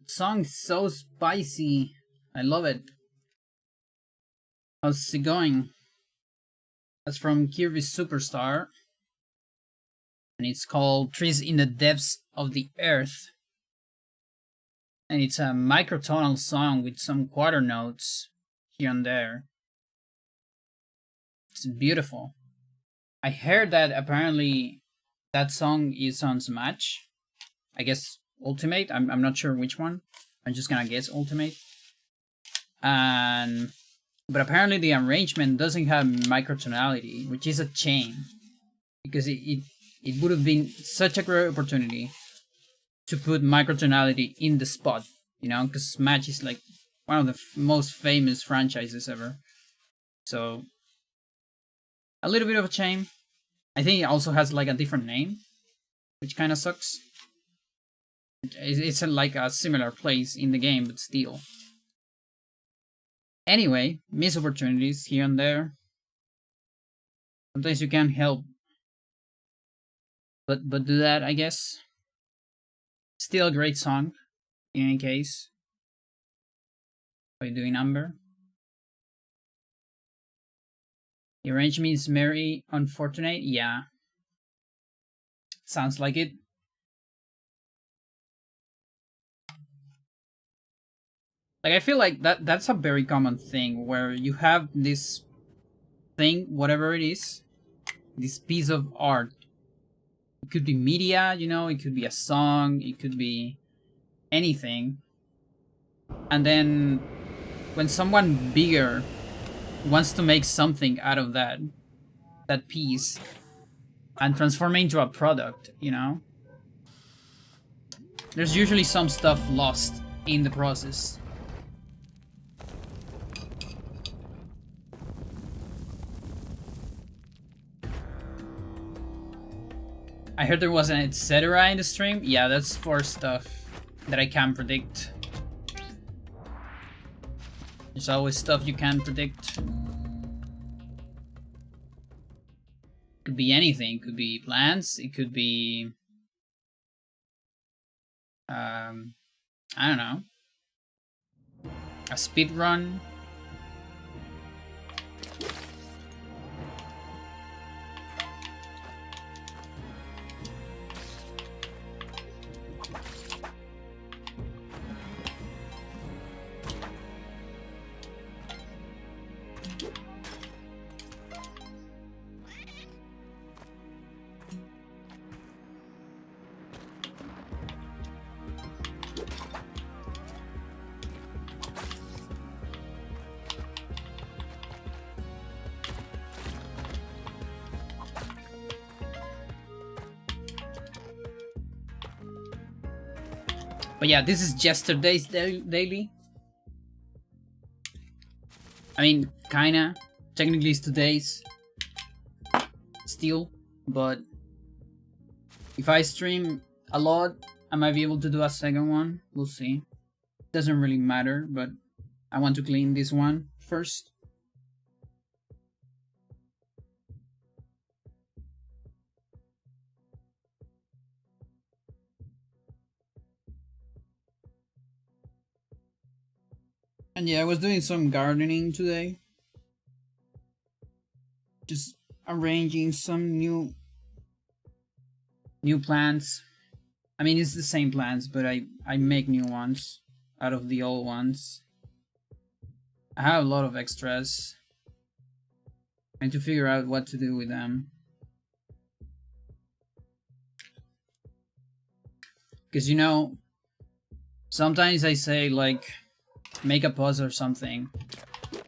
song is so spicy. I love it. How's it going? That's from Kirby Superstar. And it's called Trees in the Depths of the Earth. And it's a microtonal song with some quarter notes here and there. It's beautiful. I heard that apparently that song is on Smash. I guess Ultimate. I'm not sure which one. I'm just gonna guess Ultimate. But apparently the arrangement doesn't have microtonality, which is a shame, because it would have been such a great opportunity to put microtonality in the spot, you know, because Smash is like one of the most famous franchises ever. So a little bit of a shame. I think it also has like a different name, which kind of sucks. It's like a similar place in the game, but still. Anyway, missed opportunities here and there. Sometimes you can't help but do that, I guess. Still a great song, in any case. How are you doing, Amber? The arrangement is very unfortunate. Yeah. Sounds like it. Like, I feel like that's a very common thing where you have this thing, whatever it is, this piece of art. It could be media, you know, it could be a song, it could be anything. And then when someone bigger wants to make something out of that piece and transform it into a product, you know, there's usually some stuff lost in the process. I heard there was an etc. in the stream. Yeah, that's for stuff that I can't predict. There's always stuff you can't predict. Could be anything. It could be plants. It could be... I don't know. A speed run. But yeah, this is yesterday's daily. I mean, kinda. Technically it's today's. Still. But if I stream a lot, I might be able to do a second one. We'll see. Doesn't really matter, but I want to clean this one first. And yeah, I was doing some gardening today. Just arranging some new plants. I mean, it's the same plants, but I make new ones out of the old ones. I have a lot of extras. I need to figure out what to do with them. Because, you know, sometimes I say, like, make a pause or something.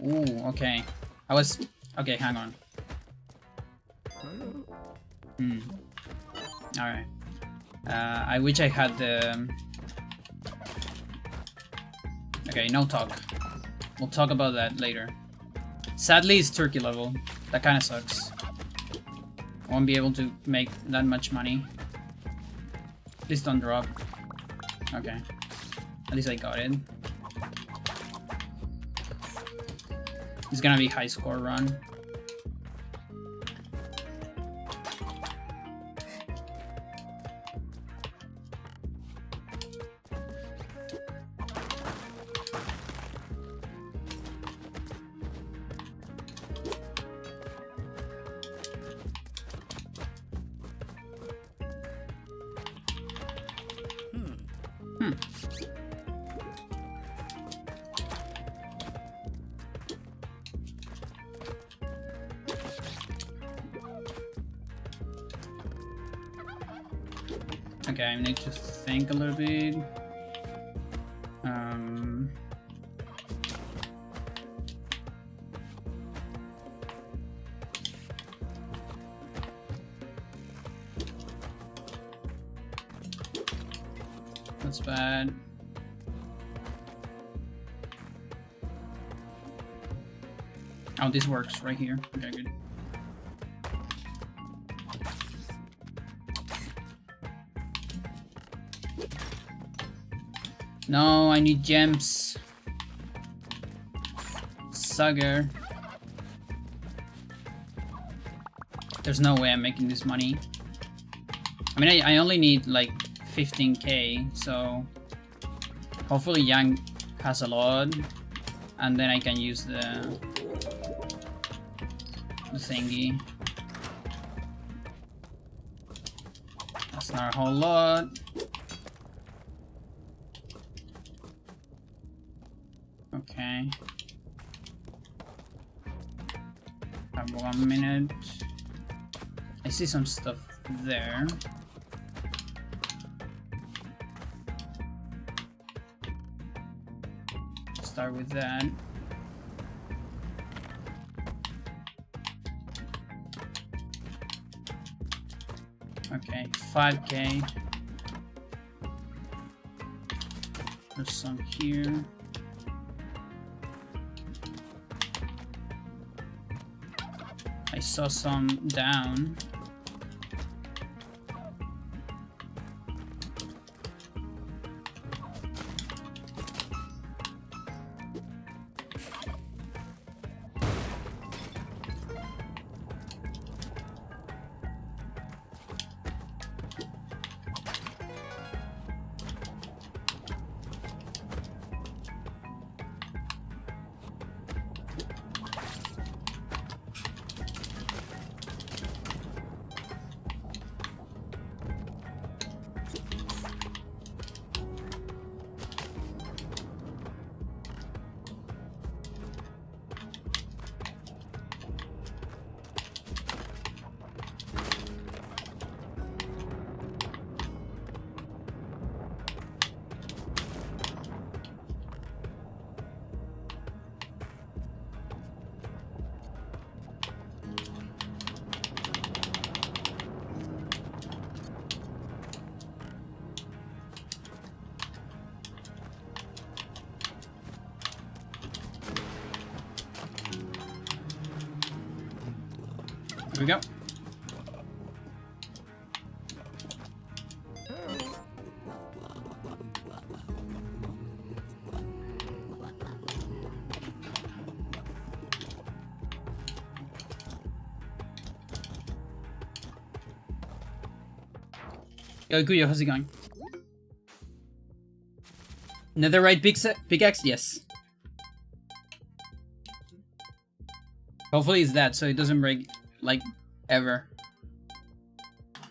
Ooh, okay. Okay, hang on. Alright. I wish I had the... Okay, no talk. We'll talk about that later. Sadly, it's turkey level. That kind of sucks. I won't be able to make that much money. Please don't drop. Okay. At least I got it. It's gonna be high score run. Okay, I need to think a little bit. That's bad. Oh, this works right here. Okay, good. No, I need gems. Sucker. There's no way I'm making this money. I mean, I only need like 15k, so hopefully Yang has a lot, and then I can use the thingy. That's not a whole lot. Okay. Have 1 minute. I see some stuff there. Start with that. Okay, 5k. There's some here. I saw some down. Here we go. Yo, Guyo, how's it going? Netherite pickaxe? Yes. Hopefully it's that, so it doesn't break, like, ever.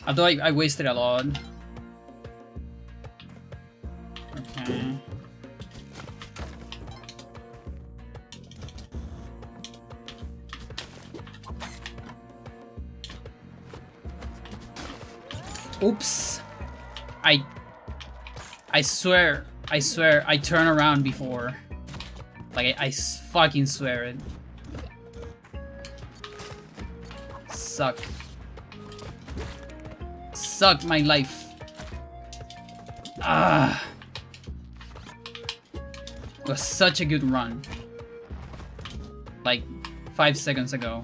Although I wasted a lot. Okay. Oops. I swear, I turned around before. Like, I fucking swear it. Suck. Suck my life. Ah. It was such a good run. Like, 5 seconds ago.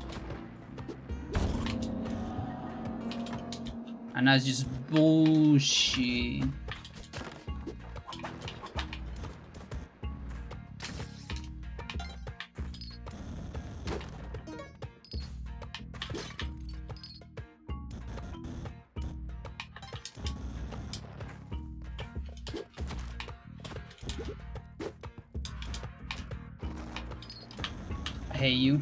And that's just bullshit. I hate you.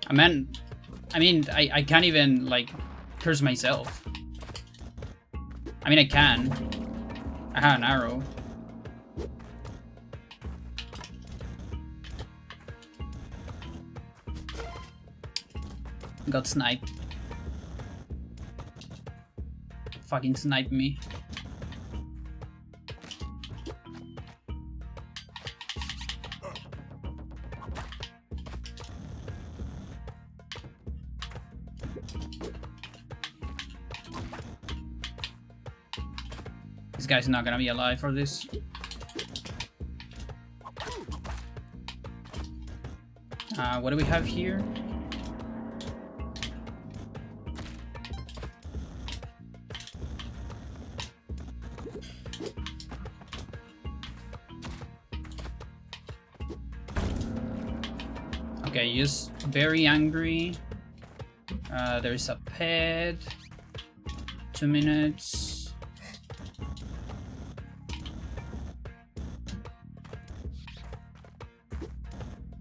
I mean, I can't even, like, curse myself. I mean, I can. I have an arrow. Got sniped. Fucking sniped me. This guy's not gonna be alive for this. What do we have here? Okay, just very angry. There's a pet. 2 minutes.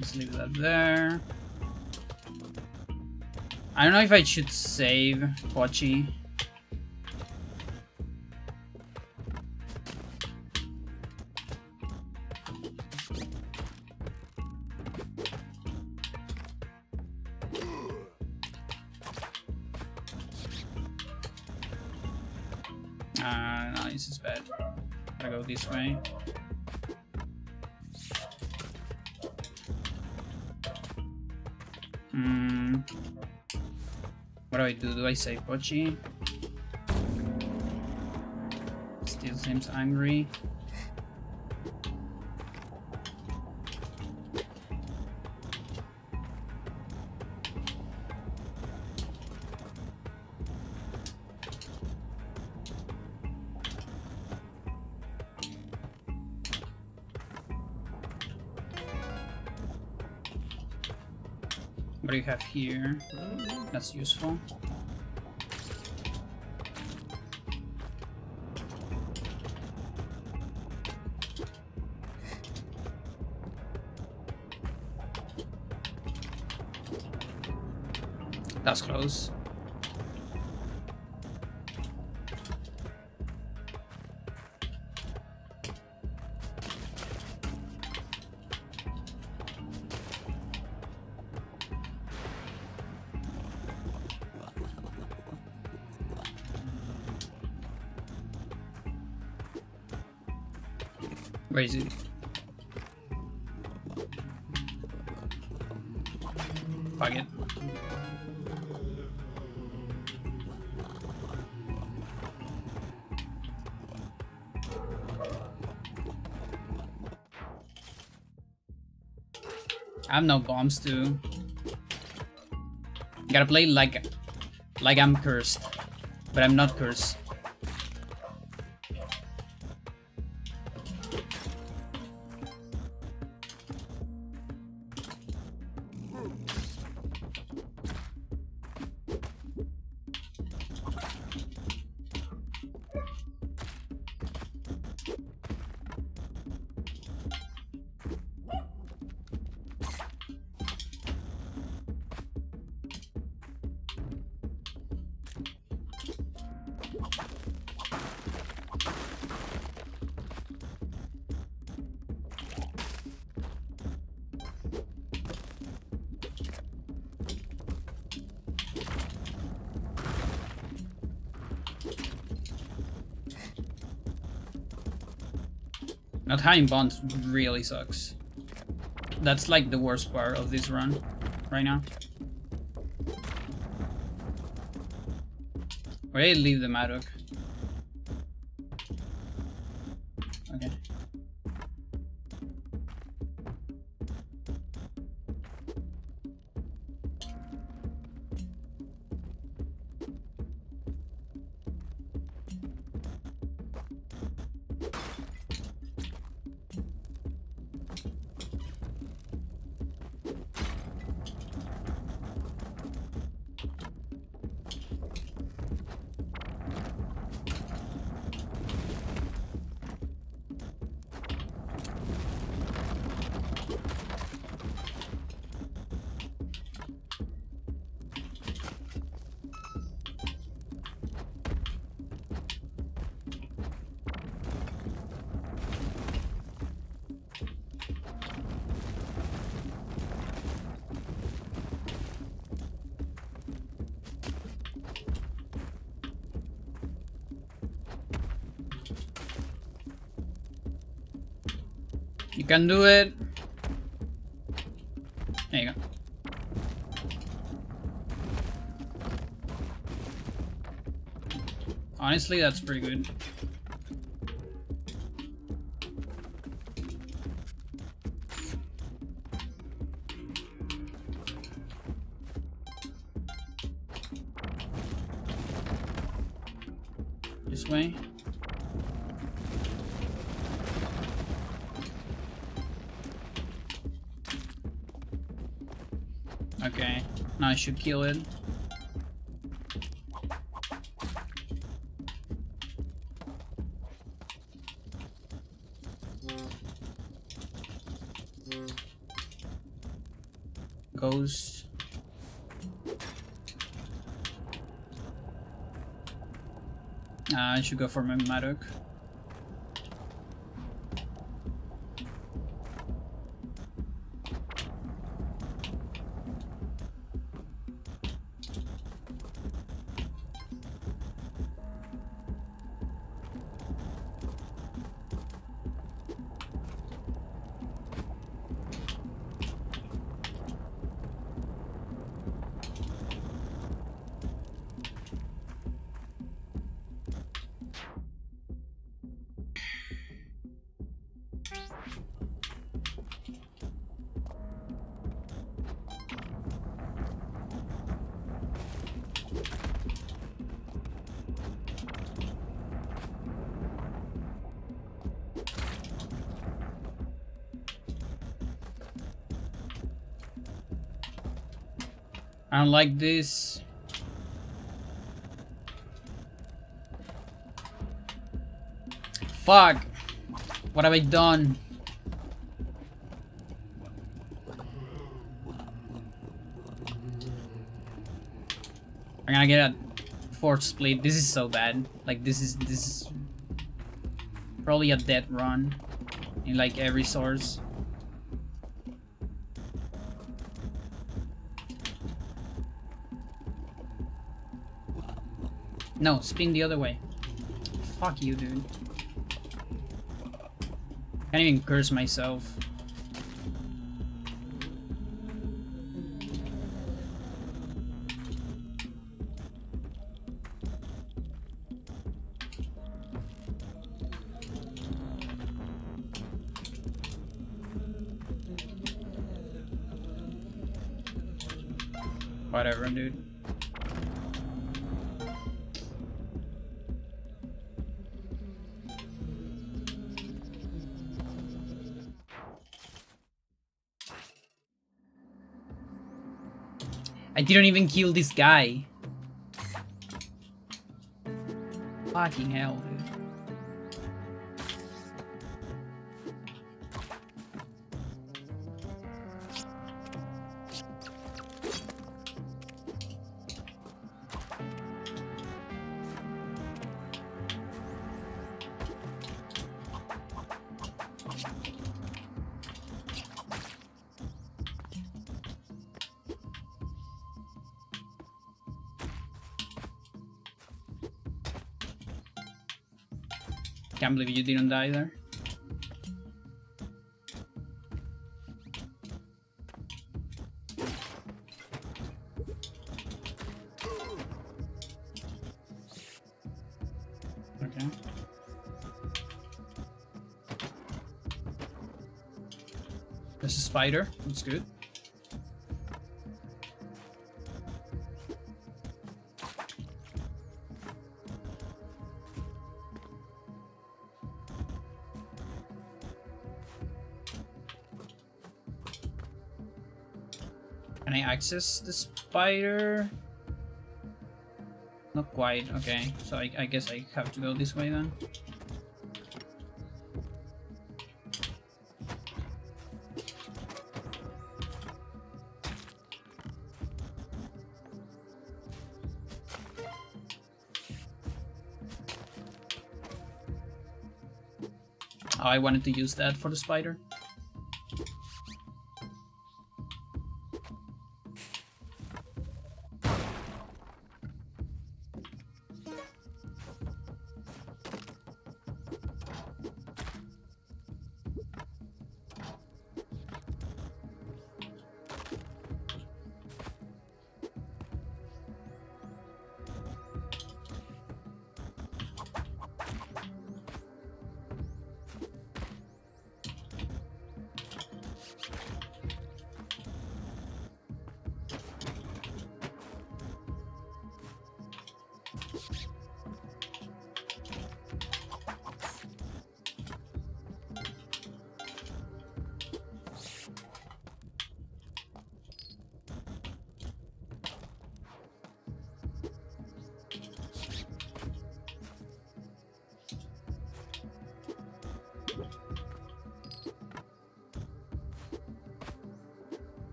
Let's leave that there. I don't know if I should save Pochi. No, this is bad. Gotta go this way. What do I do? Do I save Pochi? Still seems angry. What do you have here? That's useful. That's close. Where is it? Fuck it. I have no bombs too. Gotta play like I'm cursed, but I'm not cursed. Not having bonds really sucks. That's like the worst part of this run right now. Where did I leave the Maddock? Okay. You can do it. There you go. Honestly, that's pretty good. This way. Okay, now I should kill it. Ghost. I should go for my Maddock. I don't like this. Fuck! What have I done? I'm gonna get a fourth split. This is so bad. Like this is probably a dead run in like every source. No, spin the other way. Fuck you, dude. Can't even curse myself. Whatever, dude. I didn't even kill this guy. Fucking hell, dude. Can't believe you didn't die there. Okay. There's a spider. That's good. Can I access the spider? Not quite. Okay, so I guess I have to go this way then. Oh, I wanted to use that for the spider.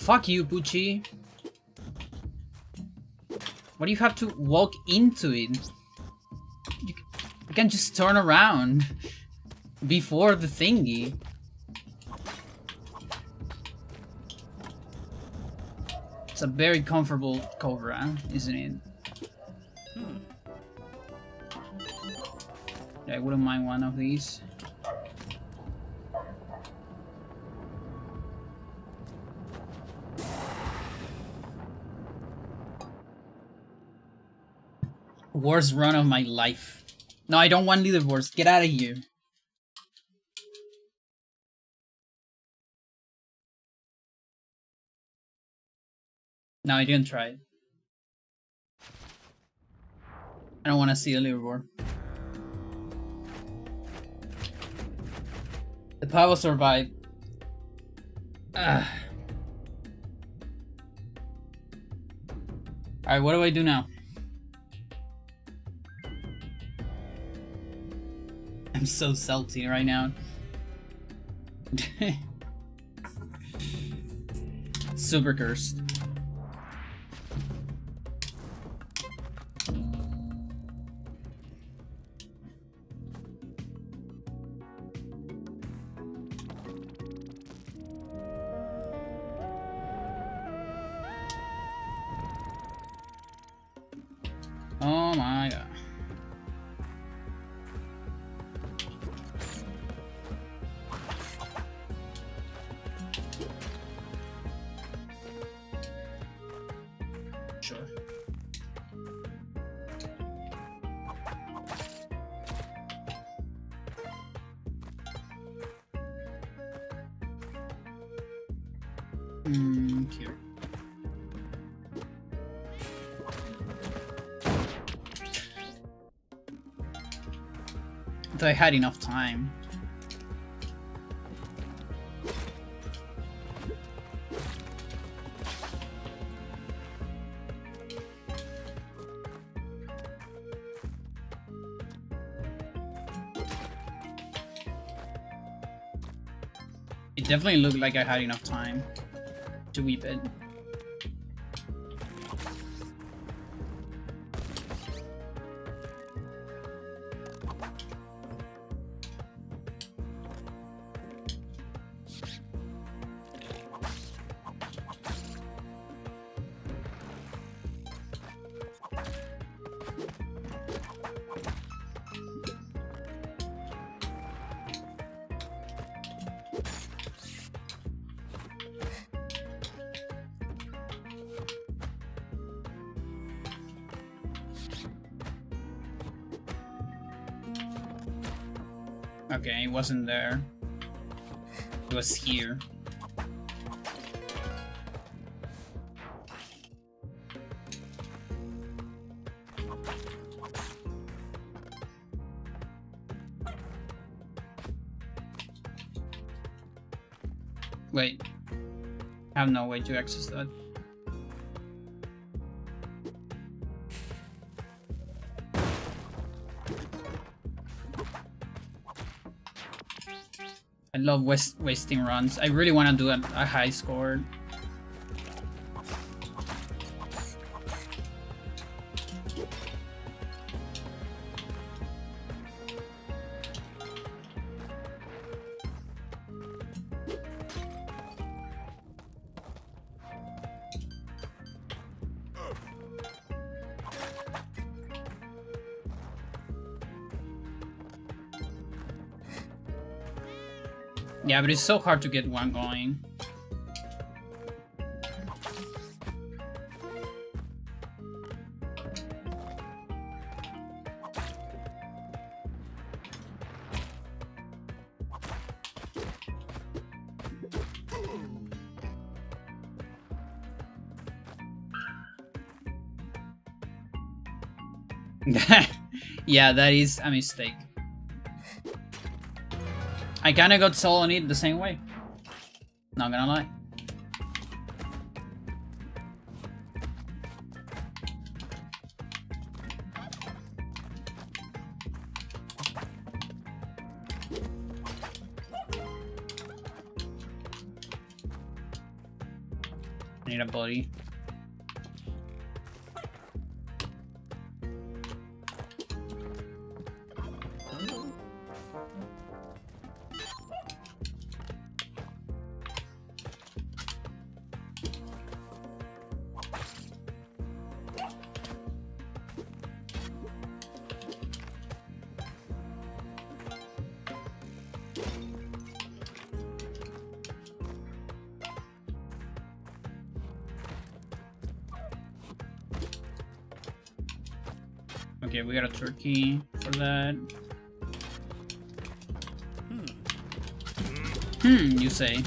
Fuck you, Pucci. Why do you have to walk into it? You can just turn around before the thingy. It's a very comfortable Cobra, isn't it? Yeah, I wouldn't mind one of these. Worst run of my life. No, I don't want leaderboards. Get out of here. No, I didn't try it. I don't want to see a leaderboard. The Pavo survived. Alright, what do I do now? I'm so salty right now. Super cursed. Oh my god. Sure. Here. I thought I had enough time. It definitely looked like I had enough time to weep it. Okay, it wasn't there. It was here. Wait. I have no way to access that. I love wasting runs. I really want to do a high score. Yeah, but it's so hard to get one going. Yeah, that is a mistake. I kinda got sold on it the same way. Not gonna lie. I need a body. Okay, we got a turkey for that. You say.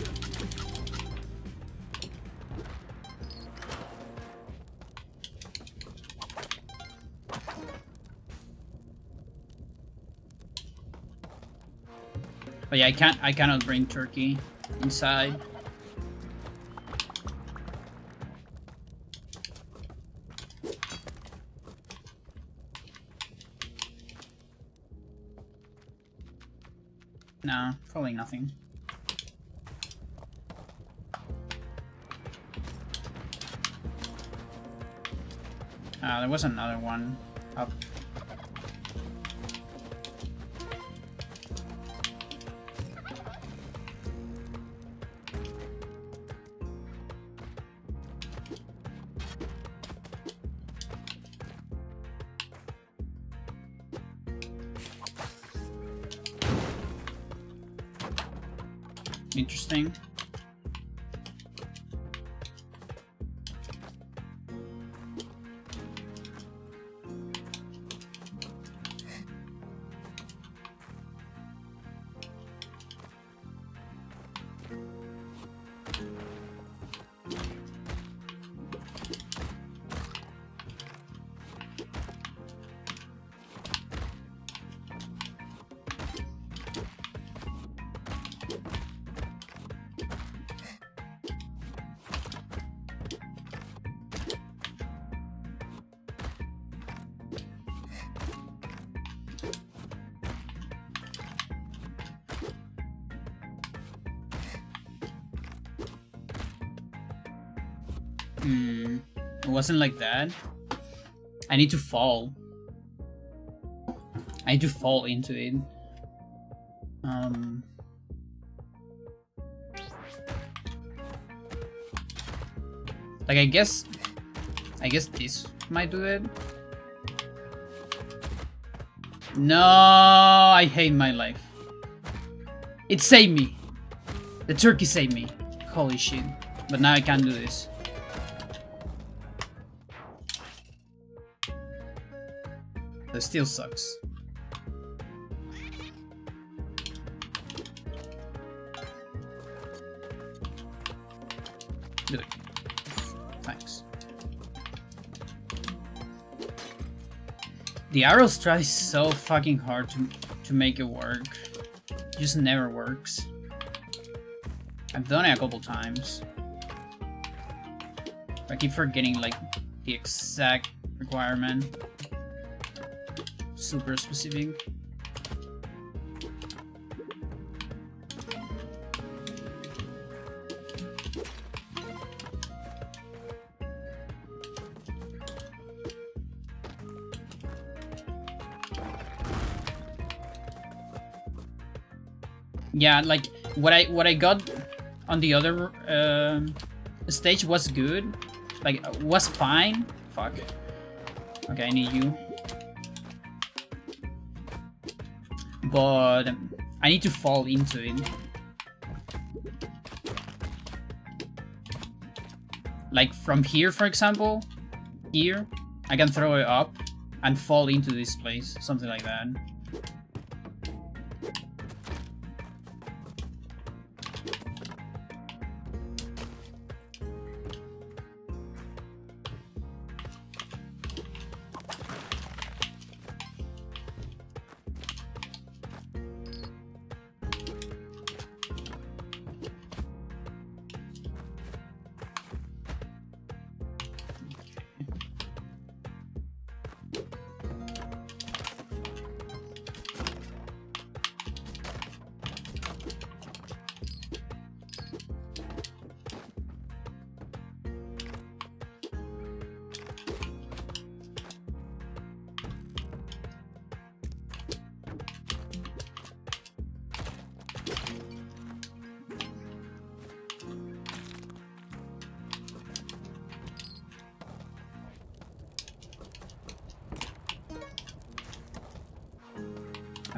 But yeah, I cannot bring turkey inside. No, probably nothing. There was another one up. Interesting. It wasn't like that. I need to fall. I need to fall into it. Like I guess this might do it. No, I hate my life. It saved me. The turkey saved me. Holy shit. But now I can't do this. That still sucks. Do it. Thanks. The arrows try so fucking hard to make it work. It just never works. I've done it a couple times. I keep forgetting like the exact requirement. Super specific. Yeah, like what I got on the other stage was good. Like was fine. Fuck. Okay, I need you. But I need to fall into it. Like from here, for example, here, I can throw it up and fall into this place, something like that.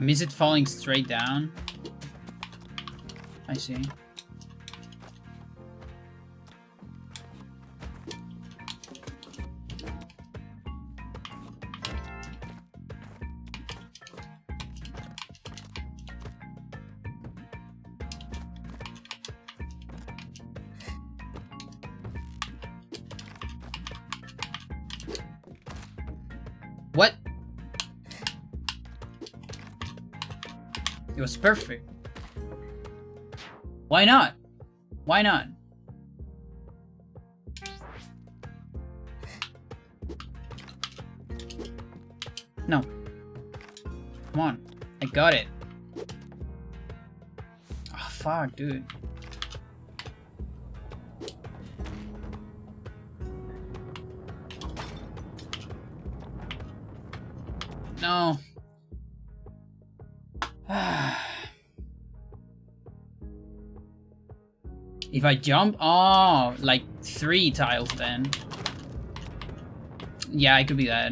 I miss it falling straight down. I see. What? It was perfect. Why not? Why not? No. Come on. I got it. Oh, fuck, dude. No. If I jump, oh, like 3 tiles then. Yeah, I could be that.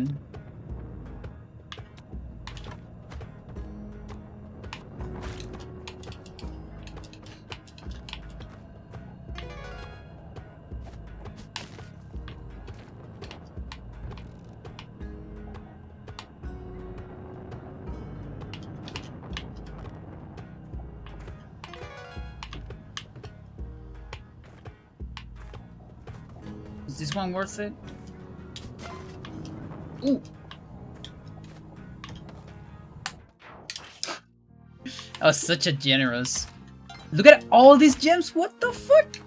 Is this one worth it? Ooh! That was such a generous. Look at all these gems! What the fuck?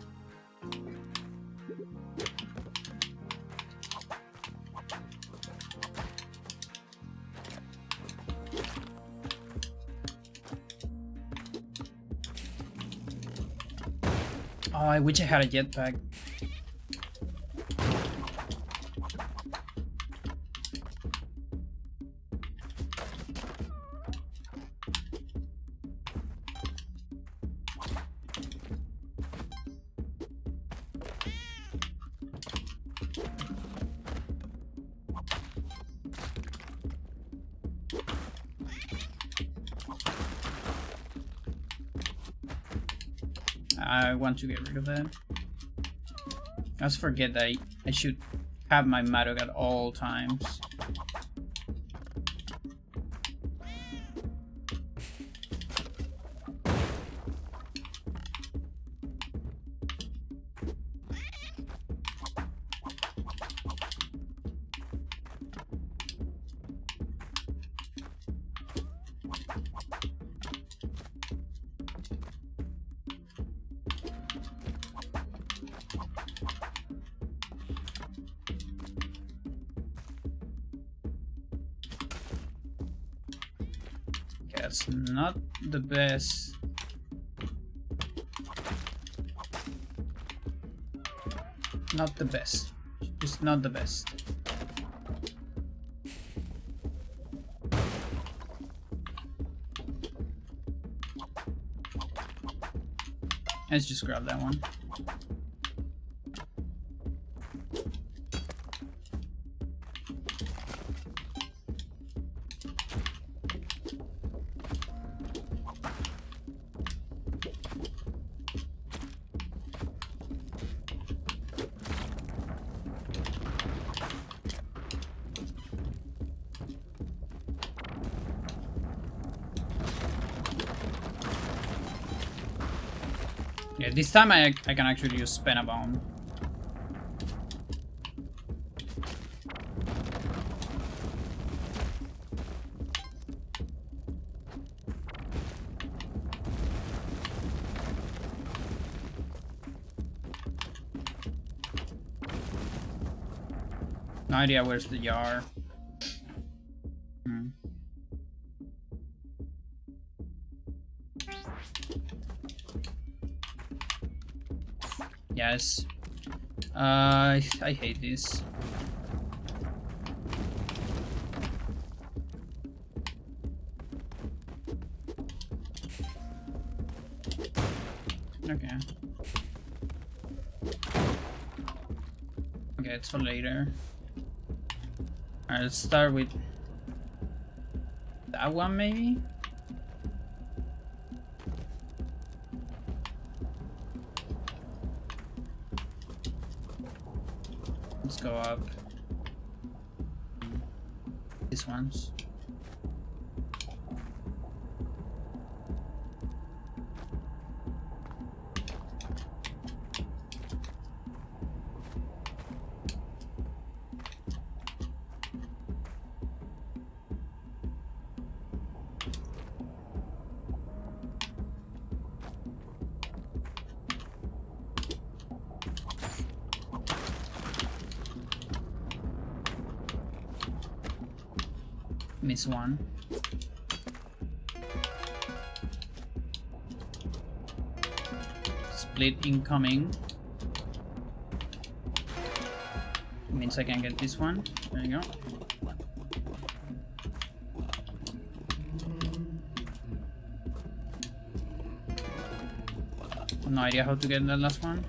Oh, I wish I had a jetpack. I want to get rid of that. I also forget that I should have my Madog at all times. That's not the best. Not the best. Just not the best. Let's just grab that one. Yeah, this time I can actually use Spenabomb. No idea where's the jar. Yes. I hate this. Okay. Okay, it's for later. Alright, let's start with that one maybe? Let's go up. These ones. Miss one. Split incoming. Means I can get this one. There you go. No idea how to get that last one.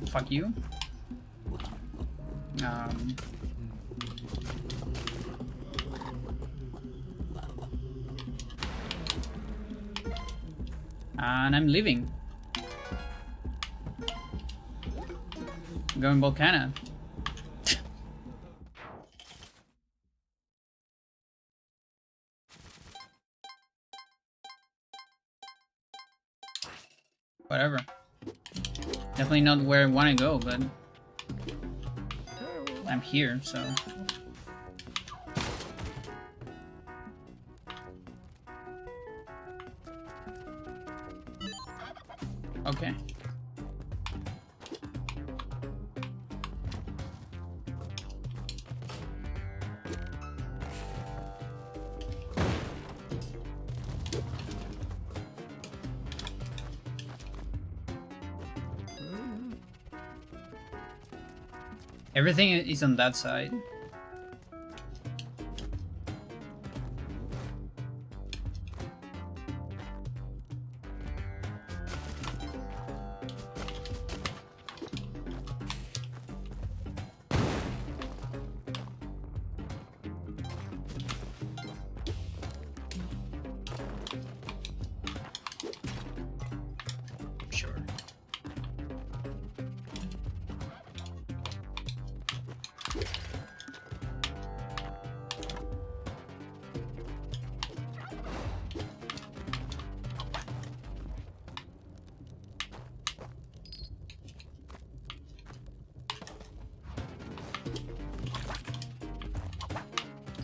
Fuck you. And I'm leaving. Going Volcana. Whatever. Definitely not where I want to go, but I'm here, so. Okay. Everything is on that side. Sure.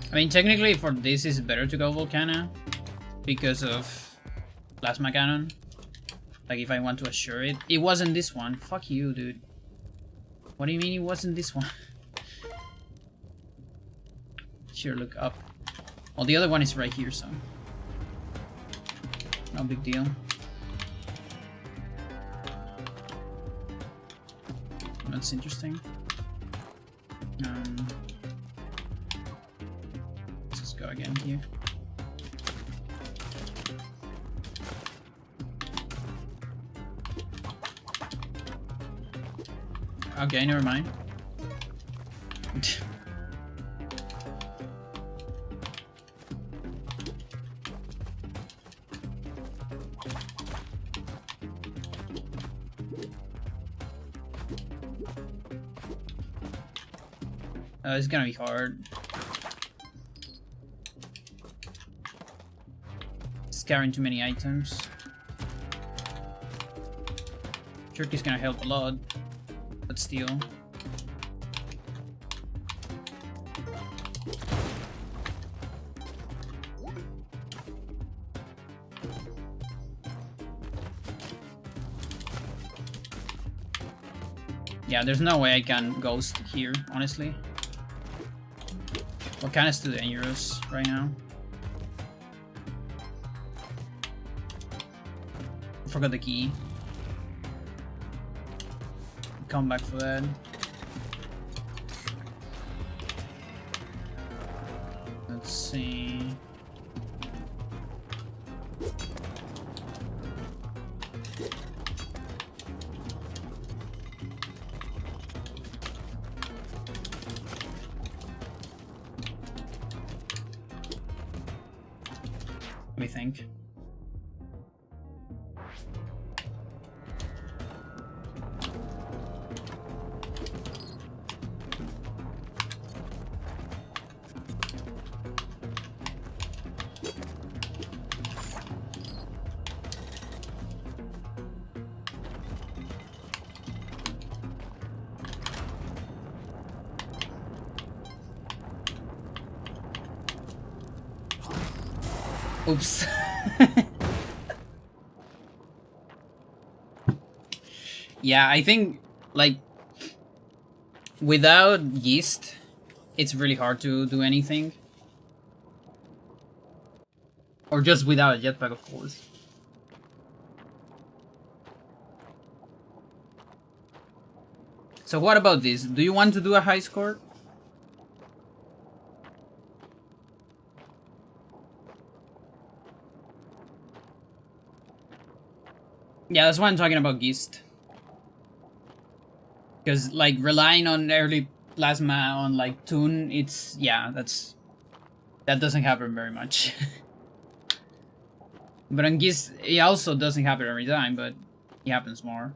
I mean, technically for this it's better to go Volcana because of Plasma Cannon. Like if I want to assure it. It wasn't this one. Fuck you, dude. What do you mean it wasn't this one? Sure, look up. Well, the other one is right here, so no big deal. That's interesting. Let's just go again here. Okay, never mind. It's gonna be hard. It's carrying too many items. Turkey's gonna help a lot, but still. Yeah, there's no way I can ghost here, honestly. Volcana's too dangerous right now. I forgot the key. Come back for that. Let's see. Let me think. Oops. Yeah, I think, like, without yeast, it's really hard to do anything. Or just without a jetpack, of course. So what about this? Do you want to do a high score? Yeah, that's why I'm talking about Geist. Because, like, relying on early plasma on, like, Toon, it's... yeah, that doesn't happen very much. But on Geist, it also doesn't happen every time, but it happens more.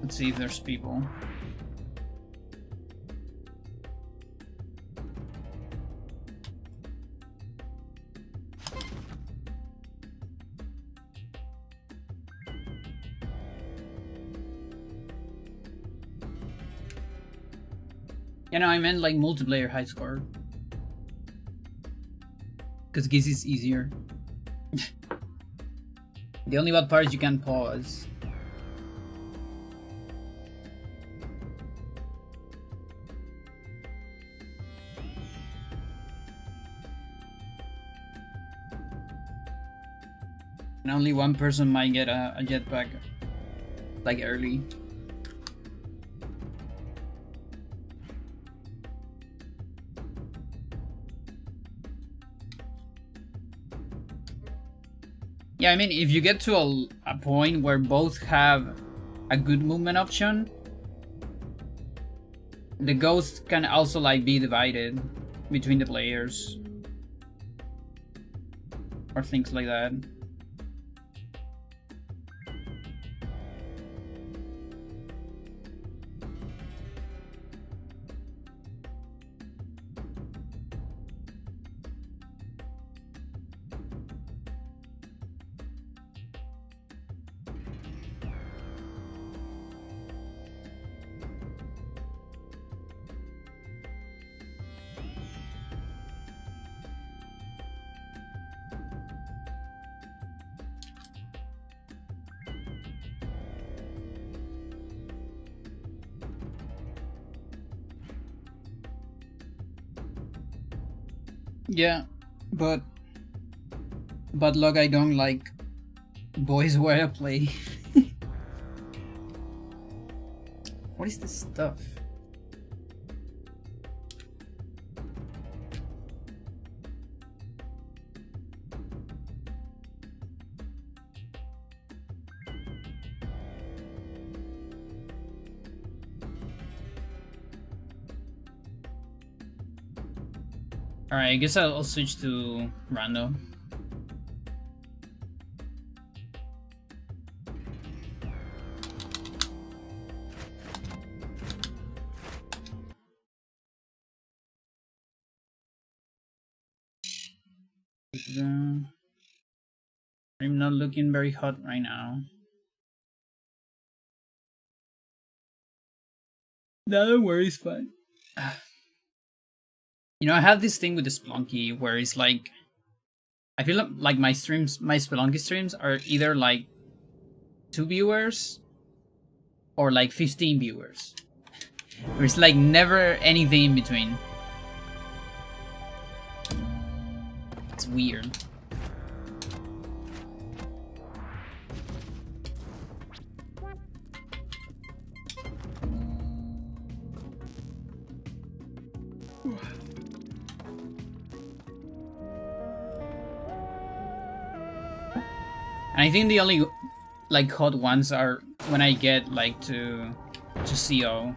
Let's see if there's people. You know, I meant like multiplayer high score. Because Giz is easier. The only bad part is you can pause. And only one person might get a jetpack, like, early. Yeah, I mean, if you get to a point where both have a good movement option, the ghost can also, like, be divided between the players. Or things like that. Yeah, but luck, I don't like boys where I play. What is this stuff? Alright, I guess I'll switch to random. I'm not looking very hot right now. No, don't worry, it's fine. You know, I have this thing with the Spelunky where it's like, I feel like my Spelunky streams are either like 2 viewers or like 15 viewers. There's like never anything in between. It's weird. And I think the only like hot ones are when I get like to to CO,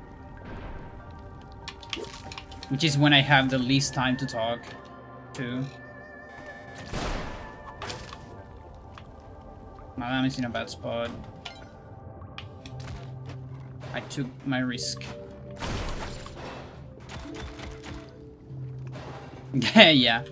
which is when I have the least time to talk to. Madame is in a bad spot. I took my risk. Yeah.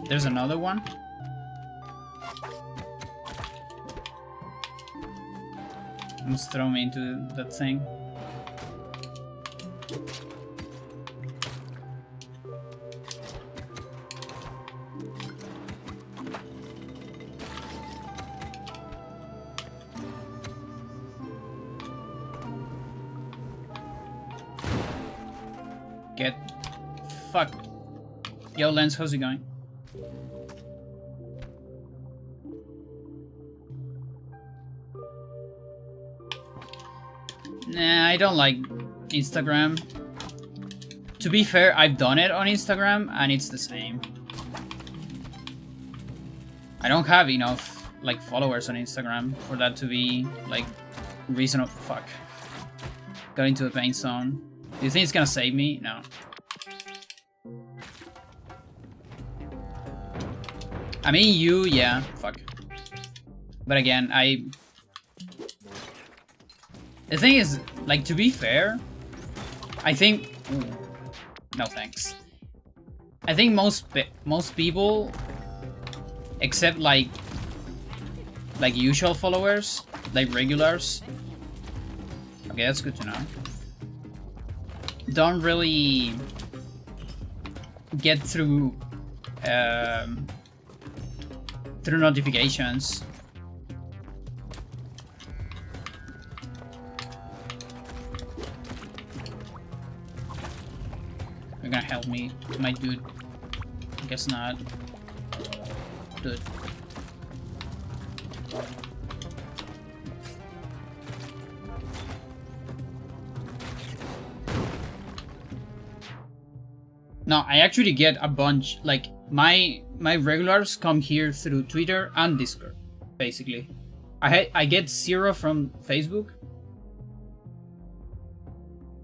There's another one. Almost throw me into that thing. Get fucked. Yo, Lance, how's it going? Nah, I don't like Instagram. To be fair, I've done it on Instagram and it's the same. I don't have enough like followers on Instagram for that to be like reasonable. Fuck. Got into a pain zone. Do you think it's gonna save me? No. I mean you, yeah, fuck. But again, the thing is, like, to be fair, I think... Ooh, no thanks. I think most people, except like usual followers, like regulars. Okay, that's good to know. Don't really get through notifications. You're gonna help me, my dude. I guess not. Dude. No, I actually get a bunch, like, my regulars come here through Twitter and Discord, basically. I get 0 from Facebook.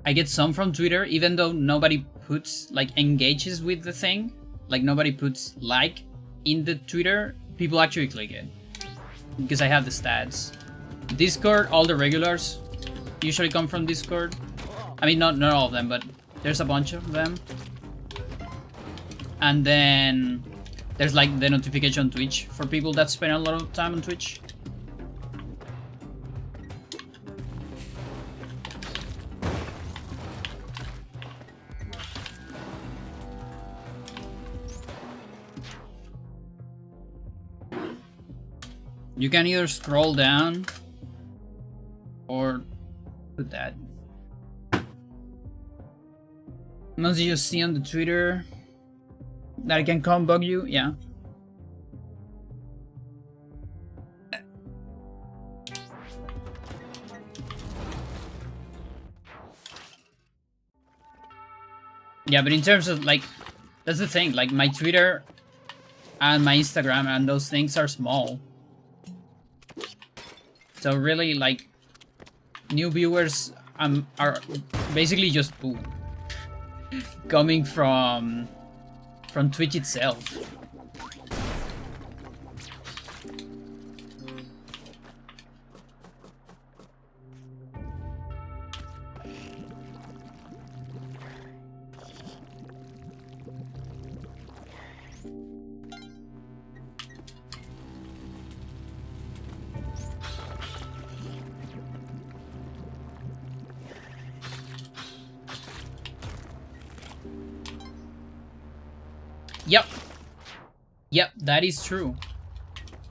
I get some from Twitter, even though nobody puts, like, engages with the thing. Like, nobody puts like in the Twitter. People actually click it. Because I have the stats. Discord, all the regulars usually come from Discord. I mean, not all of them, but there's a bunch of them. And then there's, like, the notification on Twitch for people that spend a lot of time on Twitch. You can either scroll down or put that. Once you just see on the Twitter that it can come bug you, yeah. Yeah, but in terms of, like, that's the thing, like, my Twitter and my Instagram and those things are small. So really, like, new viewers are basically just coming from Twitch itself. Yep, that is true.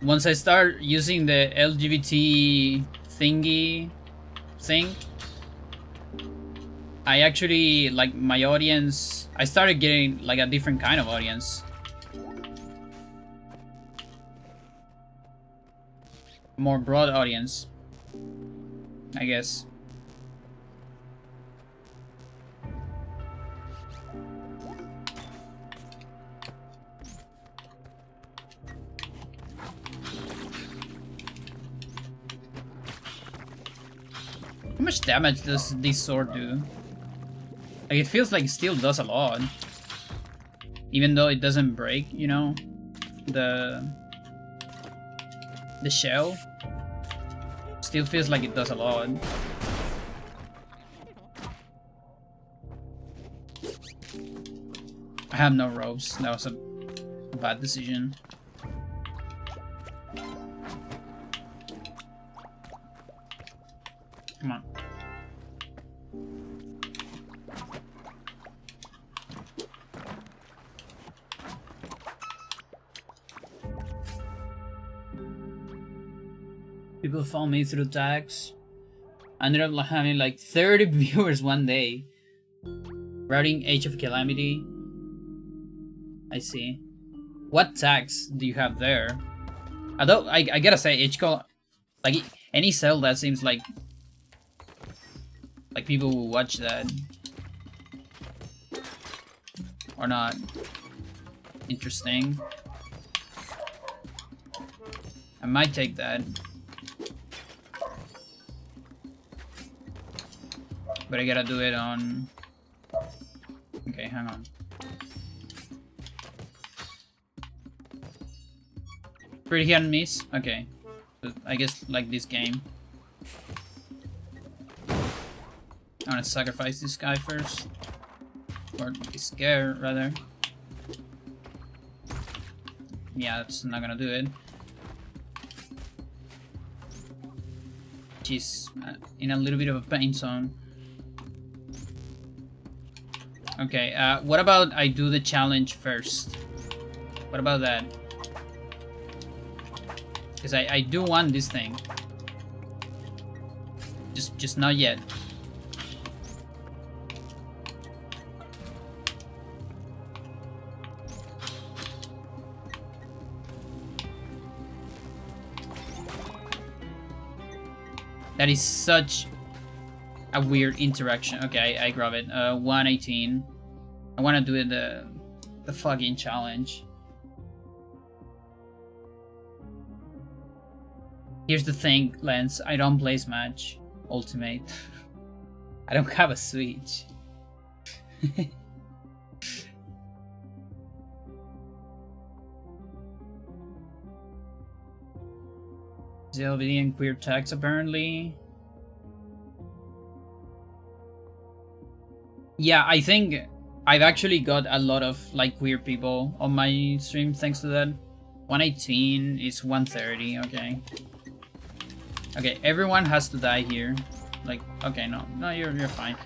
once I start using the LGBT thingy thing, I actually, like, my audience, I started getting like a different kind of audience. More broad audience, I guess. How much damage does this sword do? Like, it feels like it still does a lot. Even though it doesn't break, you know? The shell. Still feels like it does a lot. I have no ropes. That was a bad decision. Come on. People follow me through tags. I ended up having like 30 viewers one day. Routing Age of Calamity. I see. What tags do you have there? Although I gotta say, like any cell that seems like people will watch that or not interesting. I might take that. But I gotta do it on... Okay, hang on. Pretty hit and miss? Okay. So I guess like this game. I wanna sacrifice this guy first. Or this girl, rather. Yeah, that's not gonna do it. She's in a little bit of a pain zone. Okay, what about I do the challenge first? What about that? Because I do want this thing. Just not yet. That is such a weird interaction. Okay, I grab it. 118. I want to do it the fucking challenge. Here's the thing, Lens. I don't play Smash Ultimate. I don't have a Switch. LGBT and queer tags, apparently. Yeah, I think I've actually got a lot of like queer people on my stream thanks to that. 118 is 130, okay. Okay, everyone has to die here. Like, okay, no, you're fine.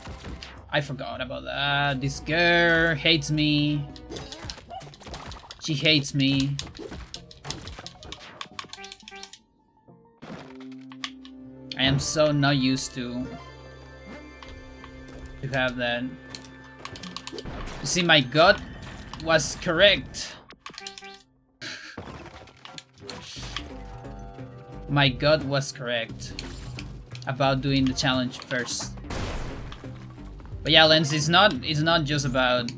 I forgot about that. This girl hates me. She hates me. I am so not used to have that. You see, my gut was correct. My gut was correct about doing the challenge first. But yeah, Lens, it's not just about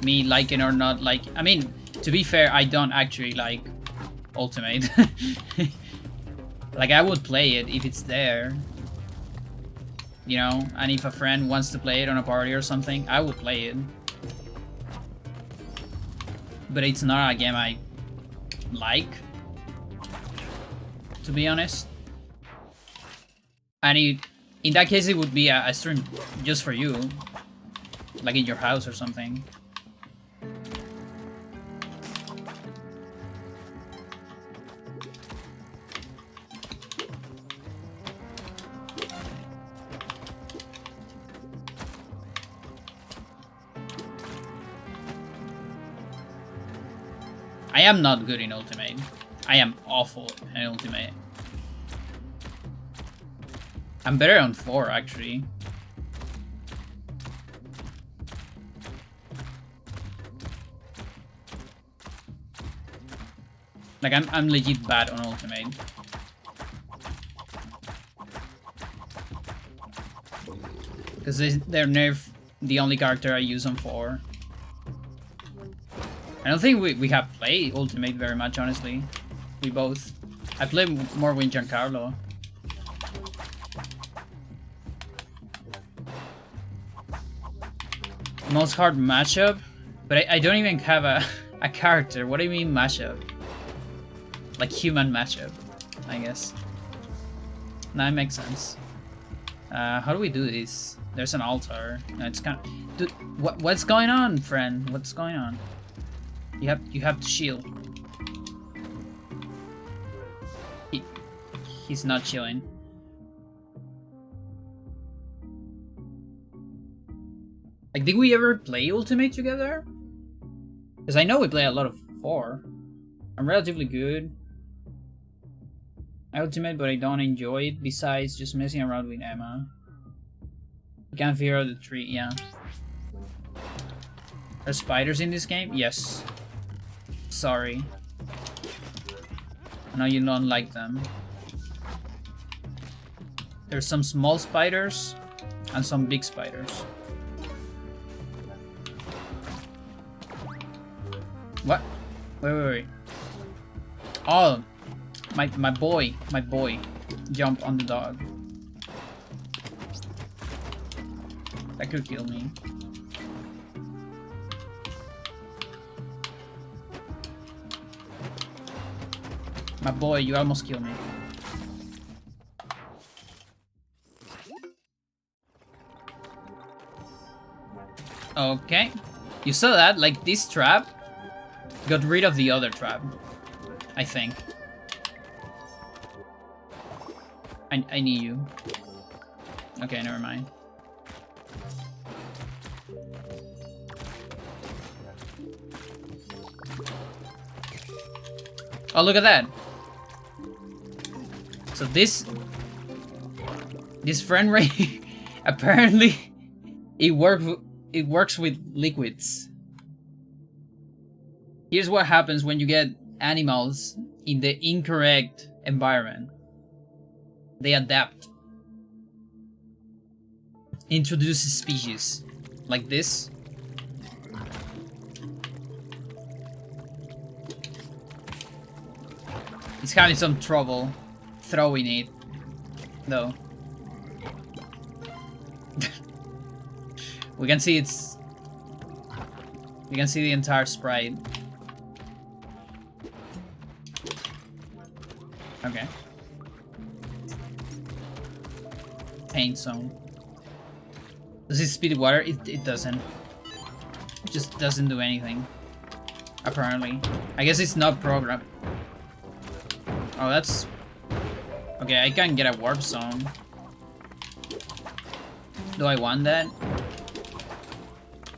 me liking or not like. I mean, to be fair, I don't actually like Ultimate. Like, I would play it if it's there, you know, and if a friend wants to play it on a party or something, I would play it. But it's not a game I like, to be honest. And in that case, it would be a stream just for you, like in your house or something. I am not good in Ultimate. I am awful at ultimate. I'm better on 4 actually. Like I'm legit bad on ultimate. Because they're nerf the only character I use on 4. I don't think we have played ultimate very much, honestly. We both. I play more with Giancarlo. Most hard matchup? But I don't even have a character. What do you mean matchup? Like human matchup, I guess. That makes sense. How do we do this? There's an altar. No, it's kind of... Dude, what's going on, friend? What's going on? You have to shield. He's not chilling. Like, did we ever play Ultimate together? Because I know we play a lot of 4. I'm relatively good at Ultimate, but I don't enjoy it besides just messing around with Emma. You can't figure out the tree, yeah. Are spiders in this game? Yes. Sorry. I know you don't like them. There's some small spiders and some big spiders. What? Wait. Oh, my boy jumped on the dog. That could kill me. My boy, you almost killed me. Okay. You saw that? Like, this trap got rid of the other trap, I think. I need you. Okay, never mind. Oh, look at that. So this friend rate apparently it works with liquids. Here's what happens when you get animals in the incorrect environment. They adapt. Introduce species like this. He's having some trouble throwing it, though. We can see it's... We can see the entire sprite. Okay. Paint zone. Does it speed water? It doesn't. It just doesn't do anything. Apparently. I guess it's not programmed. Oh, that's... Okay, I can get a warp zone. Do I want that?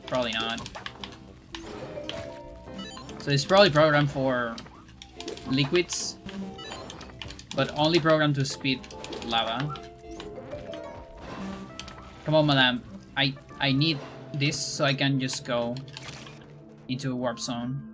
Probably not. So it's probably programmed for liquids, but only programmed to speed lava. Come on, madam. I need this so I can just go into a warp zone.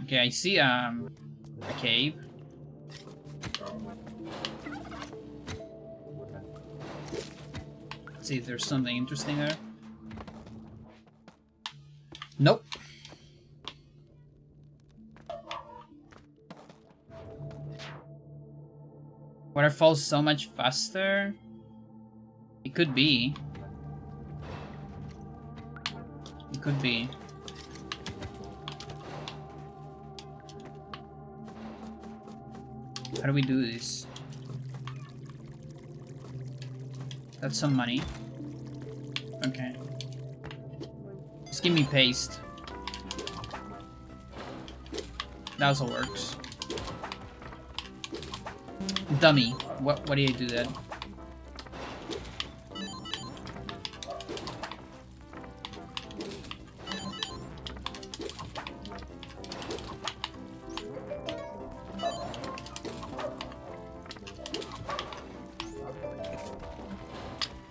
Okay, I see a cave. Let's see if there's something interesting there. Nope. Water falls so much faster? It could be. It could be. How do we do this? That's some money. Okay. Just give me paste. That also works. Dummy. What do you do that?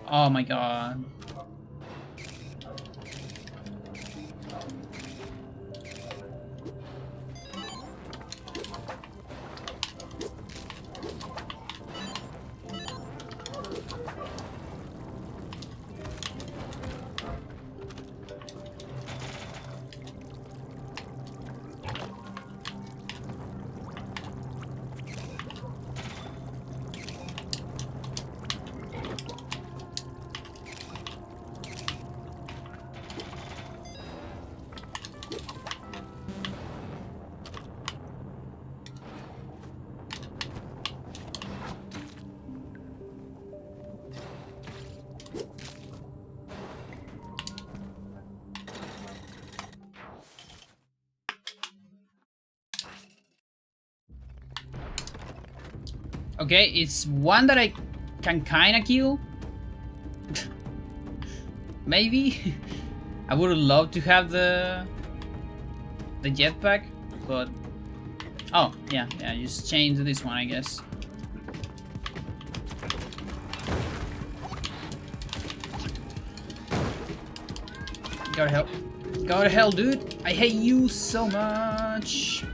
Oh my god. Okay, it's one that I can kinda kill. Maybe. I would love to have the jetpack, but oh yeah, just change this one, I guess. Go to hell. Go to hell, dude. I hate you so much.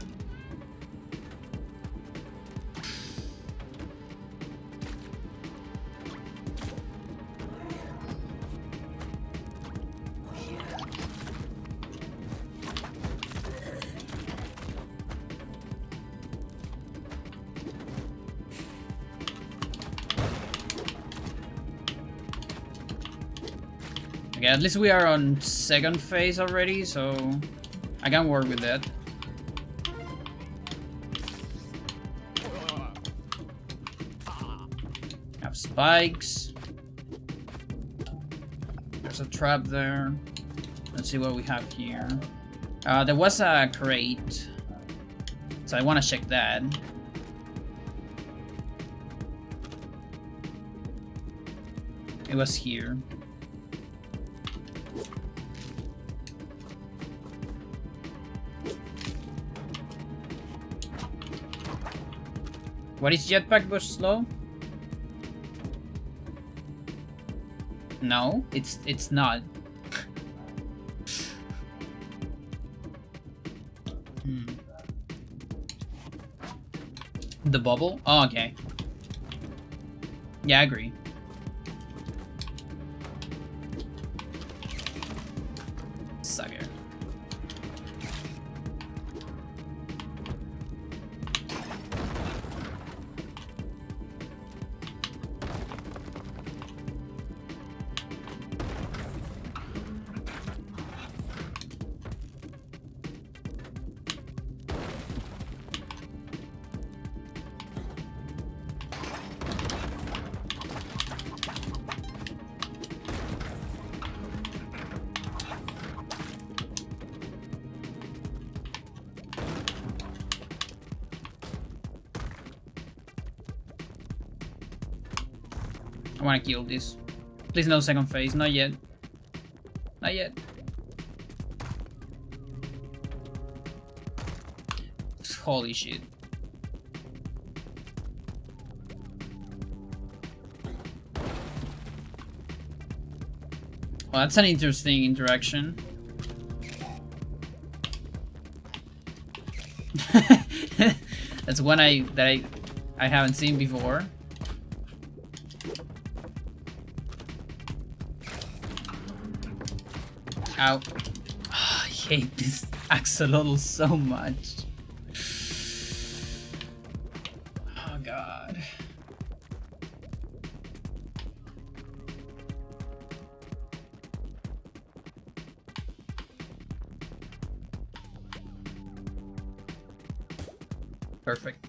Okay, at least we are on second phase already, so I can work with that. Have spikes. There's a trap there. Let's see what we have here. There was a crate, so I want to check that. It was here. What is jetpack burst slow? No, it's not. The bubble? Oh, okay. Yeah, I agree. Sucker. I want to kill this. Please no second phase. Not yet. Not yet. Holy shit. Well, that's an interesting interaction. That's one I haven't seen before. Ow. Oh, I hate this axolotl so much. Oh god. Perfect.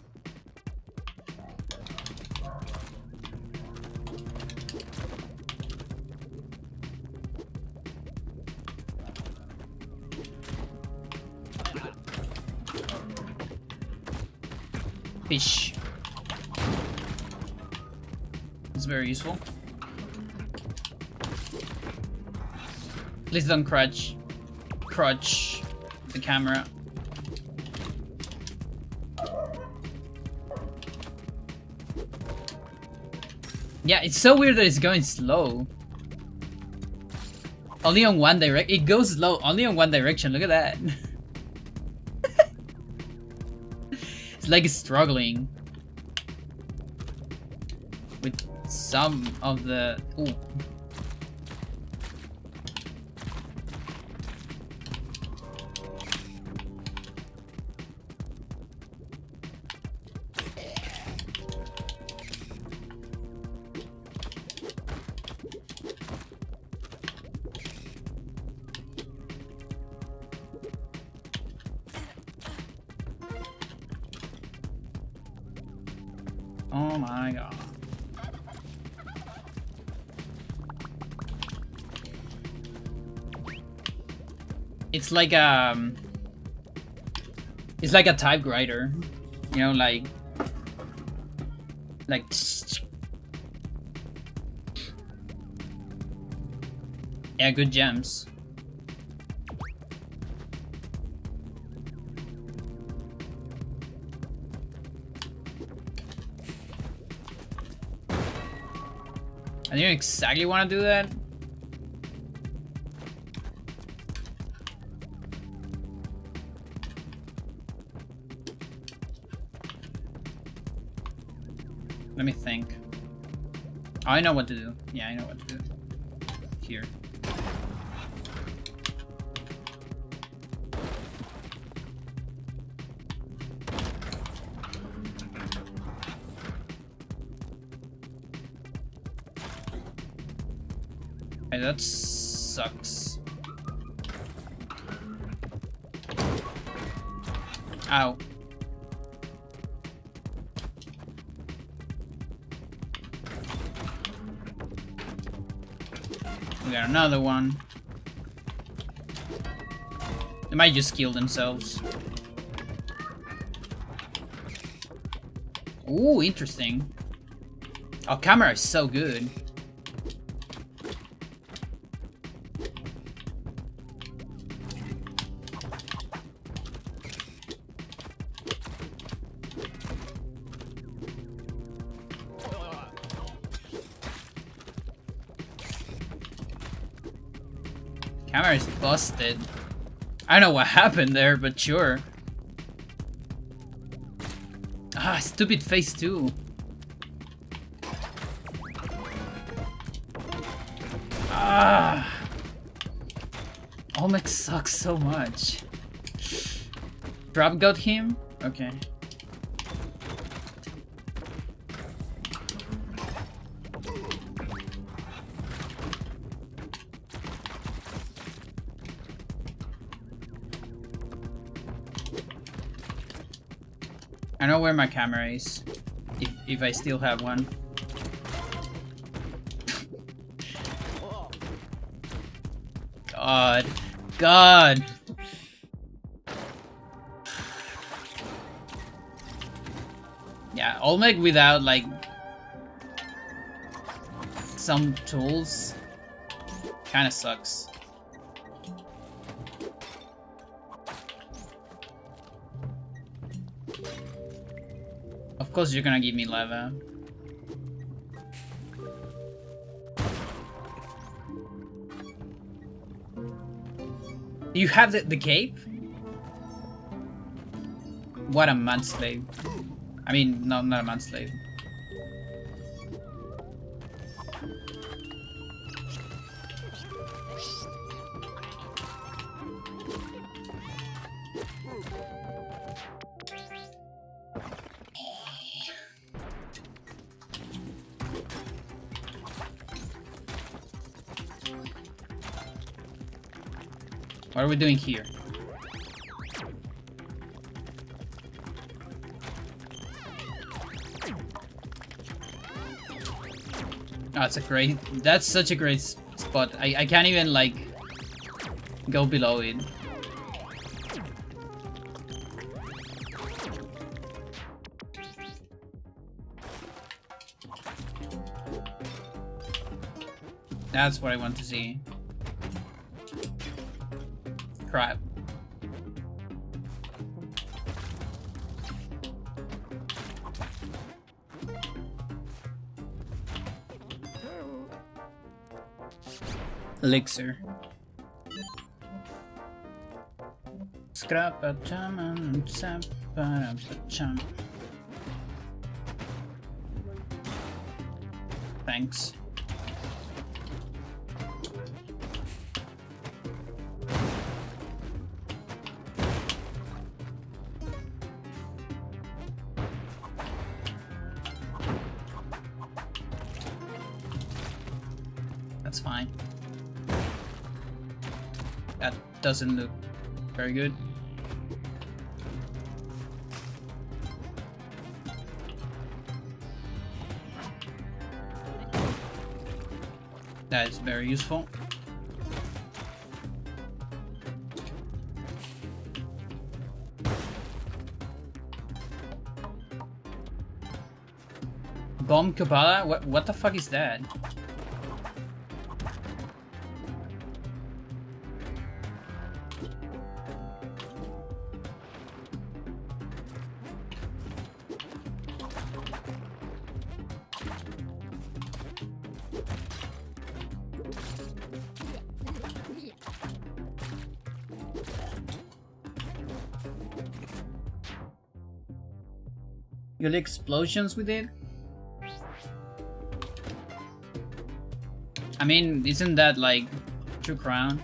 fish. It's very useful. Please don't crutch the camera. Yeah, it's so weird that it's going slow. Only on one direct. It goes slow only on one direction. Look at that. It's like it's struggling with some of the. Ooh. Oh my god. It's like a typewriter, you know, like yeah, good gems. I didn't exactly want to do that. Let me think. Oh, I know what to do. Yeah, I know what to do. Here. Hey, that sucks. Ow. We got another one. They might just kill themselves. Ooh, interesting. Oh, camera is so good. Camera is busted. I don't know what happened there, but sure. Ah, stupid phase 2. Ah. Olmec sucks so much. Drop got him? Okay. I know where my camera is, if I still have one. God. Yeah, Olmec without like some tools kind of sucks. Of course you're gonna give me lava. You have the cape? What a manslave. I mean, no, not a manslave. What are we doing here? Oh, that's such a great spot. I can't even like go below it. That's what I want to see. Crap. Elixir. Thanks. That's fine. That doesn't look very good. That is very useful. Bomb Kabbalah? What the fuck is that? You like explosions with it? I mean, isn't that like True Crown?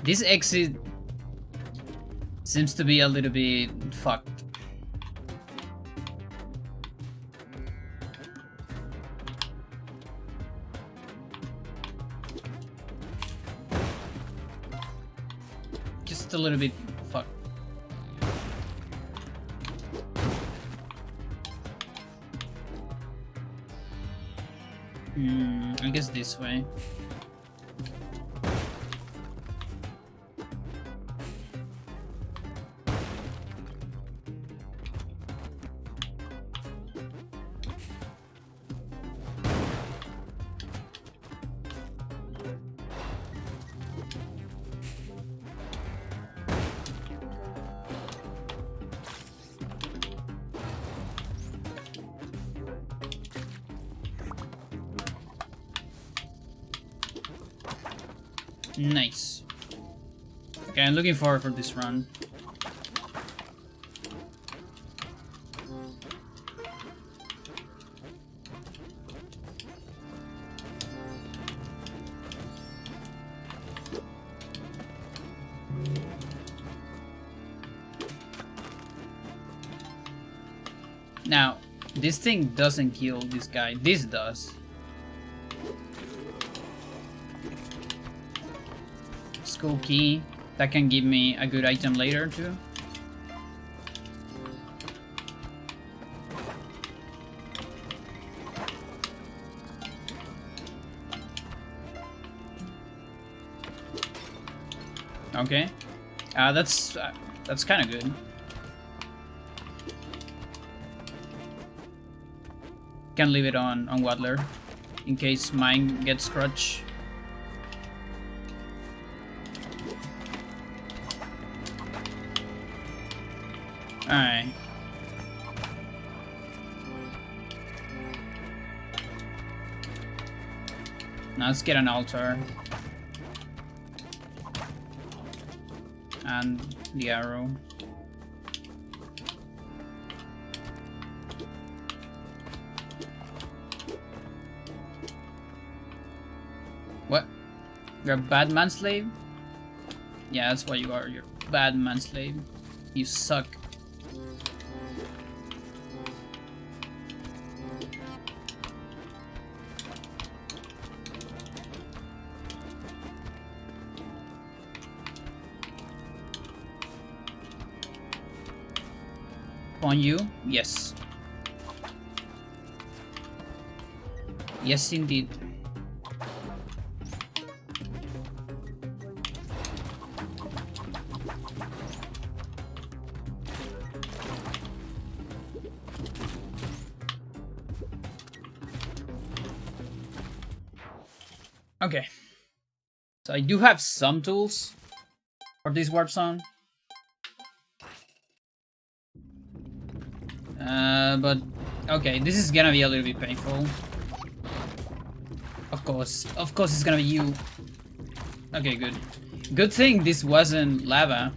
This exit seems to be a little bit fucked. Just a little bit fucked. I guess this way. Nice. Okay, I'm looking forward for this run. Now, this thing doesn't kill this guy. This does. Cool key that can give me a good item later too. Okay, that's kind of good. Can leave it on Waddler in case mine gets crutch. Alright. Now let's get an altar. And the arrow. What? You're a bad man slave? Yeah, that's what you are. You're a bad man slave. You suck. On you? Yes. Yes, indeed. Okay. So I do have some tools for this warp zone. But okay, this is gonna be a little bit painful. Of course it's gonna be you. Okay, good. Good thing this wasn't lava.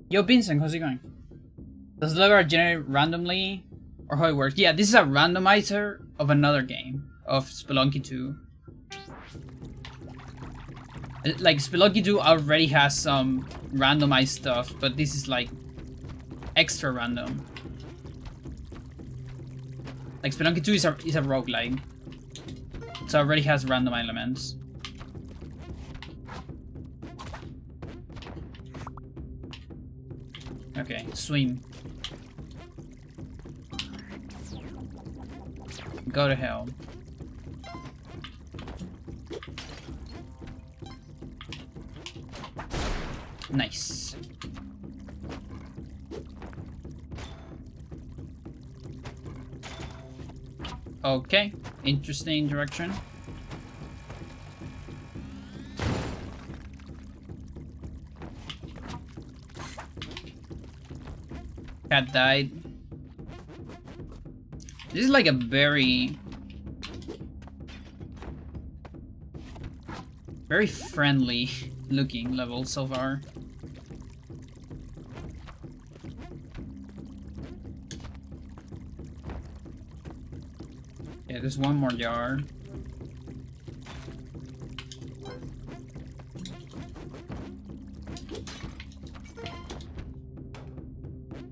Yo, Vincent, how's it going? Does lava generate randomly? Or how it works? Yeah, this is a randomizer of another game. Of Spelunky 2. Like, Spelunky 2 already has some randomized stuff, but this is like extra random. Like, Spelunky 2 is a roguelike. So it already has random elements. Okay, swim. Go to hell. Nice. Okay, interesting direction. Cat died. This is like a very friendly looking level so far. Yeah, there's one more jar.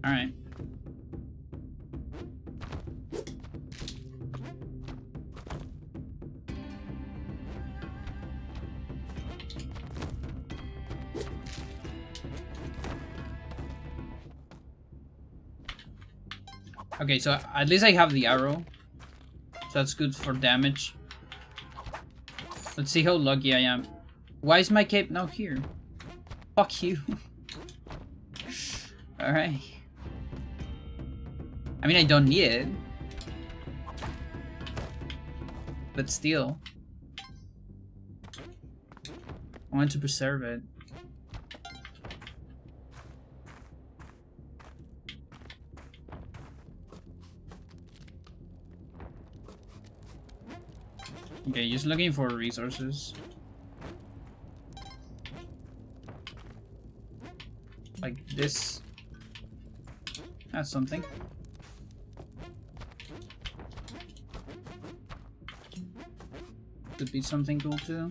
Alright. Okay, so at least I have the arrow. So that's good for damage. Let's see how lucky I am. Why is my cape now here? Fuck you. Alright. I mean, I don't need it. But still. I want to preserve it. Okay, just looking for resources. Like this. That's something. Could be something cool too.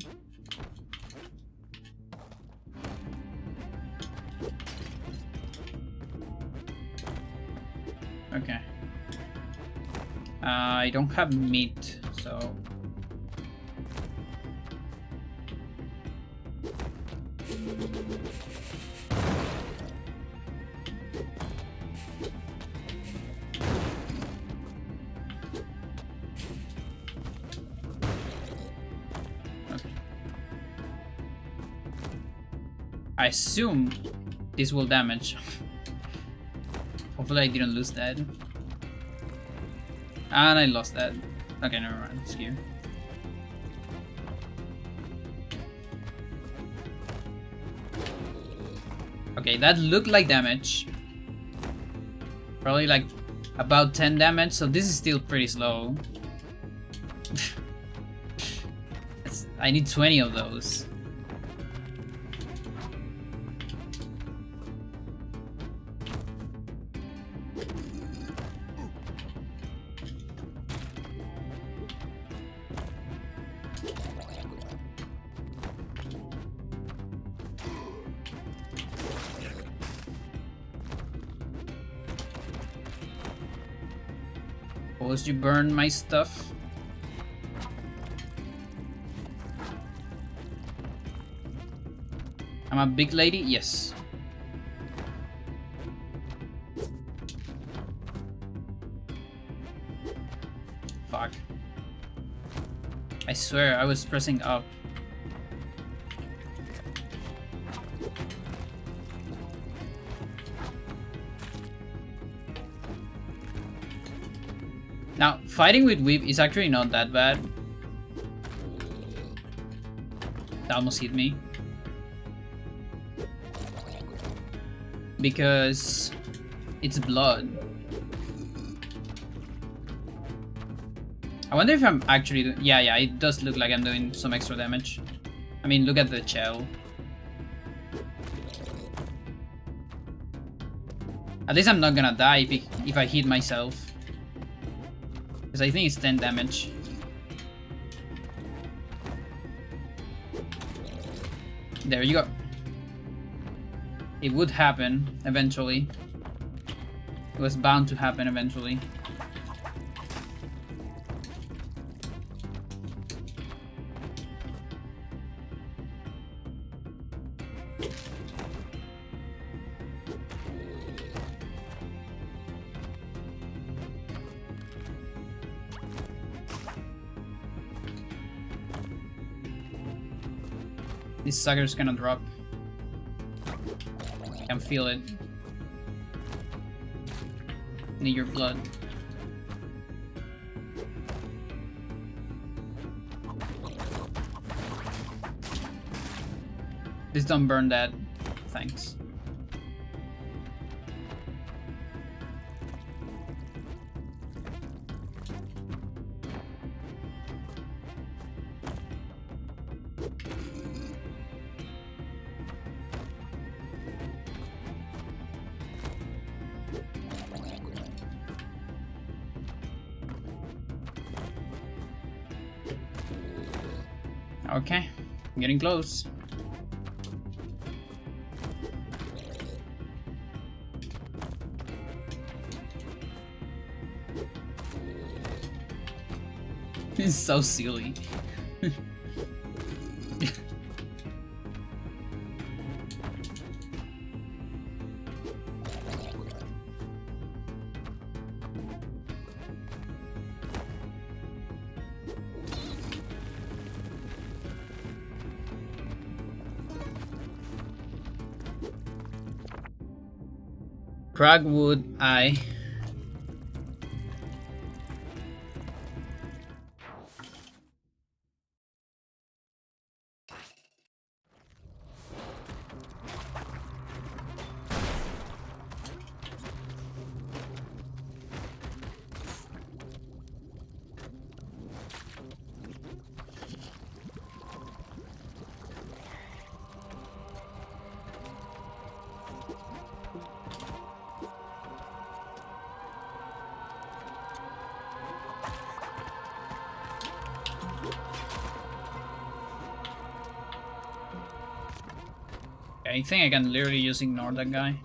Okay. I don't have meat, so... I assume this will damage. Hopefully I didn't lose that. And I lost that. Okay, never mind. It's here. Okay, that looked like damage. Probably like about 10 damage, so this is still pretty slow. I need 20 of those. Suppose you burn my stuff. I'm a big lady? Yes. Fuck. I swear I was pressing up. Now, fighting with whip is actually not that bad. That almost hit me. Because it's blood. I wonder if I'm actually doing... Yeah, it does look like I'm doing some extra damage. I mean, look at the shell. At least I'm not gonna die if I hit myself. Because I think it's 10 damage. There you go. It would happen eventually. It was bound to happen eventually. This sucker's gonna drop. I can feel it. Need your blood. Please don't burn that. Thanks. Okay, I'm getting close. This is so silly. Cragwood Eye. I think I can literally just ignore that guy.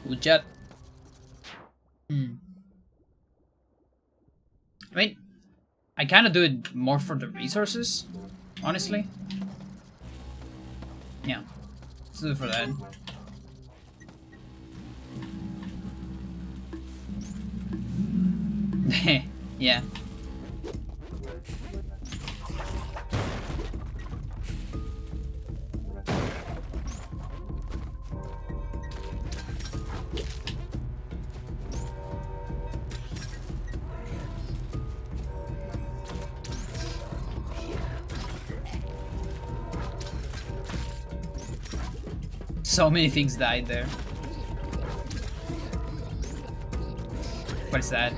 Ujat. I mean, I kind of do it more for the resources, honestly. Yeah, let's do it for that. Yeah. So many things died there. What is that?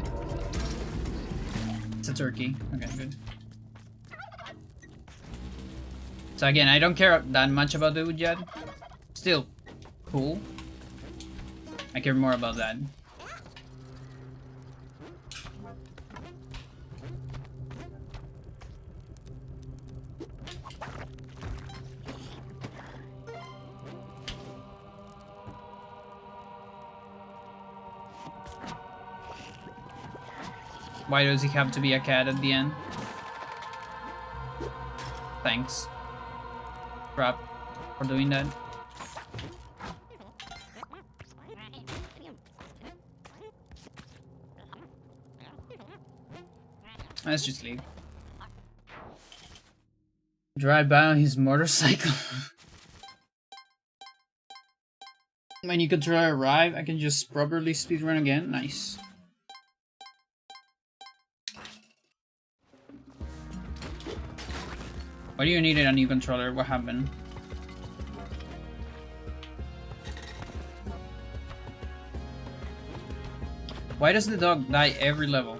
It's a turkey. Okay, good. So again, I don't care that much about the Ujad. Still cool. I care more about that. Why does he have to be a cat at the end? Thanks. Crap for doing that. Let's just leave. Drive by on his motorcycle. When you control arrive, I can just properly speedrun again. Nice. Why do you need a new controller? What happened? Why does the dog die every level?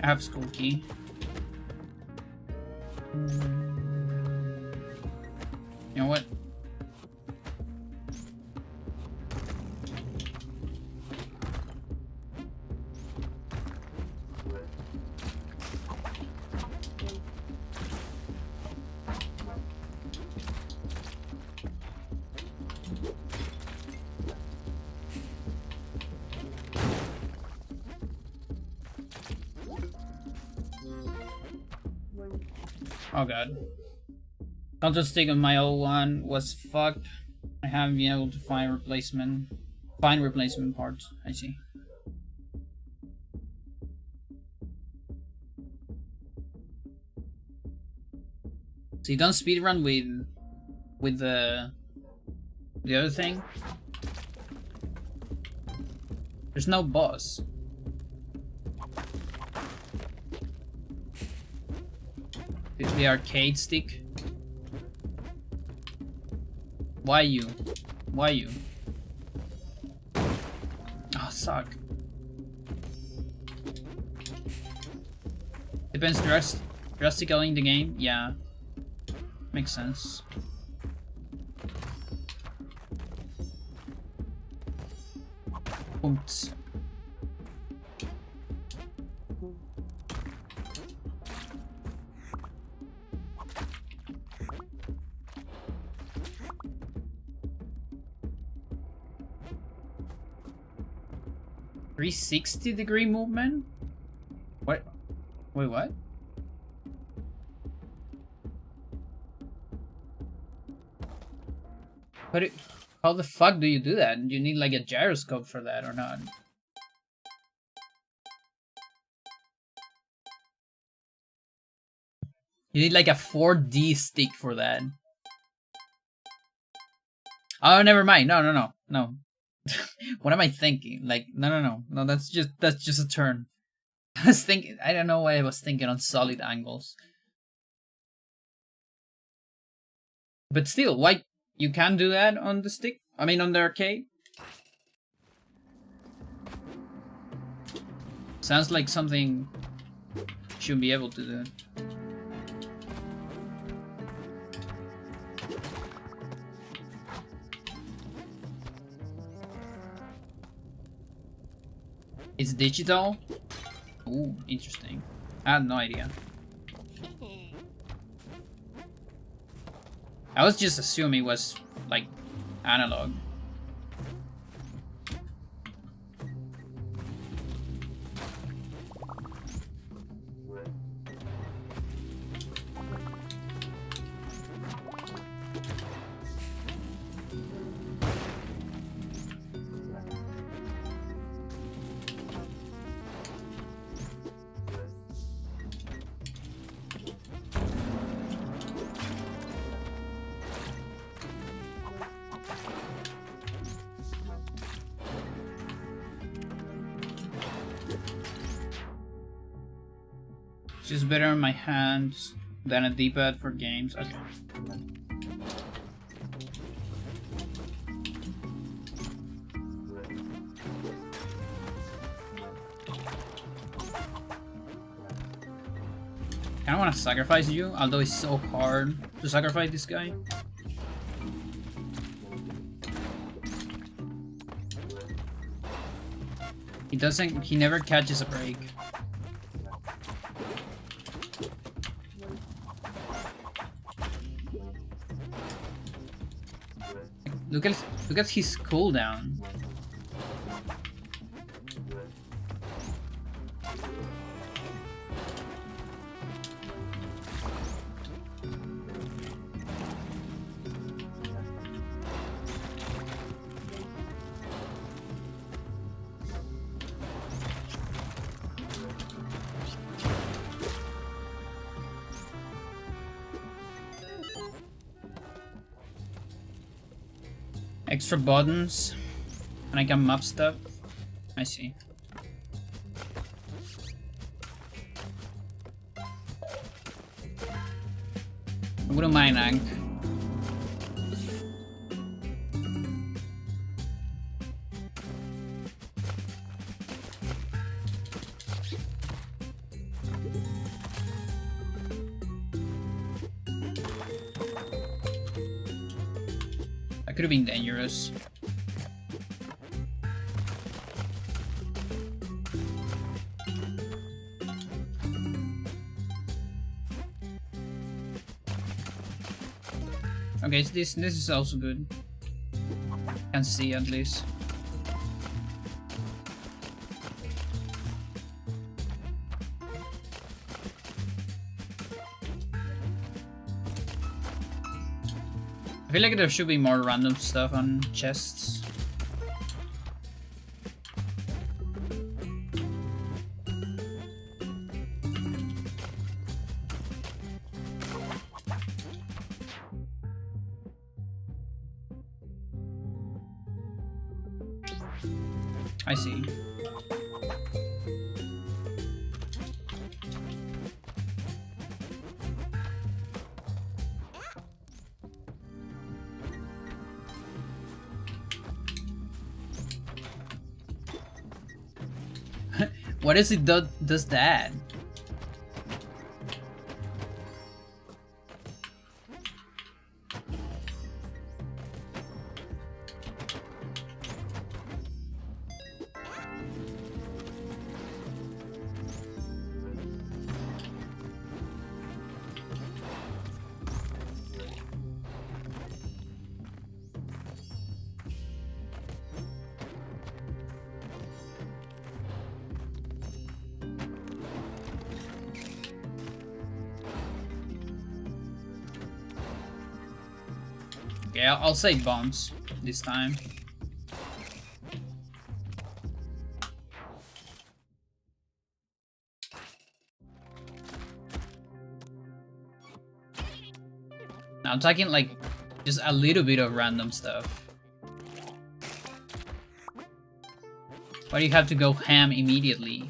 I have school key. You know what? Oh god. I'll just think of my old one was fucked. I haven't been able to find replacement parts. I see. So you don't speedrun with the other thing? There's no boss. The arcade stick. Why you? Why you? Oh, suck. Depends drastically in the game. Yeah, makes sense. Oops. .360-degree movement? What? Wait, what? But how the fuck do you do that? You need like a gyroscope for that or not? You need like a 4D stick for that. Oh, never mind. No. What am I thinking? Like, no. That's just a turn. I was thinking. I don't know why I was thinking on solid angles. But still, why you can't do that on the stick? I mean, on the arcade. Sounds like something you should be able to do. It's digital? Ooh, interesting. I had no idea. I was just assuming it was like analog. Just better on my hands than a D-pad for games. Okay. I don't want to sacrifice you, although it's so hard to sacrifice this guy. He never catches a break. Look at his cooldown. Extra buttons, and I can map stuff. I see. I wouldn't mind Ankh. That could have been dangerous. Okay, so this is also good. Can see at least. I feel like there should be more random stuff on chests. I see. What is it does that? Okay, I'll say bombs this time. Now I'm talking like just a little bit of random stuff. Why do you have to go ham immediately?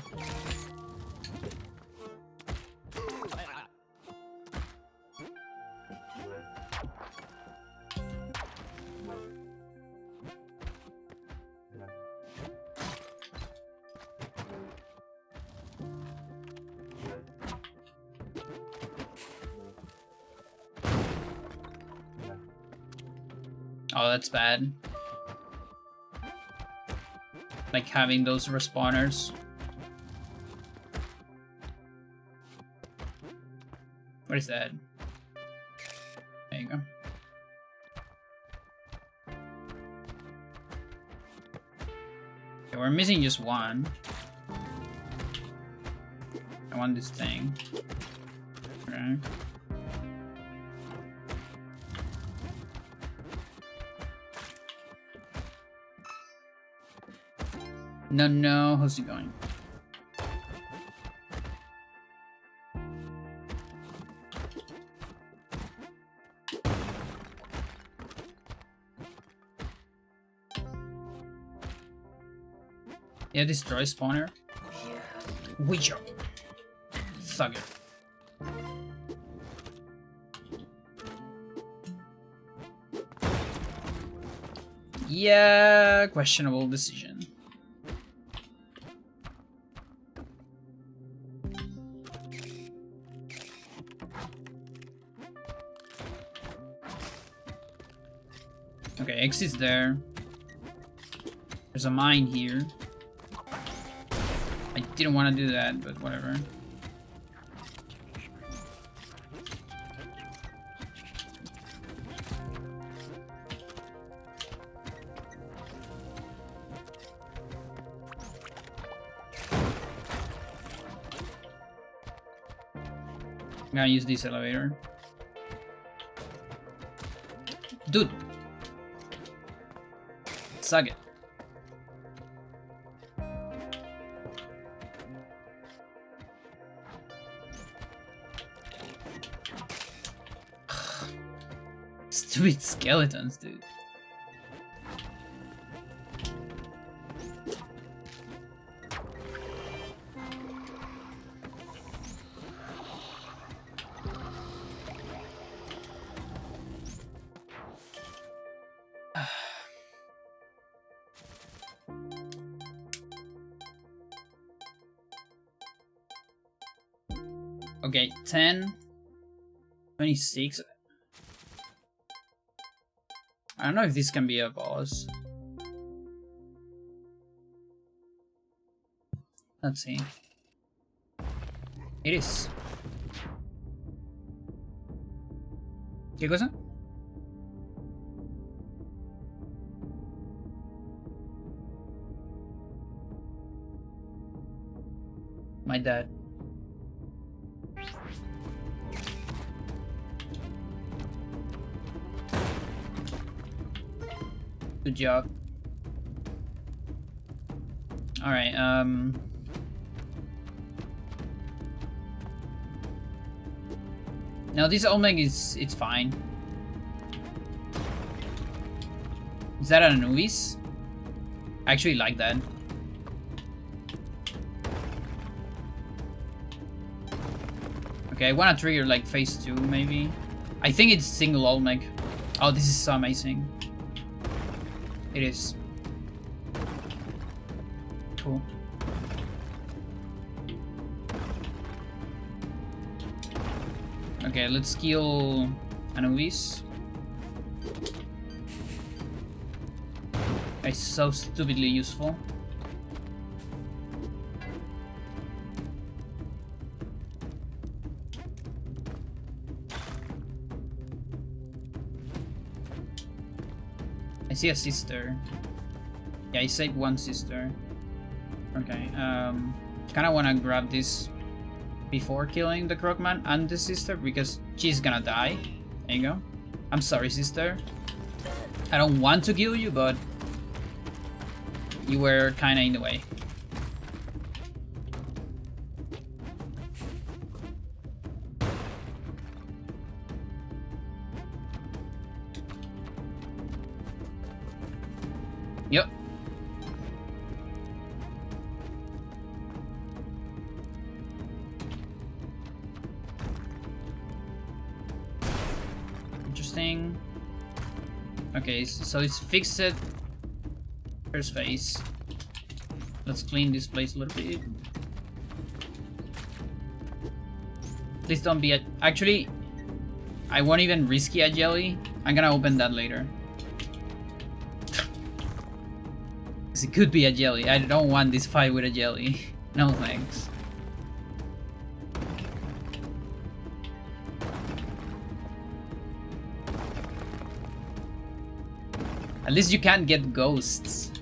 Oh, that's bad. Like having those respawners. What is that? There you go. Okay, we're missing just one. I want this thing. Okay. No, how's it going? Yeah, destroy spawner. Witcher. Thugger. Yeah, questionable decision. Okay, X is there. There's a mine here. I didn't want to do that, but whatever. I'm gonna use this elevator. Dude! Suck it. Stupid skeletons, dude. Okay, 10, 26. I don't know if this can be a boss. Let's see. It is. ¿Qué cosa? My dad. Good job. Alright, now this Olmec it's fine. Is that an Anubis? I actually like that. Okay, I wanna trigger like phase 2 maybe. I think it's single Olmec. Oh, this is so amazing. It is. Cool. Okay, let's kill Anubis. It's so stupidly useful. I see a sister. Yeah, I saved one sister. Okay, kinda wanna grab this before killing the Krogman and the sister because she's gonna die. There you go. I'm sorry, sister. I don't want to kill you, but you were kinda in the way. Yep. Interesting. Okay, so it's fixed. First phase. Let's clean this place a little bit. Please don't be a... Actually, I won't even risk a jelly. I'm gonna open that later. It could be a jelly. I don't want this fight with a jelly. No thanks. At least you can't get ghosts.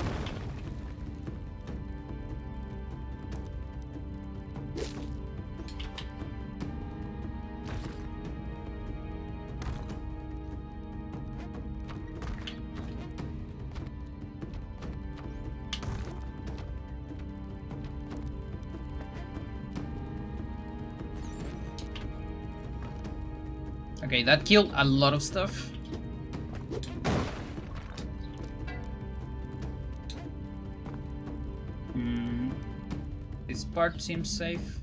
Okay, that killed a lot of stuff. This part seems safe.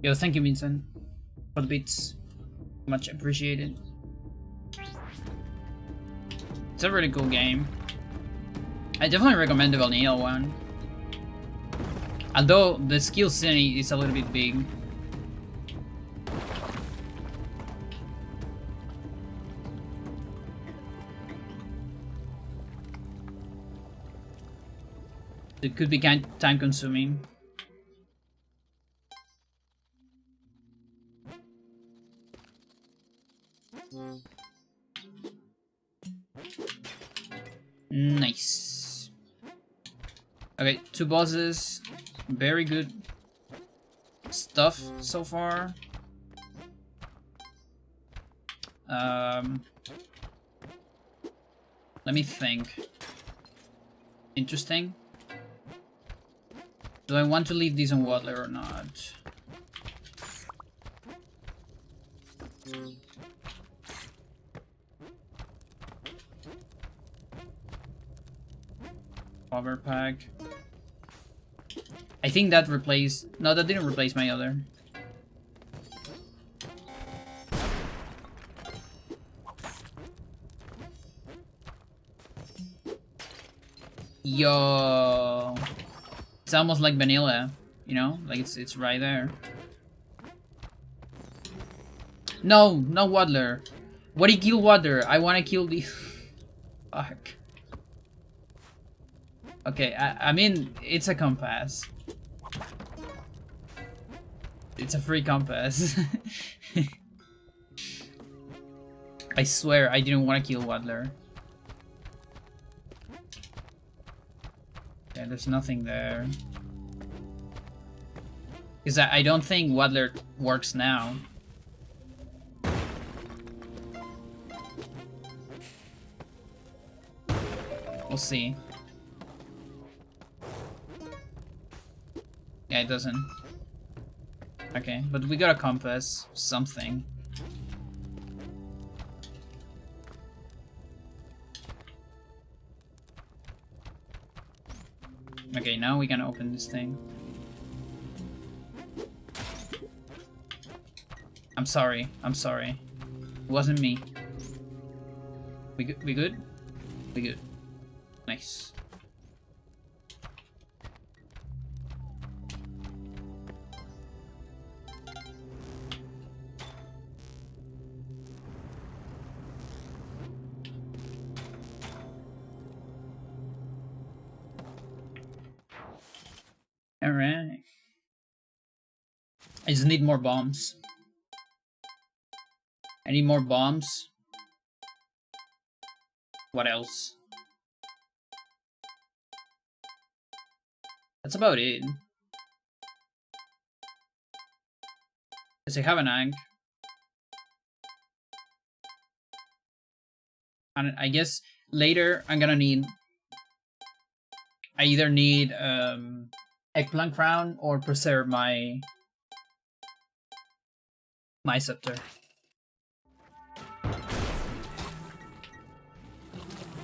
Yo, thank you, Vincent, for the bits. Much appreciated. It's a really cool game. I definitely recommend the vanilla one. Although the skill ceiling is a little bit big. It could be kind time consuming. Nice. Okay, 2 bosses. Very good stuff so far. Let me think. Interesting. Do I want to leave these on Waddler or not? Power pack. I think that replaced... No, that didn't replace my other. Yo, it's almost like vanilla, you know, like it's right there. No, no Waddler. What do you kill Waddler? I want to kill the. Fuck. Okay, I mean it's a compass. It's a free compass. I swear I didn't want to kill Waddler. Yeah, there's nothing there. Because I don't think Waddler works now. We'll see. Yeah, it doesn't. Okay, but we got a compass. Something. Okay, now we can open this thing. I'm sorry. I'm sorry. It wasn't me. We good? We good? We good. Nice. Alright. I just need more bombs. I need more bombs. What else? That's about it. Because I have an egg. And I guess later I'm gonna need... I either need eggplant crown or preserve my scepter.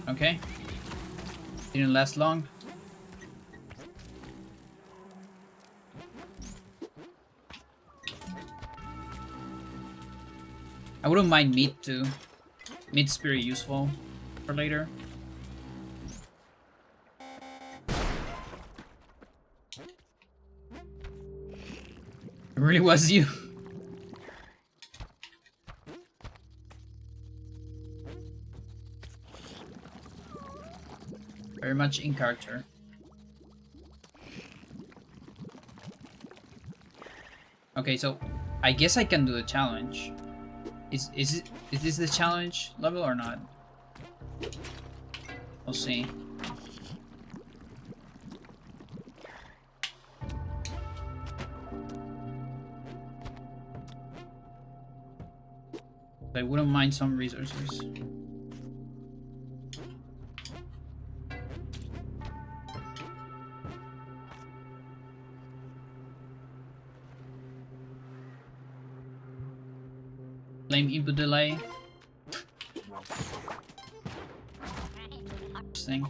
Okay. Didn't last long. I wouldn't mind meat too. Meat's very useful for later. It really was you. Very much in character. Okay, so I guess I can do the challenge. Is this the challenge level or not? We'll see. I wouldn't mind some resources. Blame input delay. Interesting.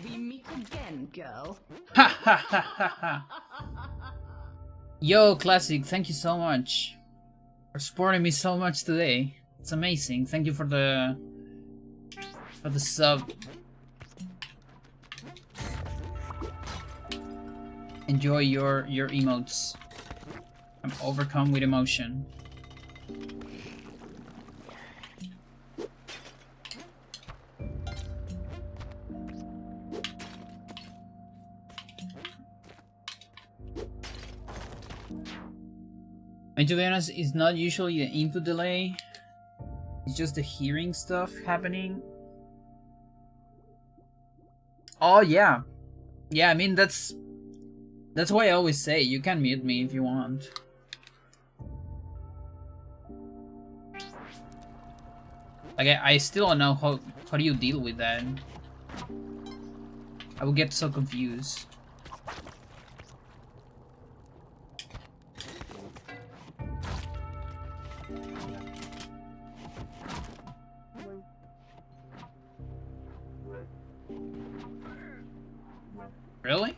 We meet again, girl. Ha ha ha ha ha. Yo, Classic, thank you so much for supporting me so much today. It's amazing. Thank you for the sub. Enjoy your emotes. I'm overcome with emotion. And to be honest, it's not usually the input delay. It's just the hearing stuff happening. Oh yeah. Yeah, I mean that's why I always say you can mute me if you want. Like I still don't know how do you deal with that. I would get so confused. Really?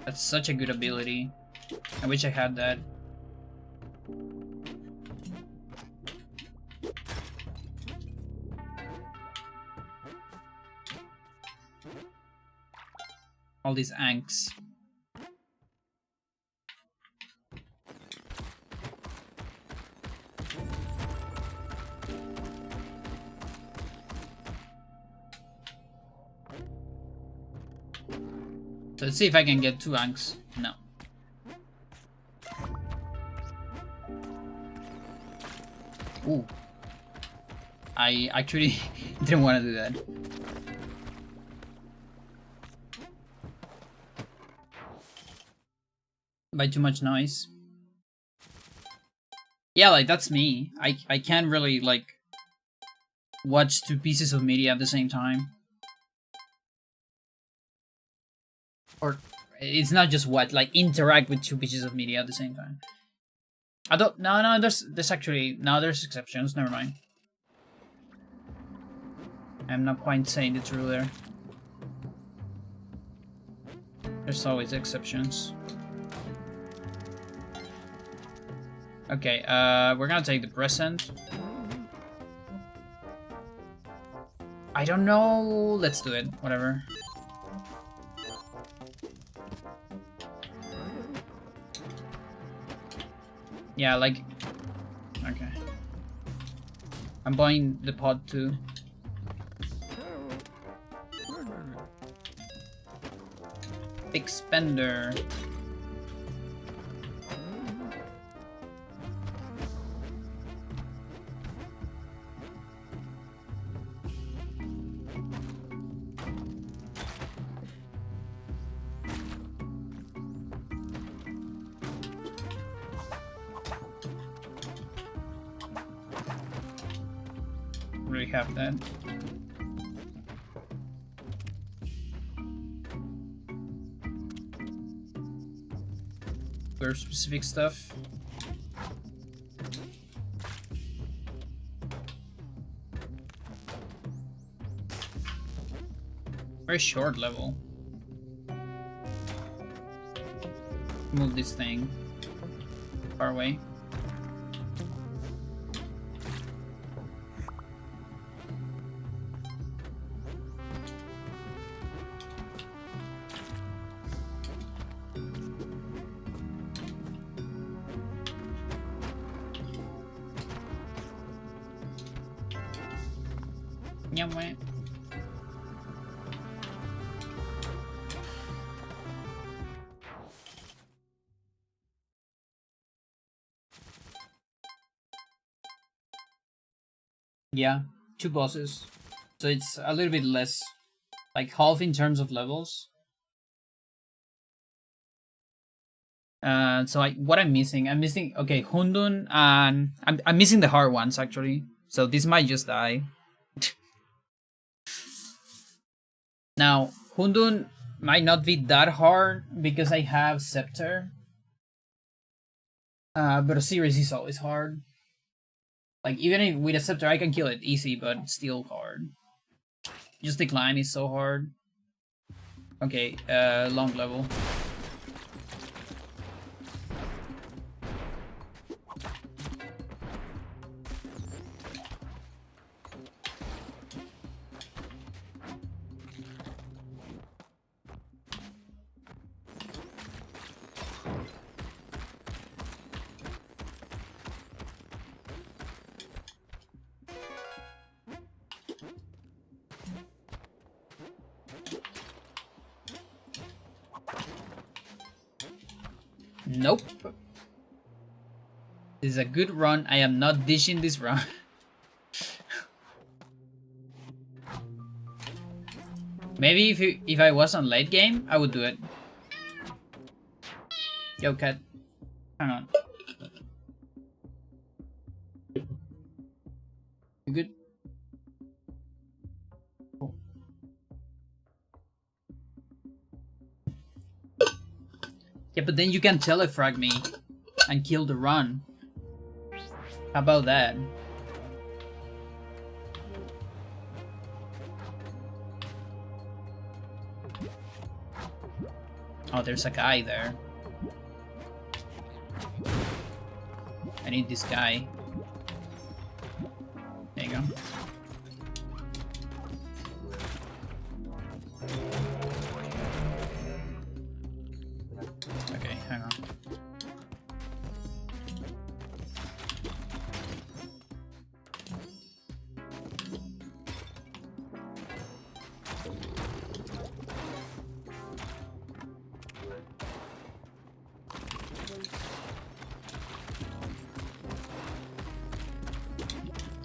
That's such a good ability. I wish I had that. All these anks. So let's see if I can get 2 anks. No. Ooh. I actually didn't want to do that. By too much noise. Yeah, like that's me. I can't really like watch 2 pieces of media at the same time. Or it's not just what, like interact with 2 pieces of media at the same time. I don't no there's actually no there's exceptions, never mind. I'm not quite saying the truth there. There's always exceptions. Okay, we're gonna take the present. I don't know. Let's do it. Whatever. Yeah, like... Okay. I'm buying the pod too. Big spender. Really have that. Very specific stuff. Very short level. Move this thing far away. Yeah, 2 bosses. So it's a little bit less, like half in terms of levels. So what I'm missing, okay, Hundun, and I'm missing the hard ones actually. So this might just die. Now, Hundun might not be that hard because I have Scepter. But Osiris is always hard. Like, even if with a Scepter I can kill it easy, but still hard. Just Decline is so hard. Okay, long level. Nope. This is a good run. I am not dishing this run. Maybe if I was on late game, I would do it. Yo, cat. Hang on. You good? Cool. Yeah, but then you can telefrag me and kill the run. How about that? Oh, there's a guy there. I need this guy. There you go. Okay, hang on.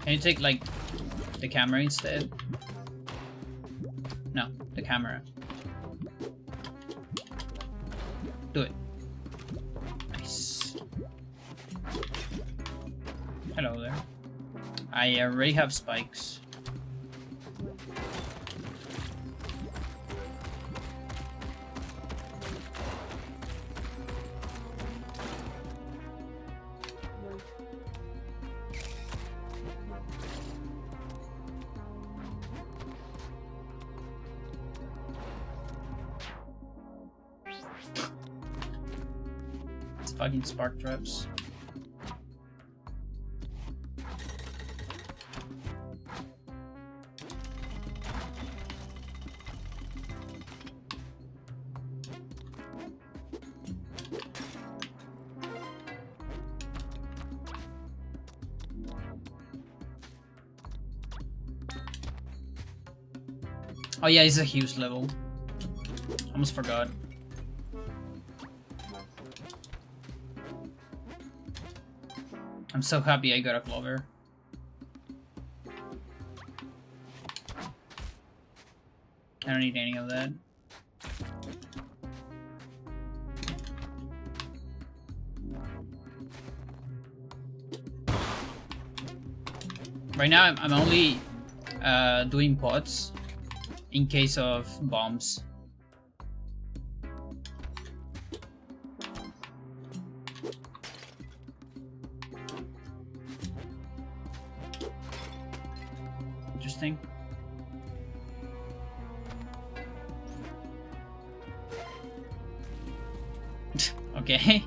Can you take, like, the camera instead? No, the camera. Do it. Nice. Hello there. I already have spikes. Fucking spark traps. Oh yeah, it's a huge level. Almost forgot. I'm so happy I got a clover. I don't need any of that. Right now I'm only doing pots in case of bombs. Interesting. Okay.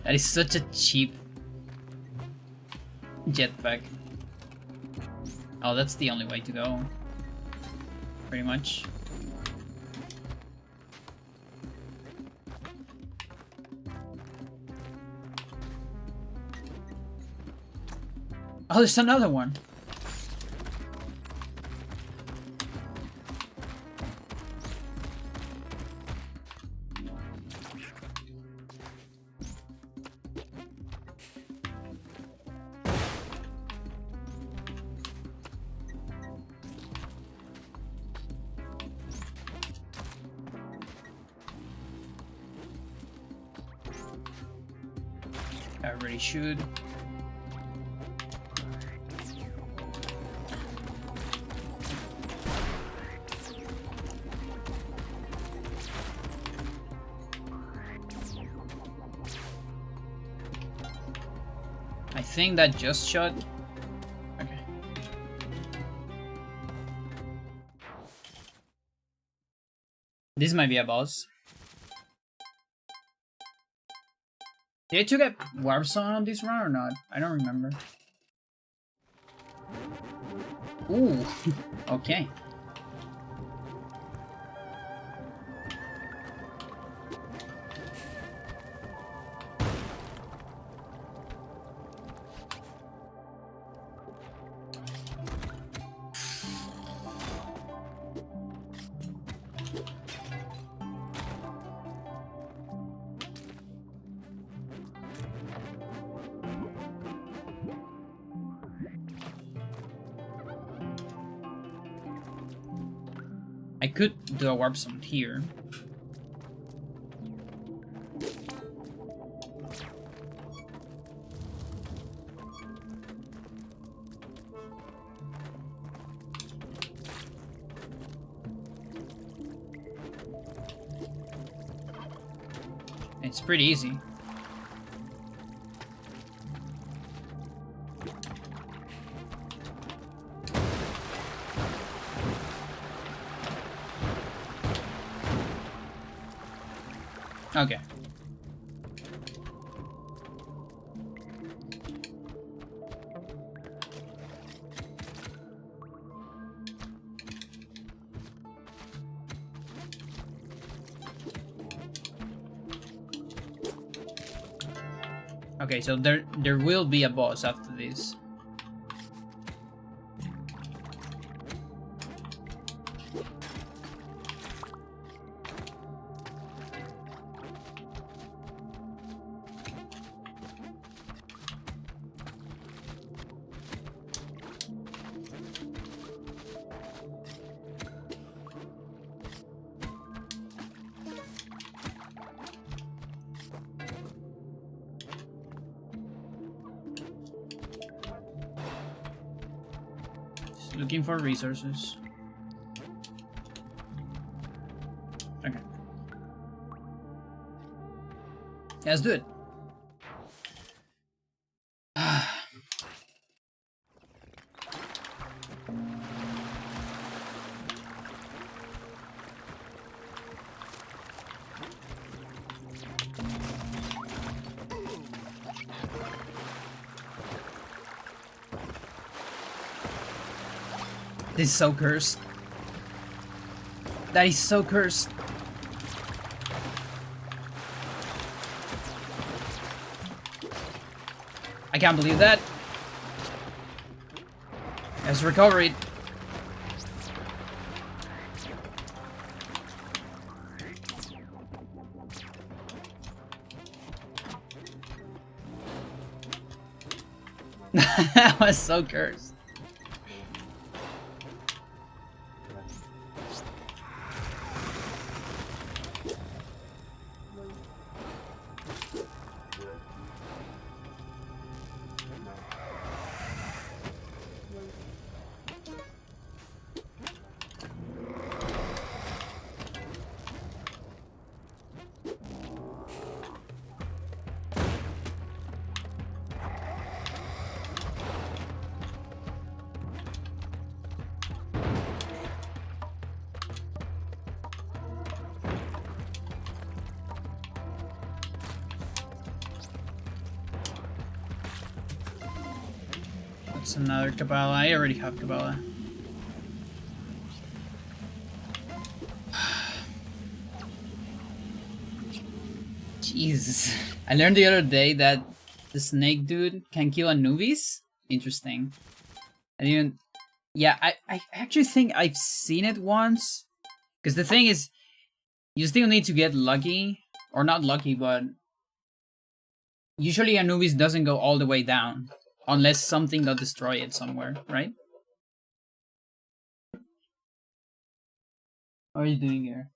That is such a cheap jetpack. Oh, that's the only way to go. Pretty much. Oh, there's another one. I already should. I think that just shot. Okay. This might be a boss. Did I took a warp zone on this run or not? I don't remember. Ooh, okay. I could do a warp zone here. It's pretty easy. Okay. Okay, so there will be a boss after this. Looking for resources. Okay. Yeah, let's do it. This is so cursed. That is so cursed. I can't believe that. Let's recover it. That was so cursed. That's another Kabbalah. I already have Kabbalah. Jesus. I learned the other day that the snake dude can kill Anubis. Interesting. I didn't... Yeah, I actually think I've seen it once. Because the thing is, you still need to get lucky. Or not lucky, but... Usually Anubis doesn't go all the way down. Unless something got destroyed somewhere, right? What are you doing here?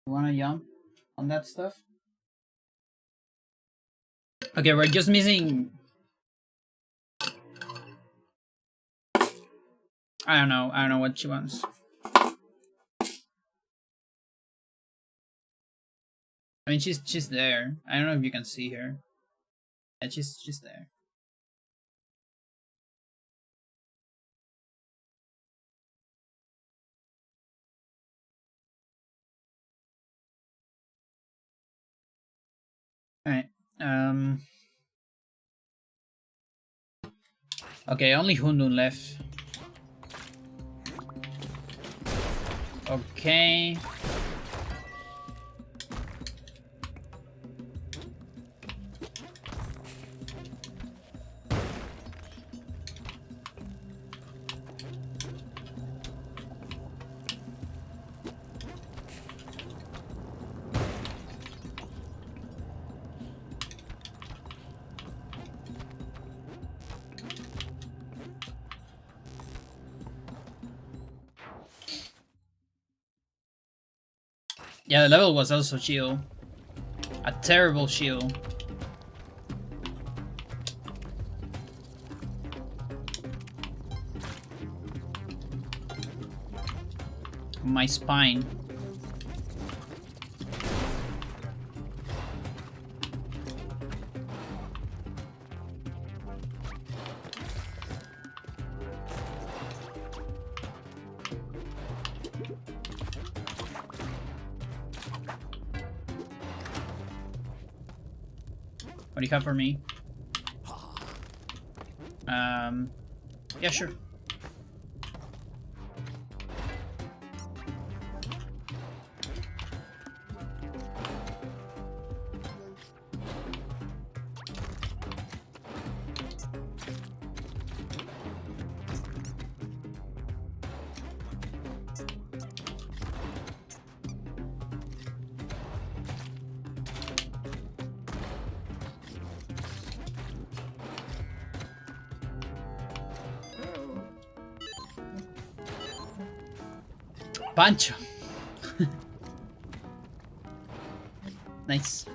You wanna jump on that stuff? Okay, we're just missing... I don't know what she wants. I mean, she's there. I don't know if you can see her. Yeah, she's there. All right. Okay, only Hundun left. Okay. Yeah, the level was also chill. A terrible chill. My spine. What do you have for me? Yeah, sure. Pancho. Nice.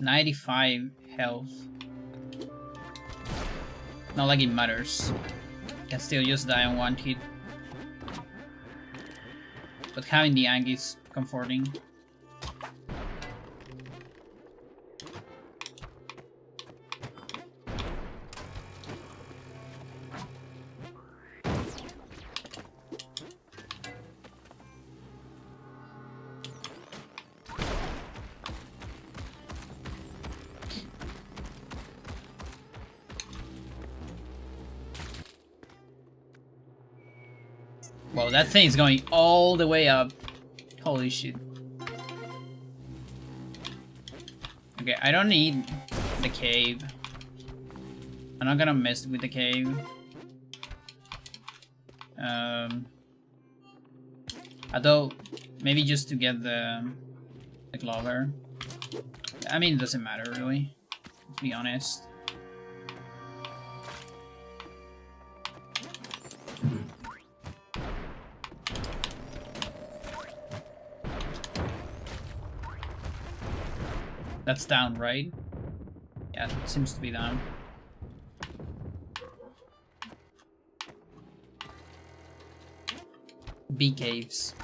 $95 health. Not like it matters. Can still just die on one hit. But having the Ang is comforting. Whoa, that thing's going all the way up. Holy shit. Okay, I don't need the cave. I'm not gonna mess with the cave. Although, maybe just to get the Glover. I mean, it doesn't matter really, to be honest. That's down, right? Yeah, it seems to be down. Bee caves.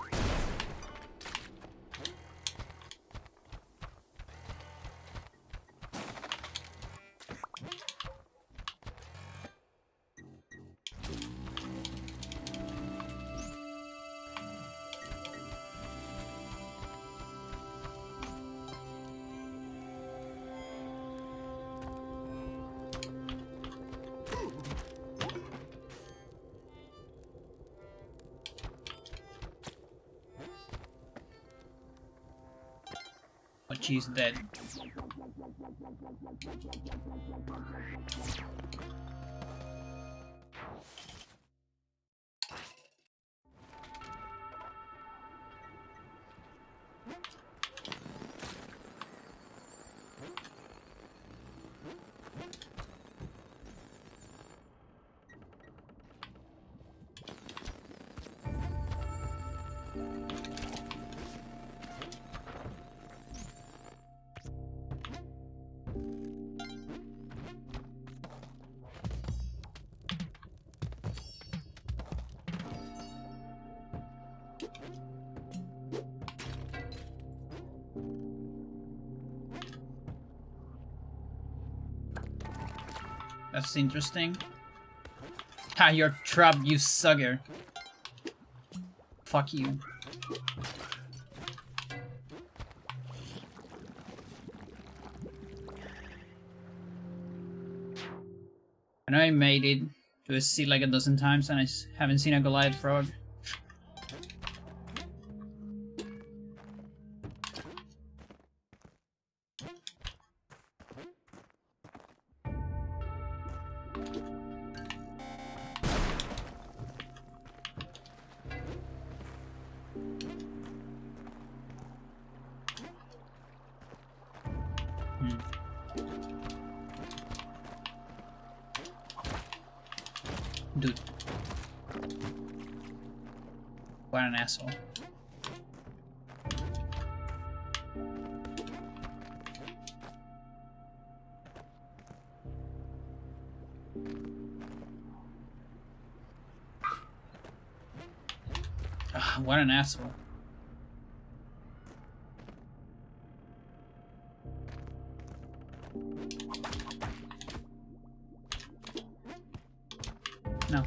But she's dead. That's interesting. Ha, you're trapped, you sucker. Fuck you. I know I made it to a sea like a dozen times and I haven't seen a Goliath frog. What an asshole. Ugh, what an asshole. No.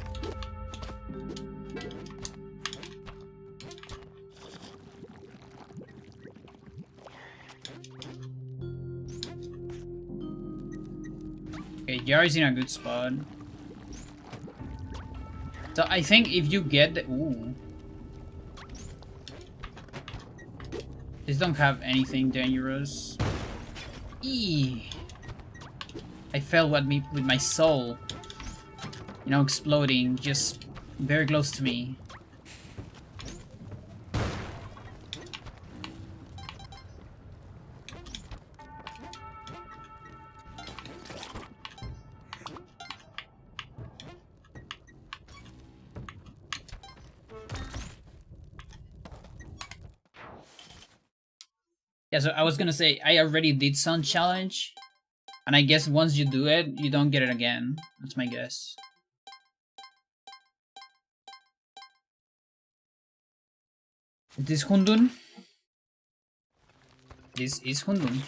Okay, Yari's in a good spot. So I think if you get the... Ooh. These don't have anything dangerous. Eee. I fell with my soul. You know, exploding just very close to me. Yeah, so I was gonna say, I already did some challenge. And I guess once you do it, you don't get it again. That's my guess. Is this Hundun? This is Hundun.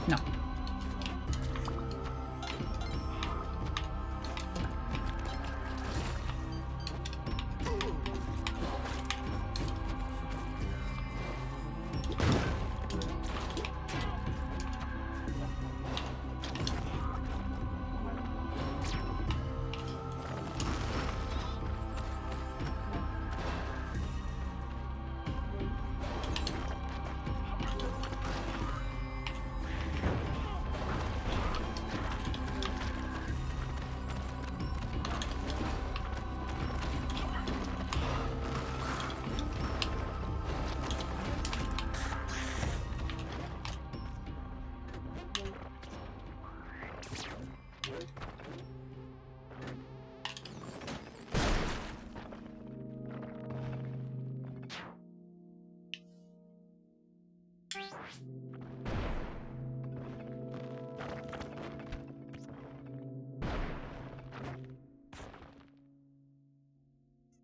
No.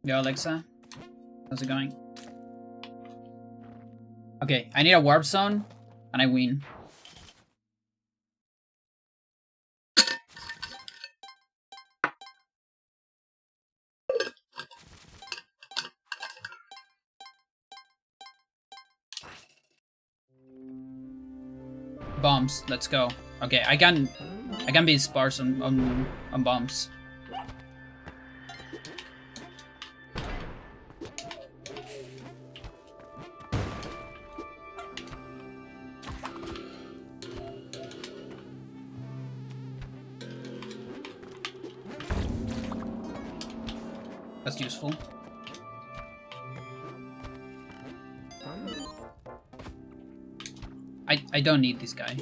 Yo, Alexa. How's it going? Okay, I need a warp zone, and I win. Bombs, let's go. Okay, I can be sparse on bombs. That's useful. I don't need this guy.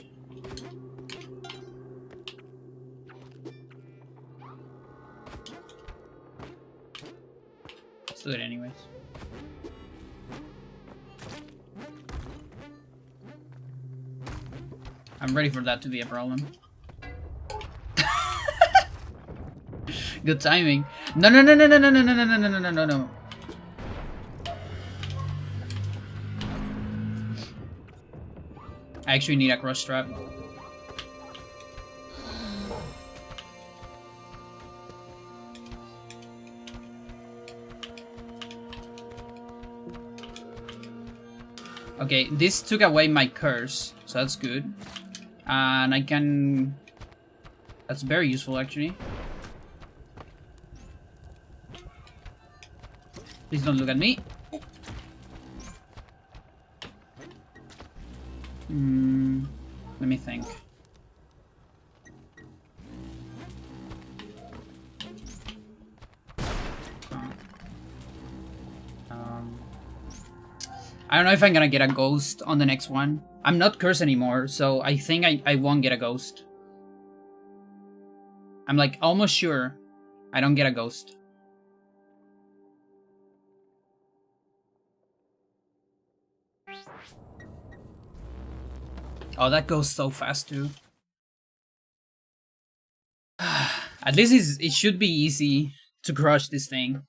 Let's do it anyways. I'm ready for that to be a problem. Good timing. No, no, no, no, no, no, no, no, no, no, no, no, no, no. I actually need a crush trap. Okay, this took away my curse, so that's good. And I can... That's very useful, actually. Please don't look at me. Let me think. I don't know if I'm gonna get a ghost on the next one. I'm not cursed anymore, so I think I won't get a ghost. I'm like almost sure I don't get a ghost. Oh, that goes so fast too. At least it should be easy to crush this thing.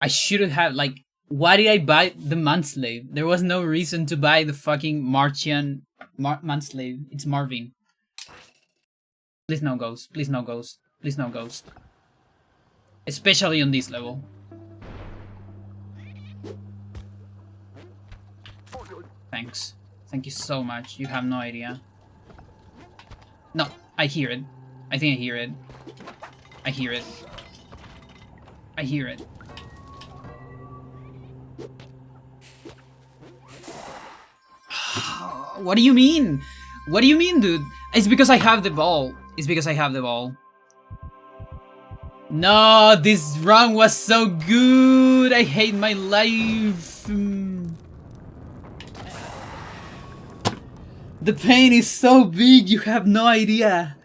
I should have, like, why did I buy the Manslave? There was no reason to buy the fucking Martian Manslave. It's Marvin. Please no ghost. Please no ghost. Please no ghost. Especially on this level. Thanks. Thank you so much. You have no idea. No, I hear it. I think I hear it. I hear it. I hear it. What do you mean? What do you mean, dude? It's because I have the ball. It's because I have the ball. No, this run was so good. I hate my life. The pain is so big, you have no idea.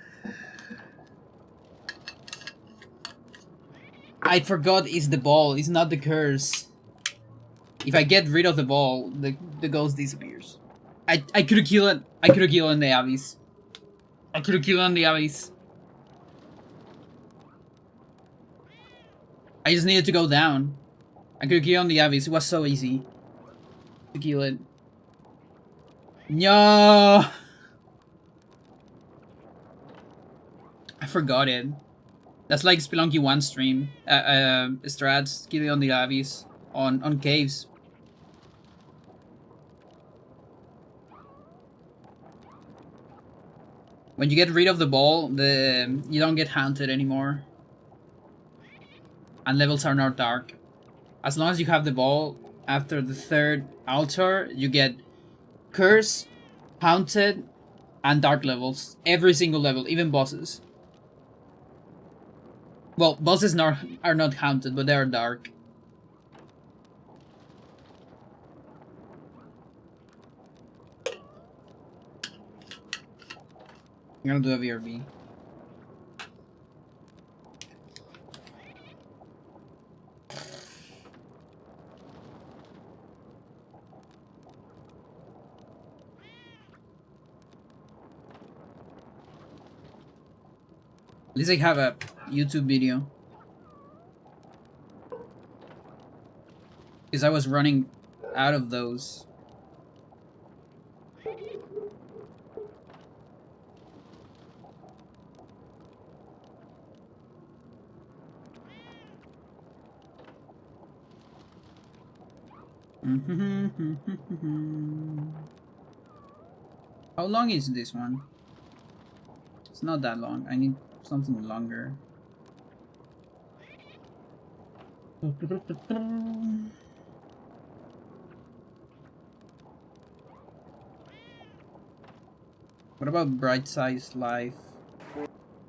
I forgot it's the ball, it's not the curse. If I get rid of the ball, the ghost disappears. I could have killed it. I could have killed on the Abyss. I could have killed on the Abyss. I just needed to go down. I could have killed on the Abyss. It was so easy to kill it. No, I forgot it. That's like Spelunky 1 stream. Strats killing on the Abyss on caves. When you get rid of the ball, you don't get haunted anymore. And levels are not dark. As long as you have the ball, after the third altar, you get curse, haunted, and dark levels. Every single level, even bosses. Well, bosses are not haunted, but they are dark. I'm gonna do a VRB. At least I have a YouTube video. Because I was running out of those. How long is this one? It's not that long. I need something longer. What about Bright Size Life?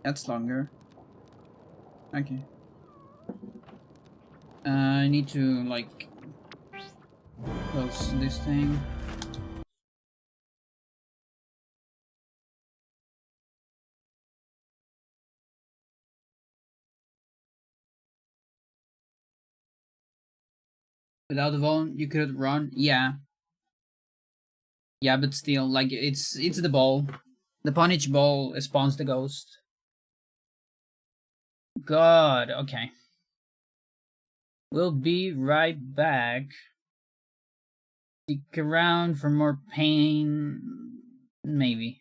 That's longer. Okay. I need to, like, close this thing. Without the volume, you could run. Yeah. Yeah, but still, like, it's the ball. The punish ball spawns the ghost. God, okay. We'll be right back. Stick around for more pain. Maybe.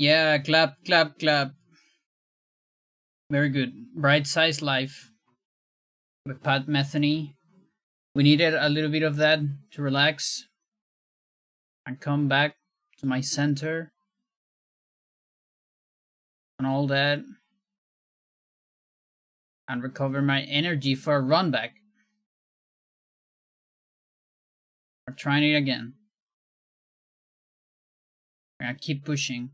Yeah, clap, clap, clap. Very good. Bright Size Life with Pat Metheny. We needed a little bit of that to relax and come back to my center and all that and recover my energy for a run back. We're trying it again. We're gonna keep pushing.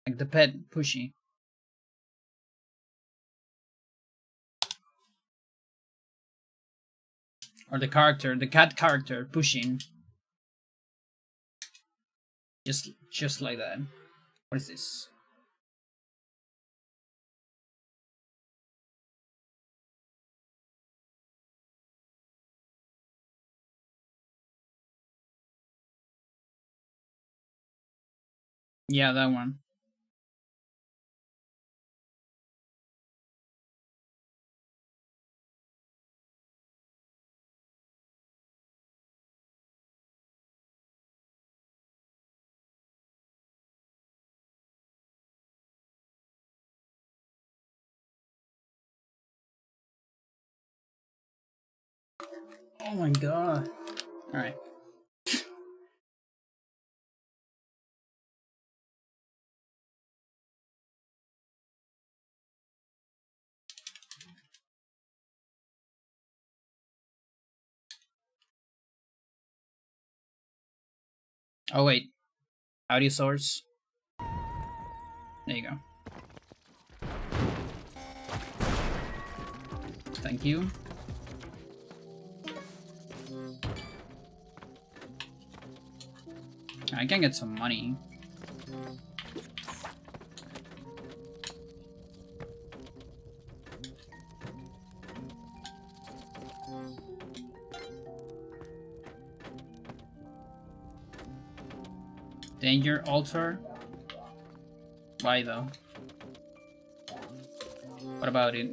Like the pet pushy. Or the character, the cat character pushing. Just like that. What is this? Yeah, that one. Oh my god. Alright. Oh wait. Audio source. There you go. Thank you. I can get some money. Danger altar? Why though? What about it?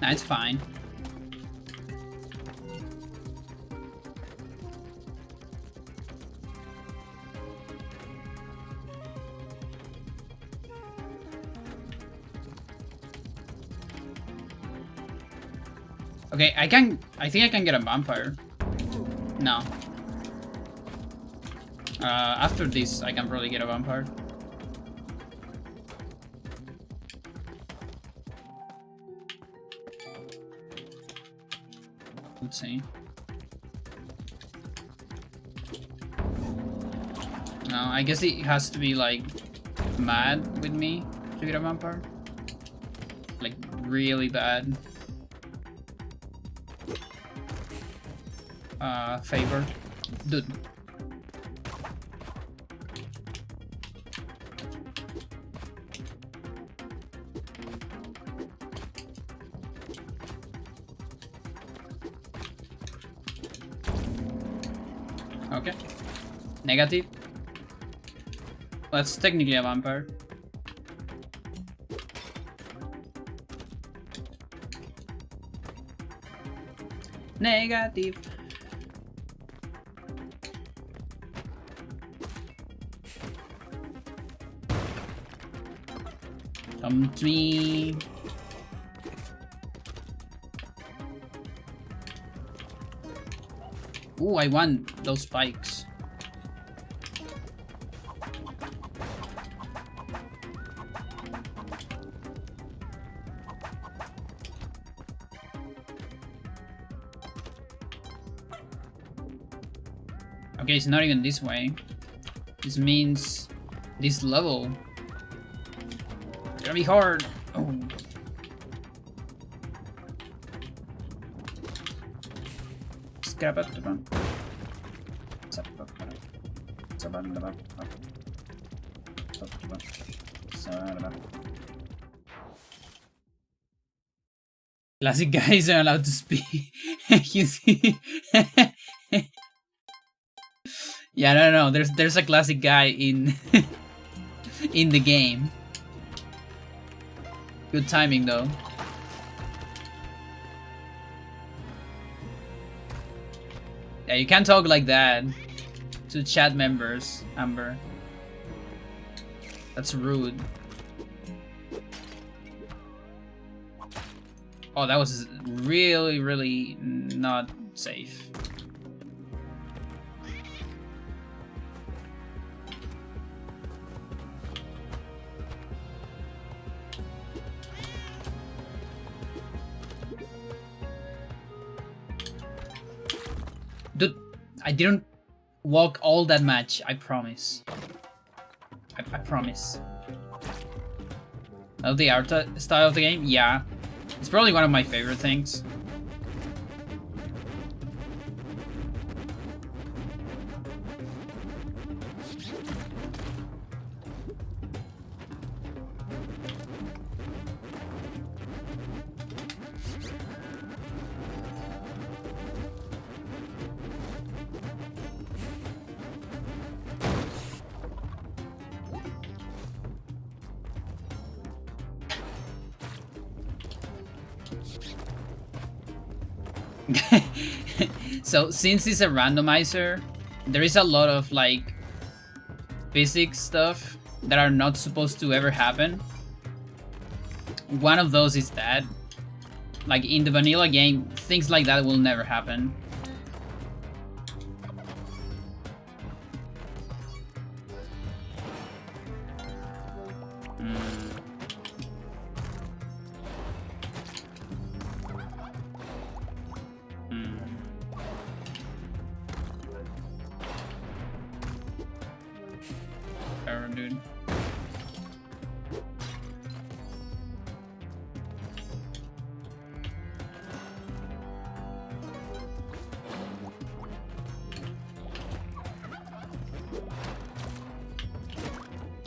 Nah, it's fine. Okay, I think I can get a vampire. No. After this, I can probably get a vampire. Let's see. No, I guess it has to be like mad with me to get a vampire. Like really bad. Favor. Dude. Okay. Negative. That's technically a vampire. Negative. Come to me. Ooh, I want those spikes. Okay, it's not even this way. This means this level. It's gonna be hard. Oh. Scrap it. Classic guys are allowed to speak. You see? Yeah, no. There's a classic guy in in the game. Good timing though. Yeah, you can't talk like that to chat members, Amber. That's rude. Oh, that was really, really not safe. Dude, I didn't walk all that much, I promise. I promise. Of the art style of the game? Yeah. It's probably one of my favorite things. So since it's a randomizer, there is a lot of like physics stuff that are not supposed to ever happen. One of those is that, like in the vanilla game, things like that will never happen. Dude.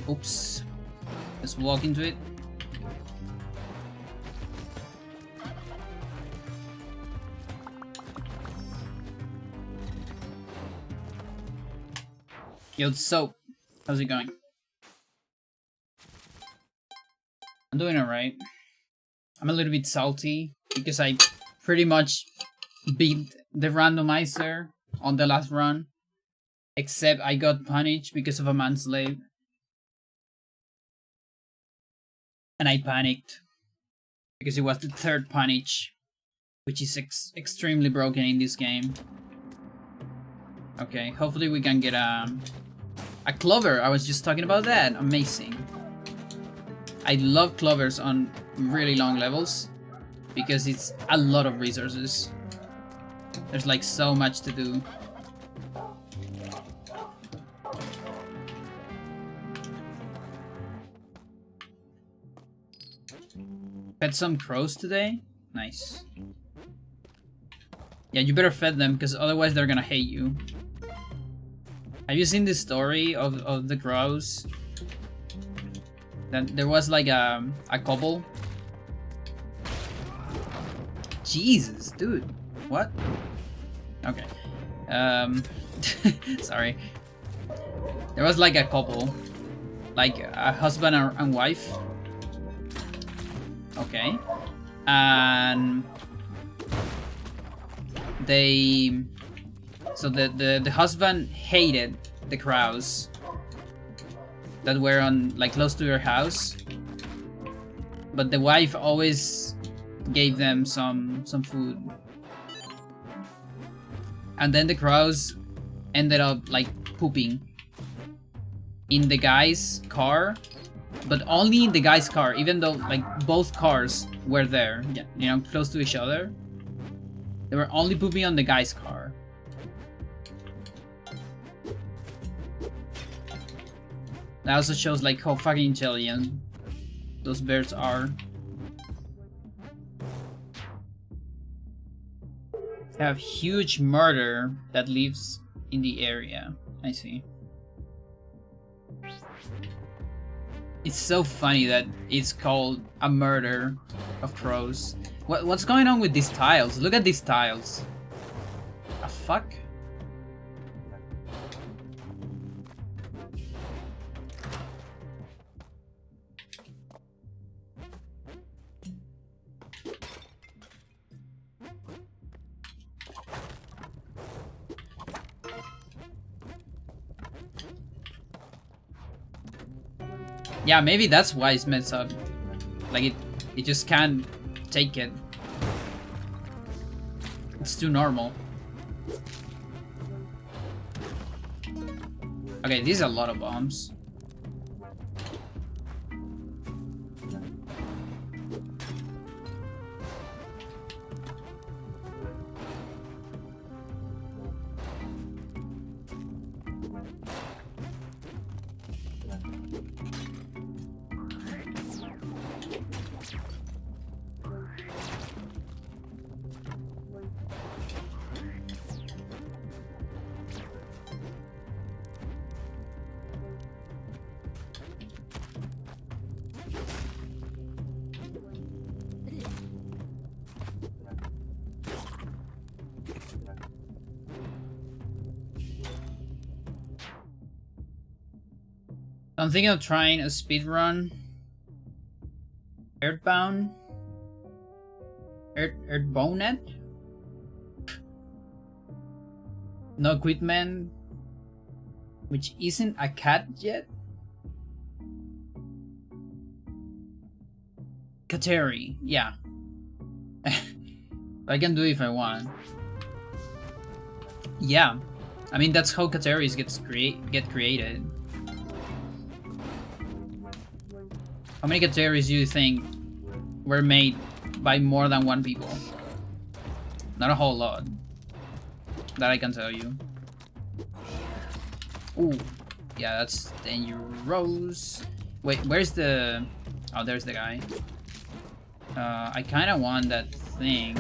Oops. Let's walk into it. Yo, Soap. How's it going? I'm doing alright. I'm a little bit salty because I pretty much beat the randomizer on the last run. Except I got punished because of a manslave. And I panicked. Because it was the third punish. Which is extremely broken in this game. Okay, hopefully we can get a clover. I was just talking about that. Amazing. I love clovers on really long levels because it's a lot of resources. There's like so much to do. Fed some crows today? Nice. Yeah, you better fed them because otherwise they're gonna hate you. Have you seen the story of the crows? That there was like a couple. Jesus, dude. What? Okay. Sorry. There was like a couple. Like a husband and wife. Okay. And they... So the husband hated the crows that were on like close to your house, but the wife always gave them some food, and then the crows ended up like pooping in the guy's car, but only in the guy's car, even though like both cars were there, you know, close to each other. They were only pooping on the guy's car. That also shows like how fucking intelligent those birds are. They have huge murder that lives in the area. I see. It's so funny that it's called a murder of crows. What's going on with these tiles? Look at these tiles. A fuck? Yeah, maybe that's why it's messed up. Like it just can't take it. It's too normal. Okay, these are a lot of bombs. I'm thinking of trying a speed run. Earthbound? Earthbound? No equipment, which isn't a cat yet. Kateri, yeah. I can do it if I want. Yeah, I mean that's how Kateris get created. How many Kateris do you think were made by more than one people? Not a whole lot. That I can tell you. Ooh, yeah, that's dangerous. Wait, where's the... Oh, there's the guy. I kind of want that thing,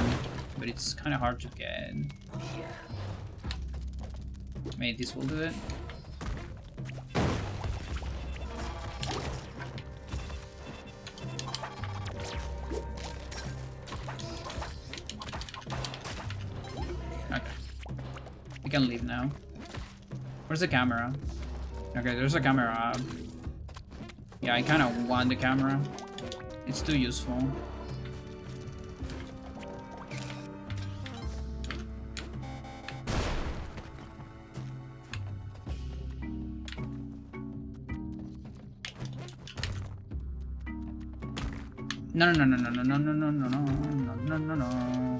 but it's kind of hard to get. Maybe this will do it. Okay. We can leave now. Where's the camera? Okay, there's a camera. Yeah, I kind of want the camera. It's too useful. No, no, no, no, no, no, no, no, no, no, no, no, no, no.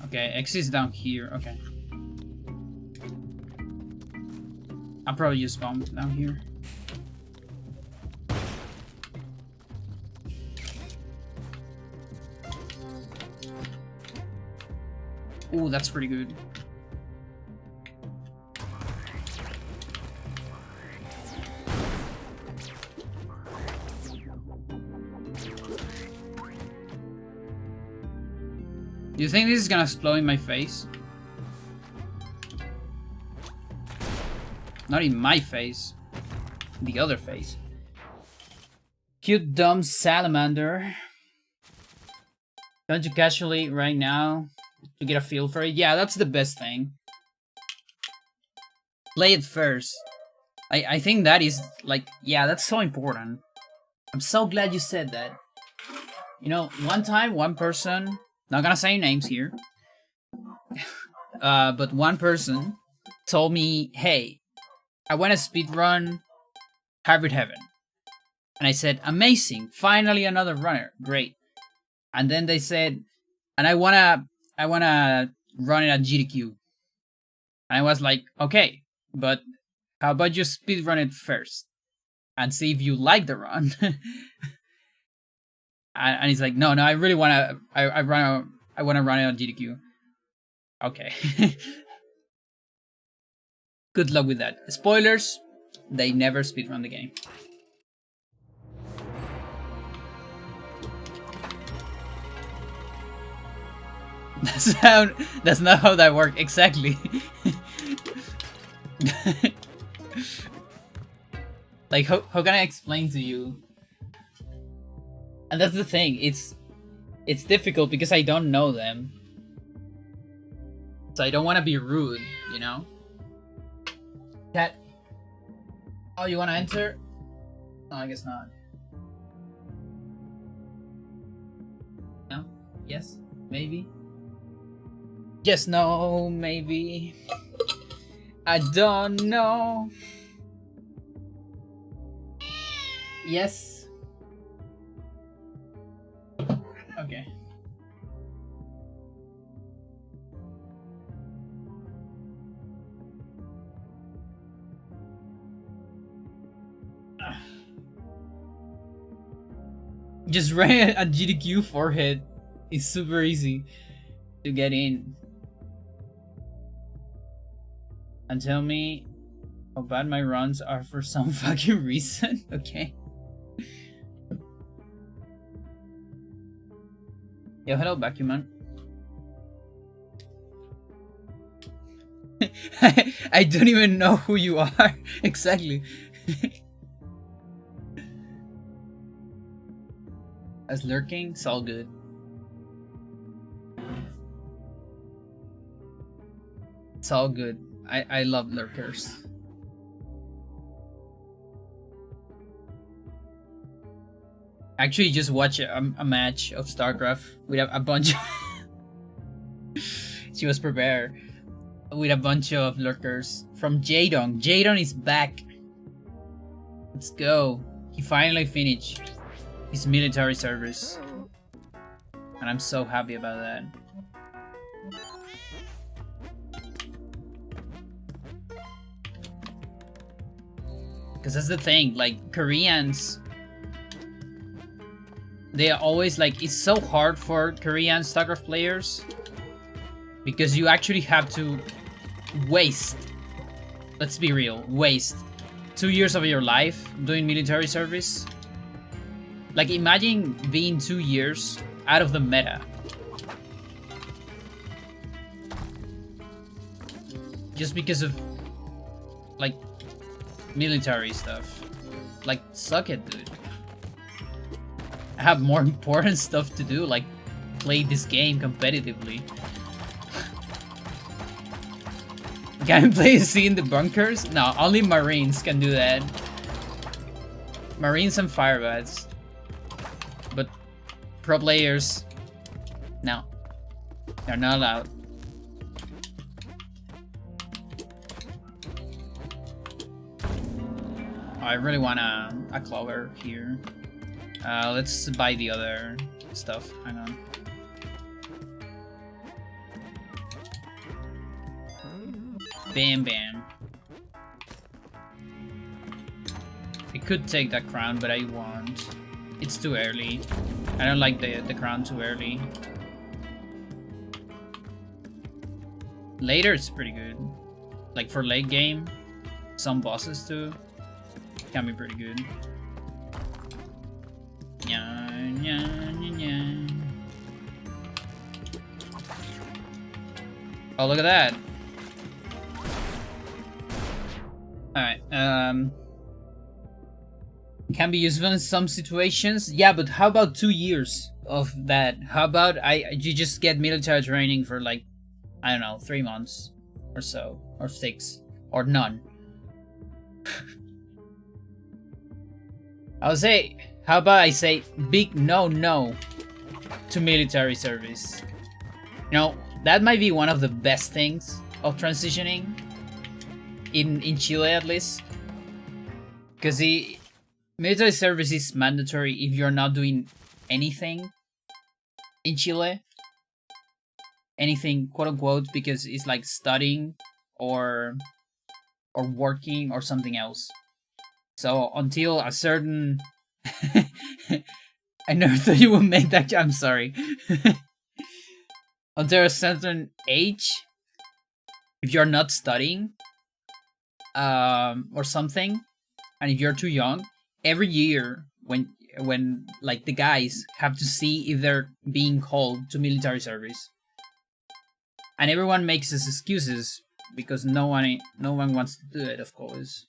Okay, X is down here. Okay. I'll probably use bombs down here. Ooh, that's pretty good. Do you think this is gonna explode in my face? Not in my face. The other face. Cute dumb salamander. Don't you casually right now to get a feel for it? Yeah, that's the best thing. Play it first. I think that is like, yeah, that's so important. I'm so glad you said that. You know, one time, one person, not gonna say names here, but one person told me, hey, I want to speedrun Hybrid Heaven. And I said, amazing, finally another runner, great. And then they said, and I wanna run it at GDQ. And I was like, okay, but how about you speedrun it first and see if you like the run? And he's like, no, I really wanna, I wanna run it on GDQ. Okay. Good luck with that. Spoilers, they never speedrun the game. That's not how that works exactly. Like how can I explain to you? And that's the thing, it's difficult because I don't know them. So I don't want to be rude, you know? Cat. Oh, you want to enter? No, I guess not. No? Yes? Maybe? Yes, no, maybe. I don't know. Yes. Okay. Just ran a GDQ forehead. It's super easy to get in. And tell me how bad my runs are for some fucking reason. Okay. Yo, hello, vacuum man. I don't even know who you are exactly. As lurking, it's all good. It's all good. I love lurkers. Actually, just watch a match of StarCraft with a bunch of she was prepared with a bunch of lurkers from Jadon. Jadon is back. Let's go. He finally finished his military service. And I'm so happy about that. Because that's the thing, like, Koreans, they are always like, it's so hard for Korean StarCraft players because you actually have to waste, let's be real, waste 2 years of your life doing military service. Like, imagine being 2 years out of the meta. Just because of, like, military stuff. Like, suck it, dude. I have more important stuff to do, like play this game competitively. Can I play C in the bunkers? No, only Marines can do that. Marines and Firebats. But pro players, no. They're not allowed. I really want a clover here. Let's buy the other stuff. Hang on. Bam bam. I could take that crown, but I won't. It's too early. I don't like the crown too early. Later it's pretty good. Like for late game, some bosses too. Can be pretty good. Oh, look at that. Alright, can be useful in some situations. Yeah, but how about 2 years of that? How about you just get military training for like, I don't know, 3 months or so, or 6, or none. I'll say, how about I say big no to military service? You know, that might be one of the best things of transitioning in Chile, at least, because the military service is mandatory if you're not doing anything in Chile, anything quote unquote, because it's like studying or working or something else. So until a certain I never thought you would make that. I'm sorry. Until a certain age, if you're not studying or something, and if you're too young, every year when like the guys have to see if they're being called to military service, and everyone makes his excuses because no one wants to do it, of course.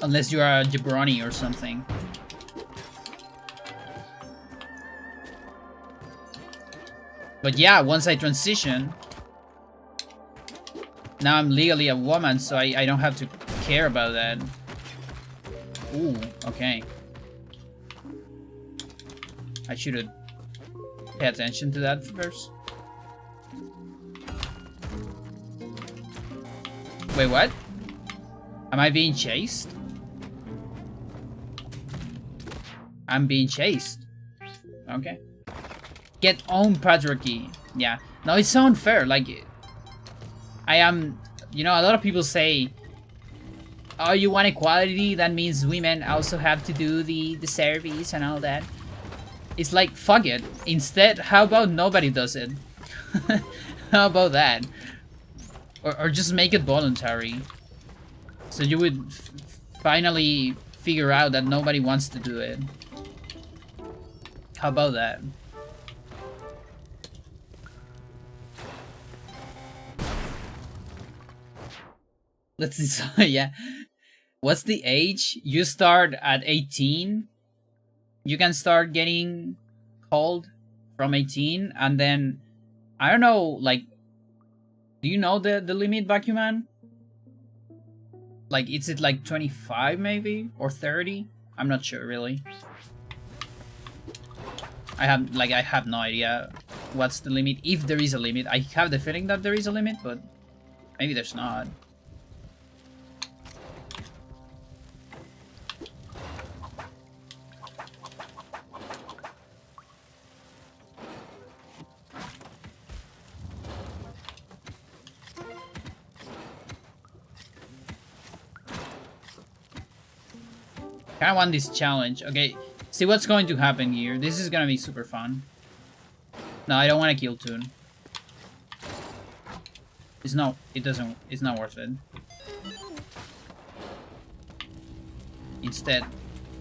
Unless you are a jabroni or something. But yeah, once I transition, now I'm legally a woman, so I don't have to care about that. Ooh, okay. I should pay attention to that first. Wait, what? Am I being chased? I'm being chased. Okay. Get on patriarchy. Yeah. No, it's so unfair. Like, I am... You know, a lot of people say, oh, you want equality? That means women also have to do the service and all that. It's like, fuck it. Instead, how about nobody does it? How about that? Or just make it voluntary. So you would finally figure out that nobody wants to do it. How about that? Let's decide, yeah. What's the age? You start at 18. You can start getting called from 18, and then I don't know, like, do you know the limit, Vacuum Man? Like, is it like 25 maybe? Or 30? I'm not sure really. I have no idea what's the limit, if there is a limit. I have the feeling that there is a limit, but maybe there's not. I want this challenge. Okay, see what's going to happen here. This is gonna be super fun. No, I don't want to kill Toon. It's not worth it. Instead,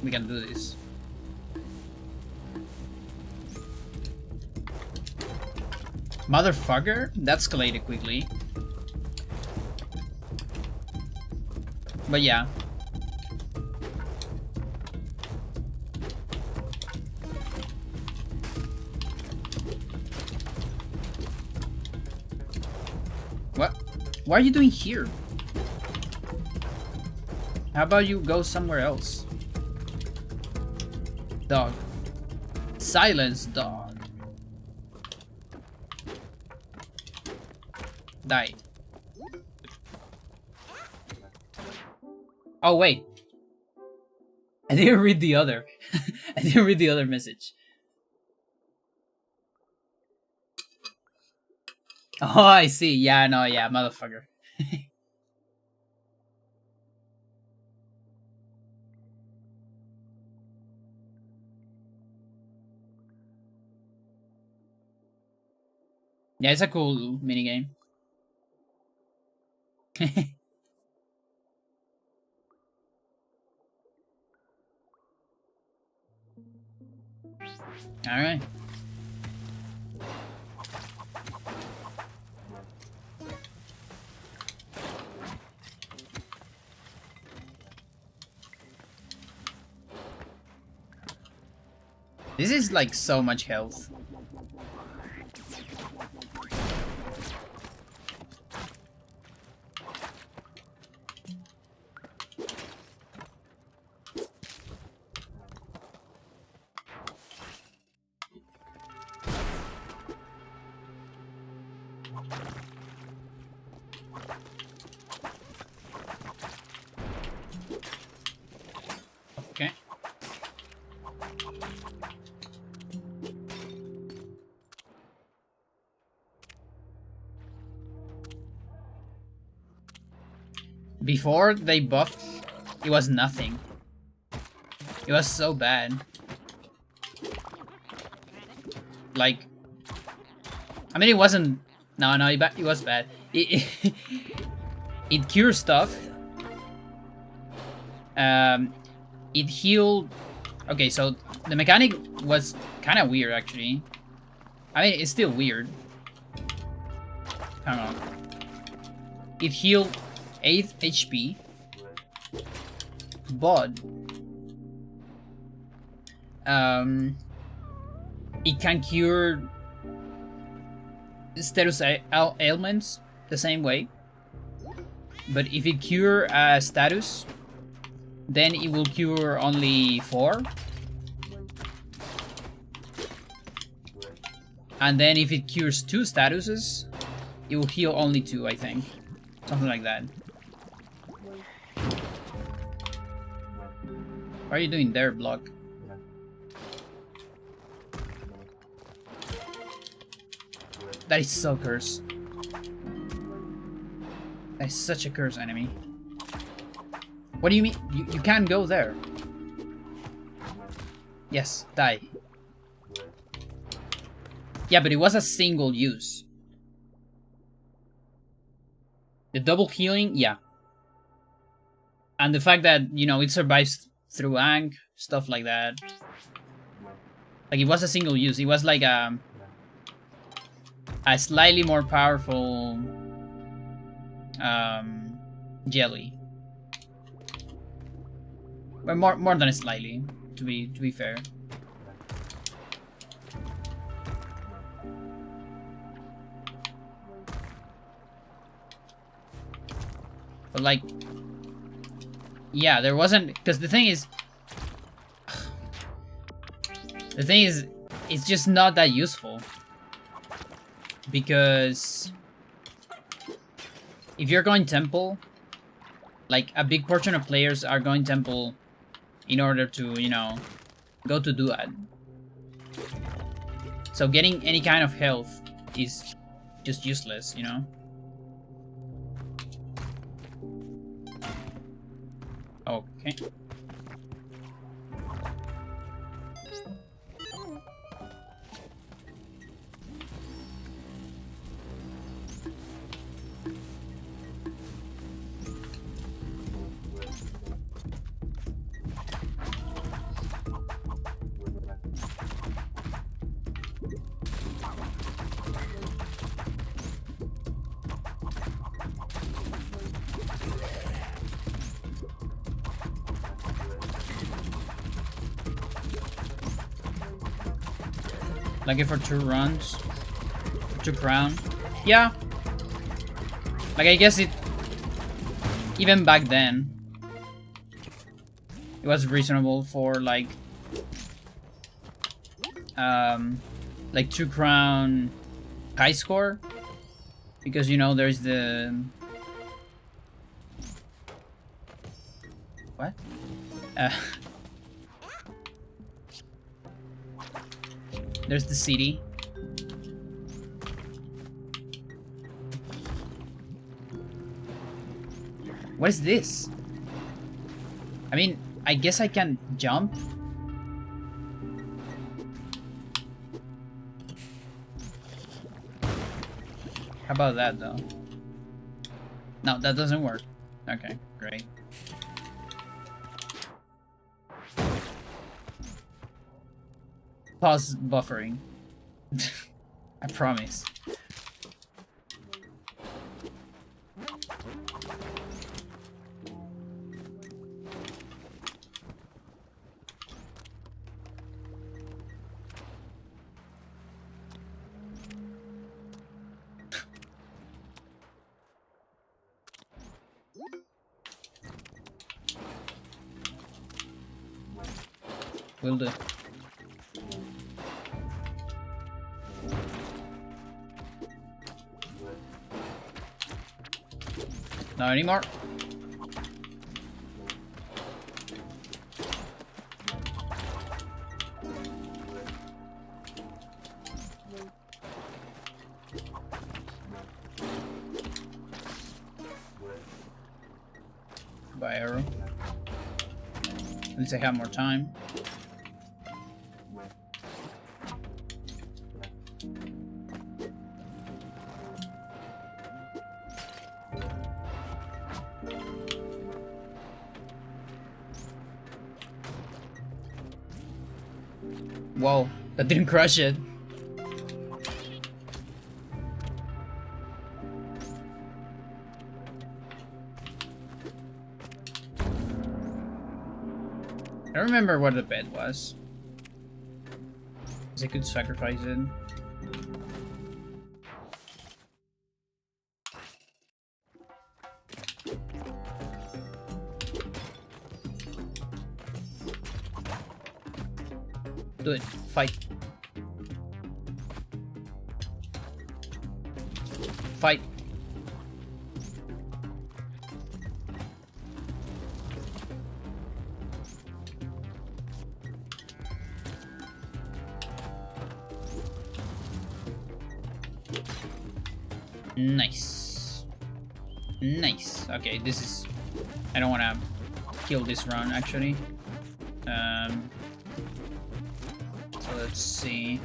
we can do this. Motherfucker? That escalated quickly. But yeah. What? What are you doing here? How about you go somewhere else? Dog. Silence, dog. Die. Oh, wait. I didn't read the other. I didn't read the other message. Oh, I see. Yeah, no, yeah, motherfucker. Yeah, it's a cool minigame. Alright. This is like so much health. Okay. Before they buffed, it was nothing. It was so bad. Like, I mean, it wasn't. No, it was bad. It cured stuff. It healed. Okay, so the mechanic was kind of weird, actually. I mean, it's still weird. Hang on. It healed 8 HP, but it can cure status ailments the same way. But if it cure a status, then it will cure only 4. And then if it cures 2 statuses, it will heal only 2, I think. Something like that. What are you doing there, block? That is so cursed. That is such a cursed enemy. What do you mean? You can't go there. Yes, die. Yeah, but it was a single use. The double healing, yeah. And the fact that, you know, it survives through Ankh, stuff like that. Like, it was a single use. It was like a slightly more powerful jelly. But more than slightly, to be fair. But like, yeah, there wasn't, because the thing is, it's just not that useful. Because if you're going temple, like a big portion of players are going temple in order to, you know, go to Duat. So getting any kind of health is just useless, you know? Okay. Lucky for 2 runs. 2 crown. Yeah. Like, I guess it... Even back then, it was reasonable for, like 2 crown high score. Because, you know, there's the... What? There's the city. What is this? I mean, I guess I can jump. How about that, though? No, that doesn't work. Okay, great. Pause buffering. I promise. Will do. Not anymore. By arrow. At least I have more time. Whoa, that didn't crush it. I don't remember what the bed was. Because I could sacrifice it. Do it. Fight. Fight. Nice. Nice. Okay, this is... I don't want to kill this run, actually. So let's see.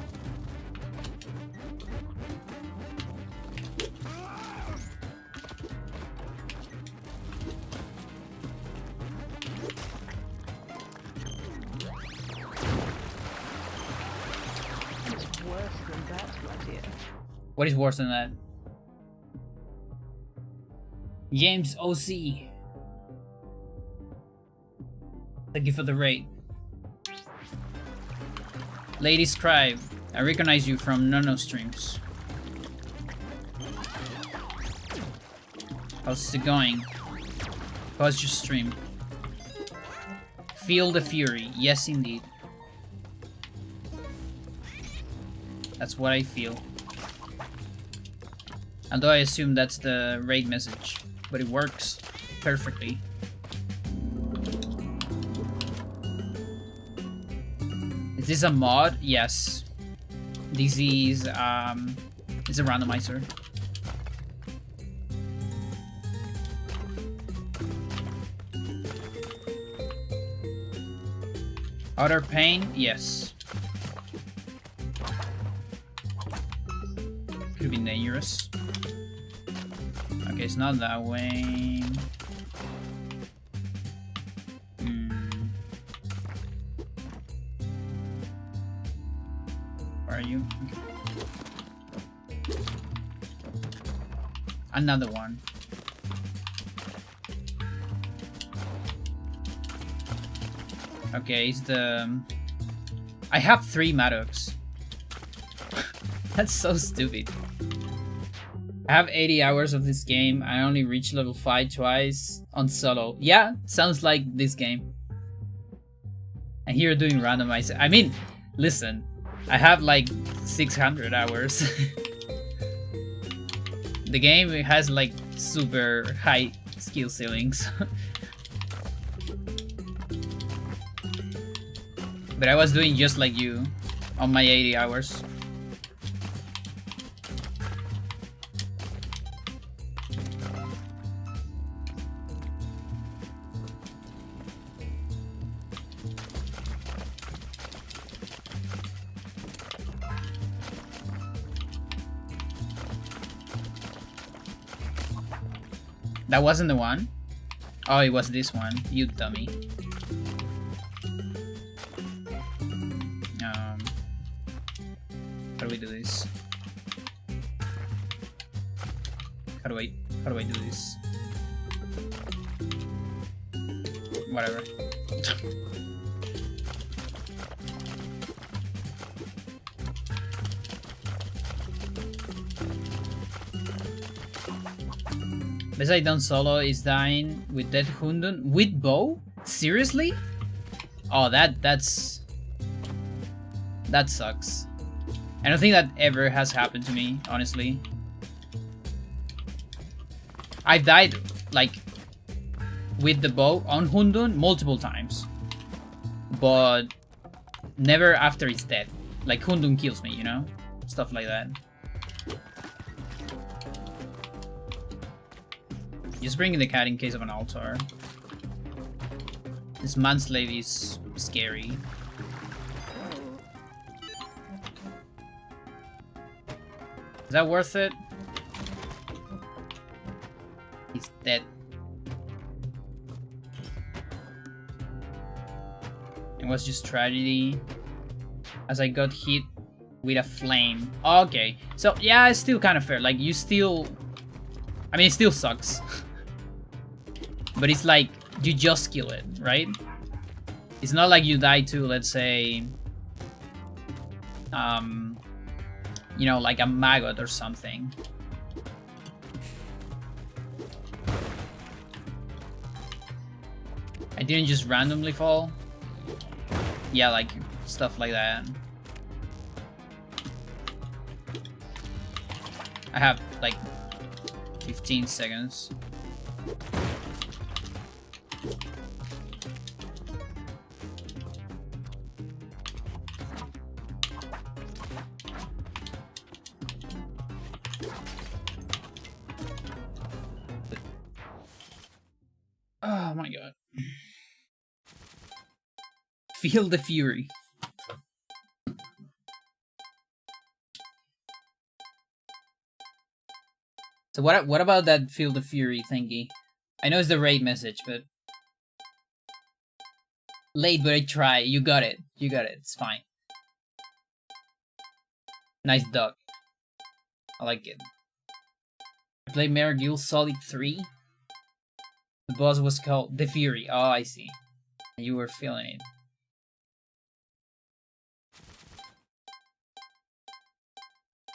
It's worse than that, my dear. What is worse than that? James OC. Thank you for the raid. Lady Scribe, I recognize you from Nono streams. How's it going? How's your stream? Feel the fury. Yes, indeed. That's what I feel. Although I assume that's the raid message, but it works perfectly. Is this a mod? Yes. This is it's a randomizer. Outer pain? Yes. Could be dangerous. Okay, it's not that way. Where are you? Okay. Another one. Okay, it's the... I have 3 Maddox. That's so stupid. I have 80 hours of this game. I only reached level 5 twice on solo. Yeah, sounds like this game. And here doing randomizer. I mean, listen, I have like 600 hours. The game has like super high skill ceilings. But I was doing just like you on my 80 hours. That wasn't the one? Oh, it was this one. You dummy. How do we do this? How do I do this? Whatever. Best I done solo is dying with Dead Hundun with bow? Seriously? Oh, that sucks. I don't think that ever has happened to me, honestly. I've died like with the bow on Hundun multiple times, but never after it's dead. Like Hundun kills me, you know? Stuff like that. Just bringing the cat in case of an altar. This manslave is scary. Is that worth it? He's dead. It was just tragedy as I got hit with a flame. Okay, so yeah, it's still kind of fair. Like you still, I mean, it still sucks. But it's like, you just kill it, right? It's not like you die to, let's say, you know, like a maggot or something. I didn't just randomly fall. Yeah, like, stuff like that. I have, like, 15 seconds. Oh my god. Feel the fury. So what about that Feel the Fury thingy? I know it's the raid message, but late, but I try. You got it. You got it. It's fine. Nice duck. I like it. I played Metal Gear Solid 3. The boss was called The Fury. Oh, I see. You were feeling it.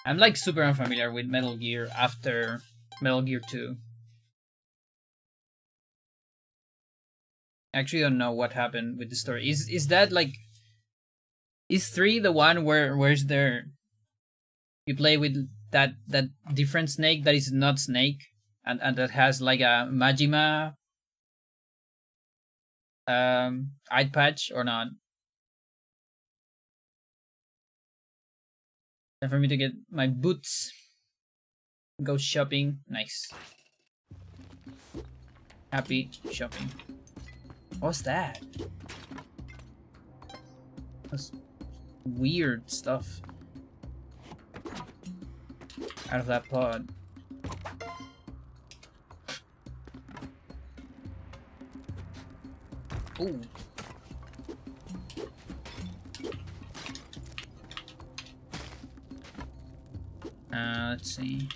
I'm like super unfamiliar with Metal Gear after Metal Gear 2. I actually don't know what happened with the story. Is that like, is 3 the one where's there you play with that different snake that is not Snake and that has like a Majima eye patch or not? Time for me to get my boots. Go shopping. Nice. Happy shopping. What's that? That's weird stuff out of that pod. Ooh. Let's see.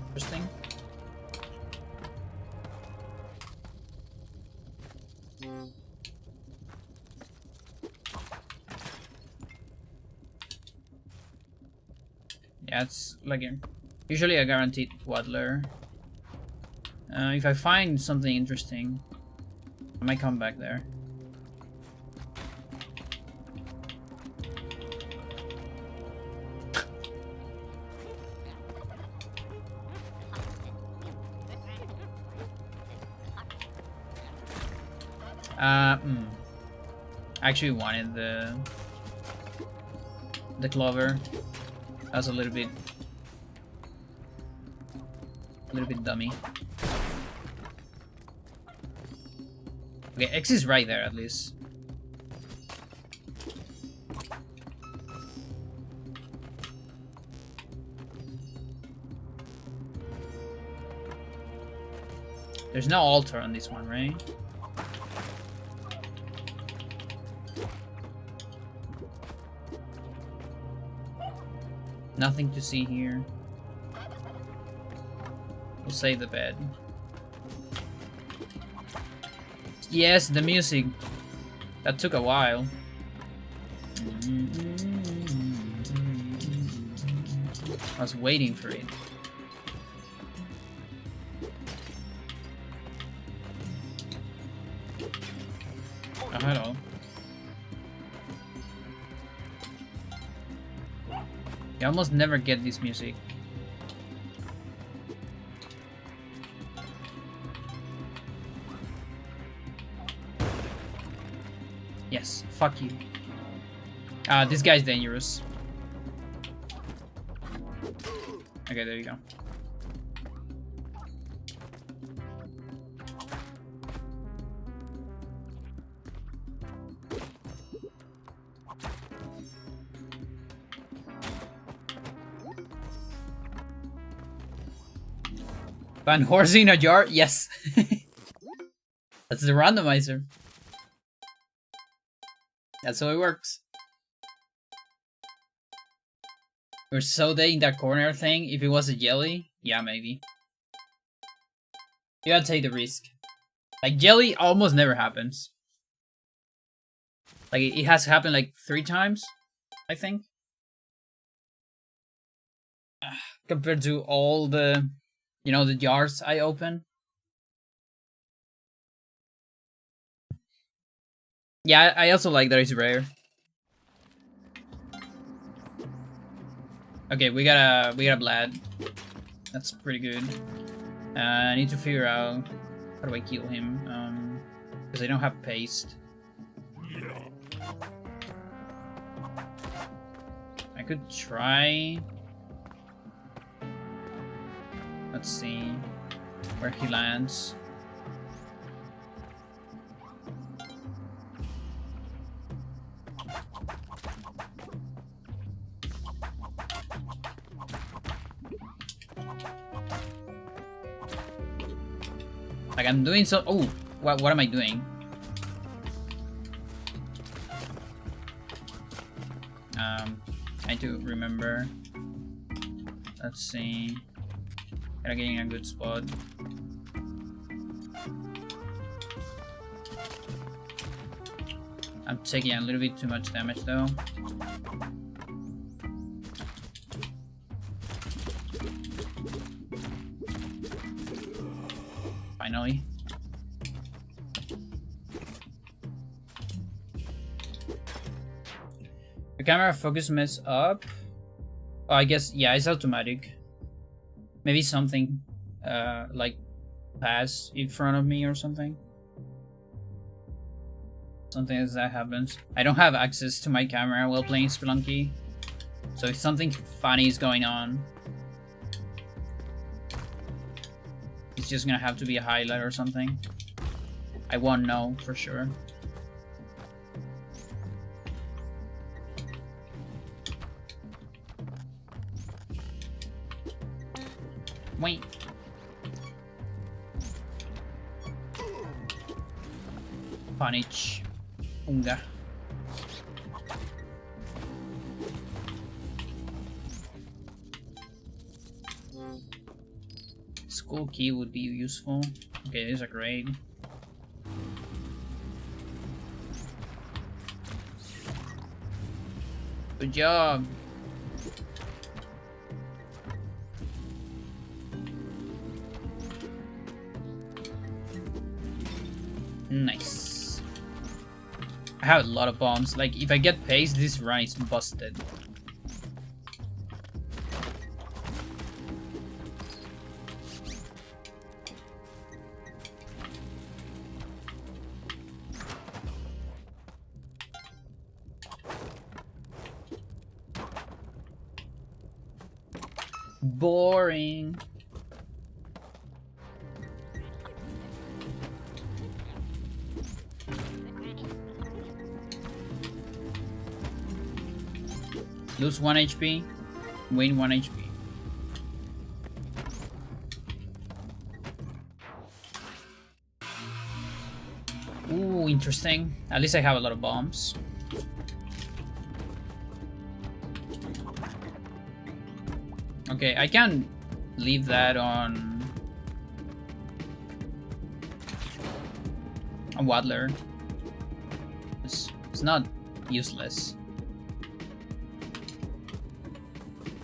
Interesting. Yeah, it's like usually a guaranteed waddler. If I find something interesting, I might come back there. I actually wanted the clover. That's a little bit dummy. Okay, X is right there at least. There's no altar on this one, right? Nothing to see here. We'll save the bed. Yes, the music. That took a while. I was waiting for it. Oh, hello. You almost never get this music. Yes, fuck you. This guy's dangerous. Okay, there you go. Find horse in a jar? Yes. That's the randomizer. That's how it works. Or soda in that corner thing. If it was a jelly, yeah, maybe. You gotta take the risk. Like, jelly almost never happens. Like, it has happened like 3 times, I think. Compared to all the, you know, the jars I open. Yeah, I also like that it's rare. Okay, we got a Vlad. That's pretty good. I need to figure out how do I kill him, because I don't have paste. I could try. Let's see where he lands. Like I'm doing so. Oh, what am I doing? I need to remember. Let's see. Gotta get in a good spot. I'm taking a little bit too much damage though. Finally. The camera focus mess up. Oh, I guess, yeah, it's automatic. Maybe something like pass in front of me or something. Something as that happens. I don't have access to my camera while playing Spelunky. So if something funny is going on, it's just gonna have to be a highlight or something. I won't know for sure. Wait. Punish. Unga. School key would be useful. Okay, these are great. Good job. Nice. I have a lot of bombs. Like, if I get paste, this run is busted. Boring. Lose 1 HP, win 1 HP. Ooh, interesting. At least I have a lot of bombs. Okay, I can leave that on a Waddler. It's not useless.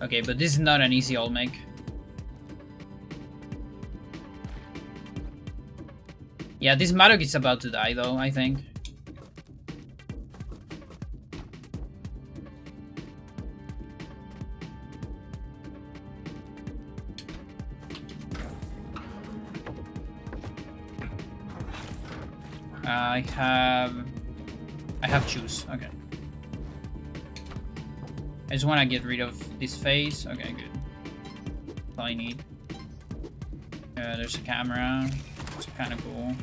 Okay, but this is not an easy ult make. Yeah, this Maddox is about to die though, I think. I have choose. Okay. I just want to get rid of this phase. Okay, good. That's all I need. There's a camera. It's kind of cool.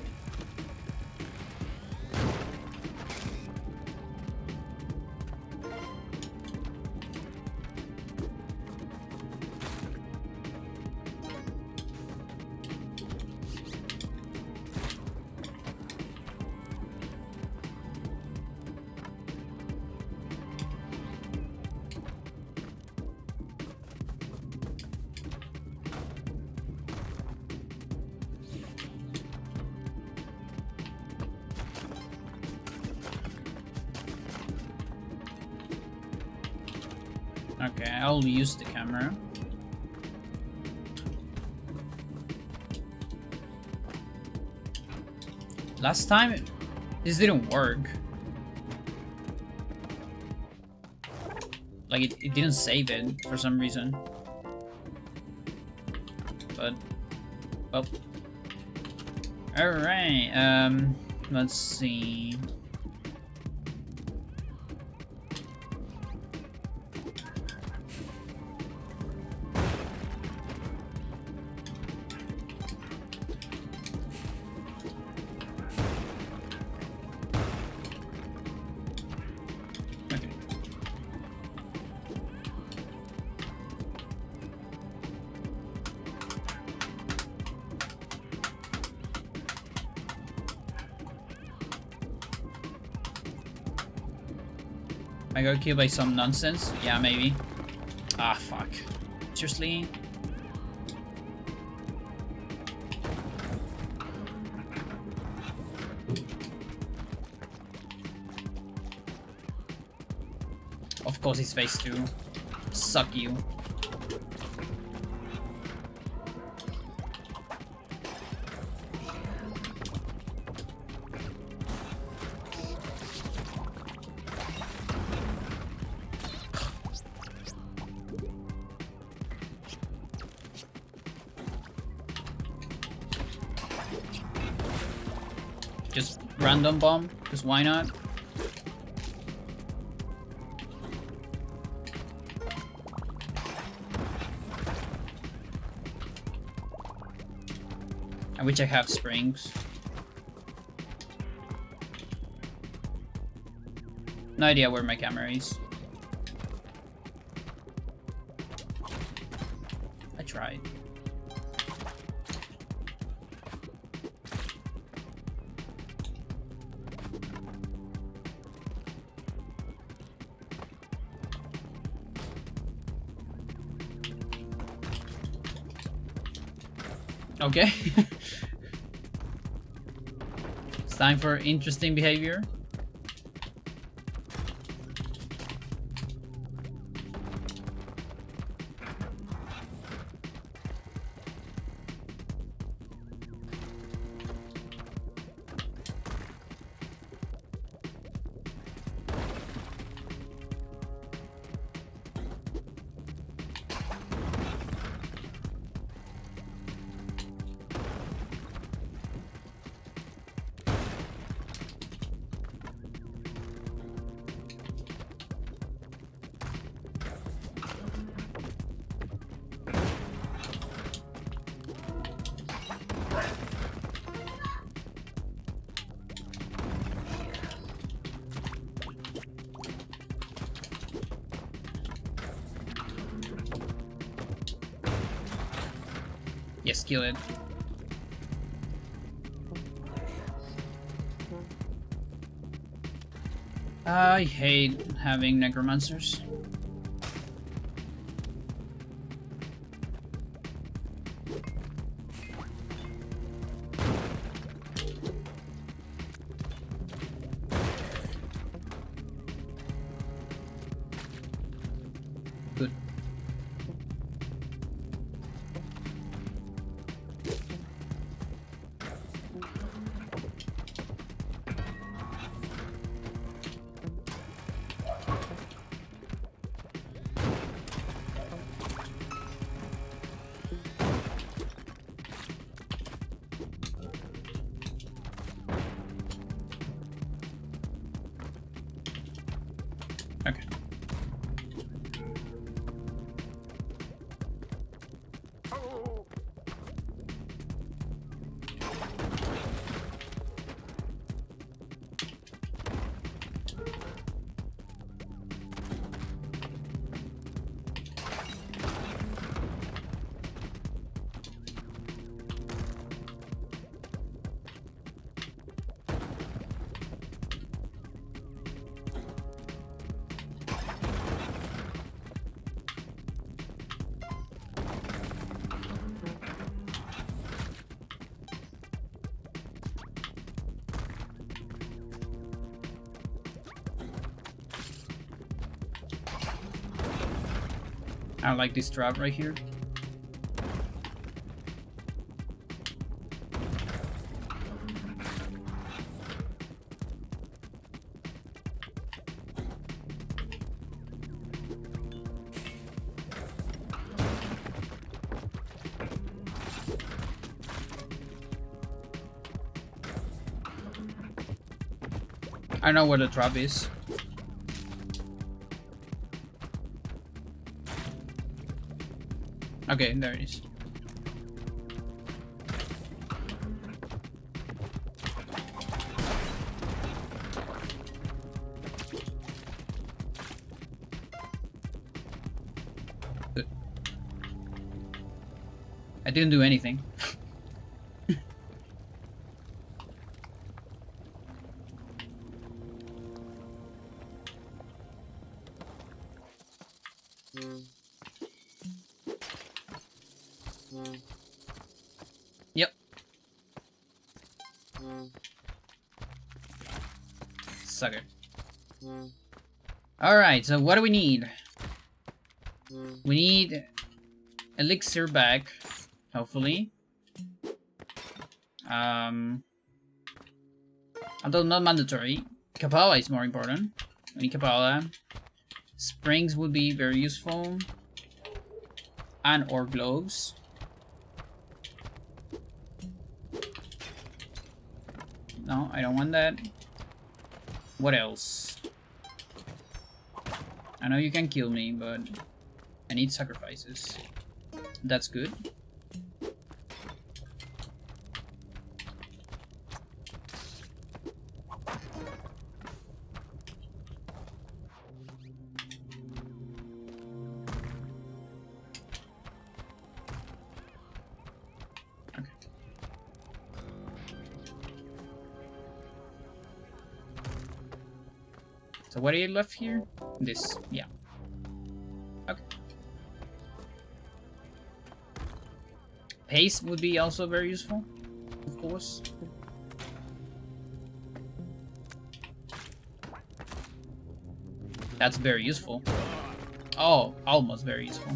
Okay, I'll use the camera. Last time, this didn't work. Like, it didn't save it for some reason. but well. All right. Let's see. I got killed by some nonsense? Yeah, maybe. Ah, fuck. Seriously? Of course it's phase 2. Suck you. Just random bomb, because why not? I wish I have springs. No idea where my camera is. I tried. Okay. It's time for interesting behavior. Yes, kill it. I hate having necromancers. Good. Okay. I like this trap right here. I know where the trap is. Okay, there it is. Good. I didn't do anything. Yep. Sucker. Alright, so what do we need? We need elixir back, hopefully. Although not mandatory. Kapala is more important. We need Kapala. Springs would be very useful. And or globes. No, I don't want that. What else? I know you can kill me, but I need sacrifices. That's good. So what do you left here? This, yeah. Okay. Paste would be also very useful, of course. That's very useful. Oh, almost very useful.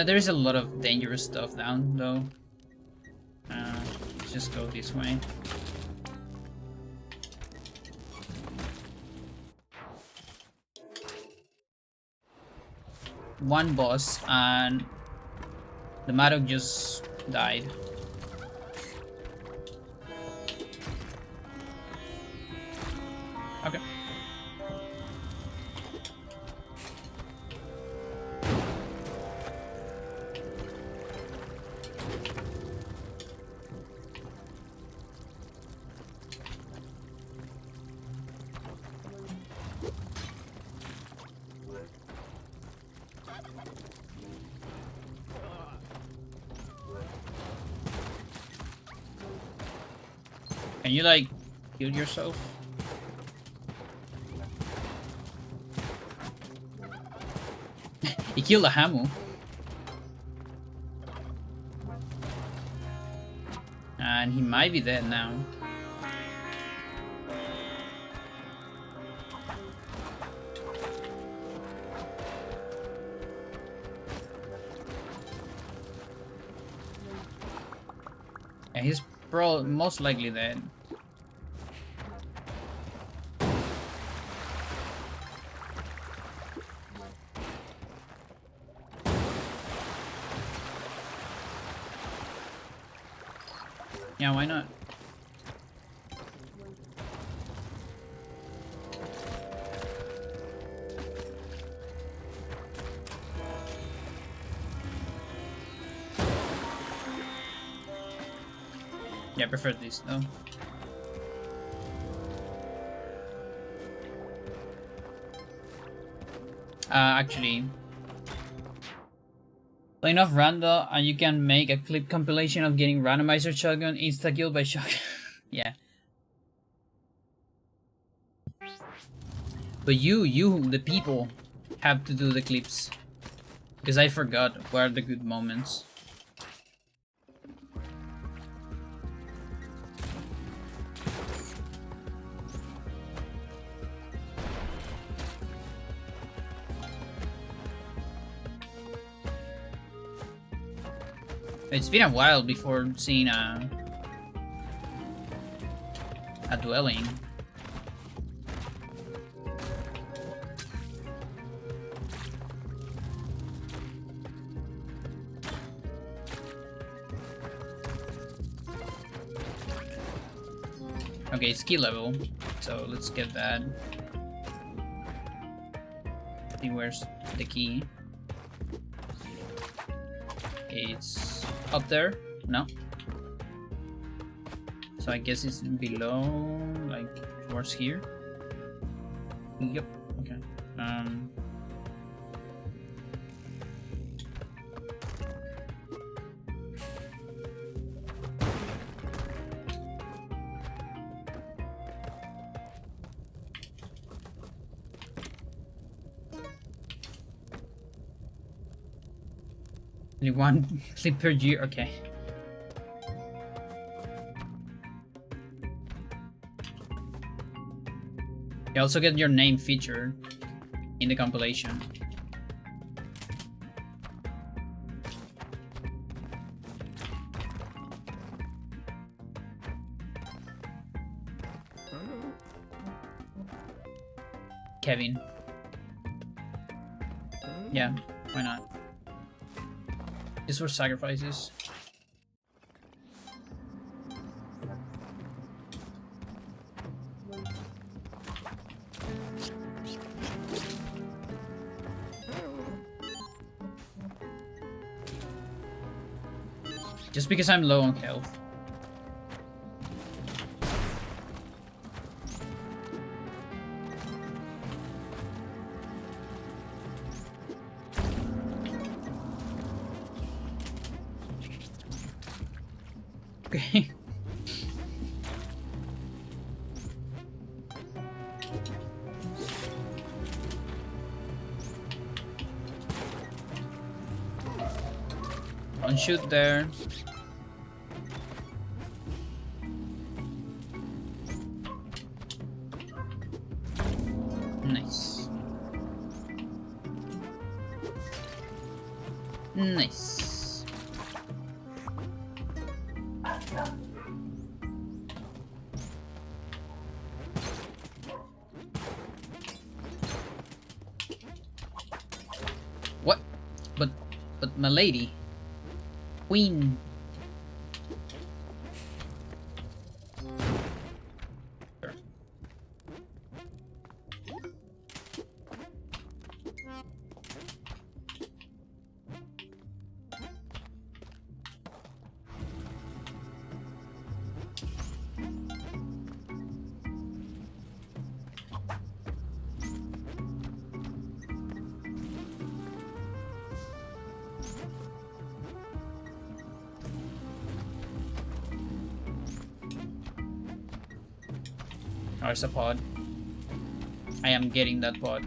There's a lot of dangerous stuff down, though. Let's just go this way. One boss, and the Maddox just died. Okay. Can you, like, heal yourself? He killed a Hamu. And he might be dead now. Yeah, he's most likely dead. Yeah, why not? Yeah, I prefer this though. Actually, play enough rando and you can make a clip compilation of getting randomizer shotgun insta kill by shotgun. Yeah. But you, the people, have to do the clips. Because I forgot where are the good moments. It's been a while before seeing a dwelling. Okay, it's key level, so let's get that. I think where's the key? It's up there? No. So I guess it's below, like towards here. Yep. Okay. Only one flip per year. Okay. You also get your name featured in the compilation. Kevin. Yeah, why not? These were sacrifices. Just because I'm low on health. Okay. Don't shoot there. Nice. Nice. What? But my lady. Queen. Oh, it's a pod. I am getting that pod.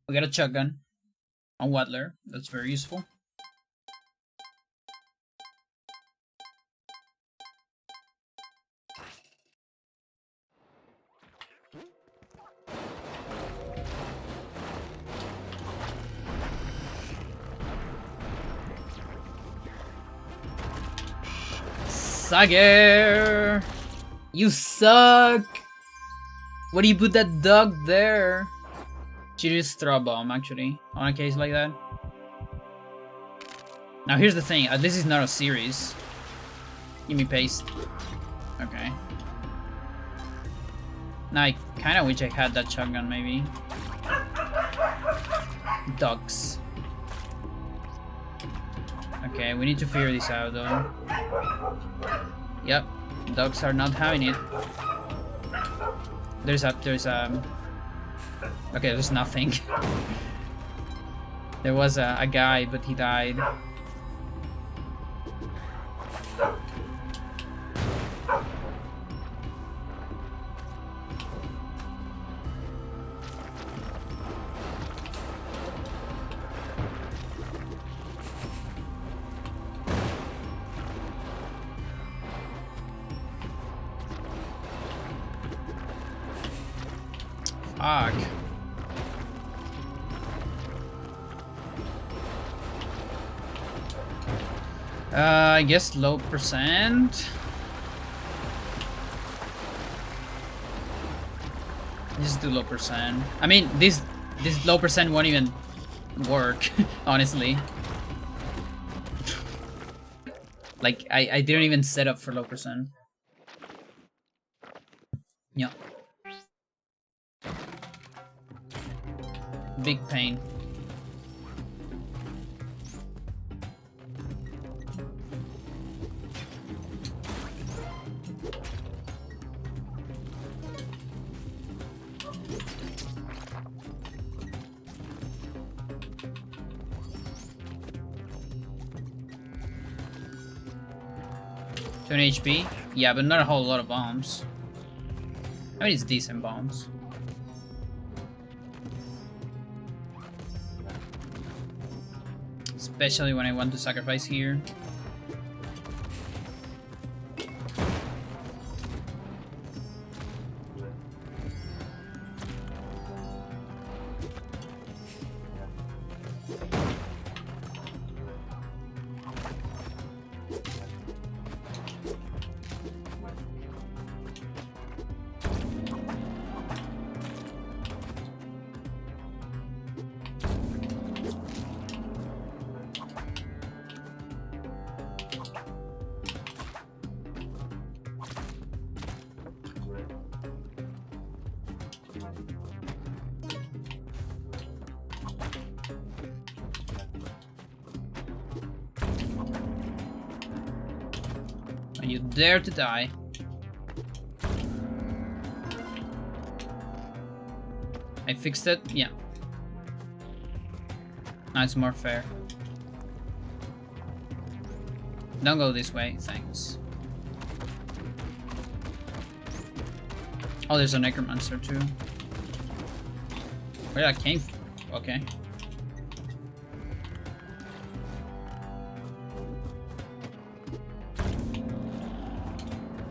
We got a shotgun on Waddler. That's very useful. Sucker! You suck! Why do you put that dog there? Should just throw a bomb, actually, on a case like that. Now here's the thing, this is not a series. Give me paste. Okay. Now I kinda wish I had that shotgun, maybe. Dogs. Okay, we need to figure this out, though. Yep, Dogs are not having it. There's okay, there's nothing. There was a guy, but he died. Fuck. I guess low percent. Just do low percent. I mean, this low percent won't even work, honestly. Like, I didn't even set up for low percent. Yeah. Big pain. An HP? Yeah, but not a whole lot of bombs. I mean, it's decent bombs. Especially when I want to sacrifice here. You dare to die. I fixed it? Yeah. Now it's more fair. Don't go this way, thanks. Oh, there's a necromancer too. Where that came from? Okay.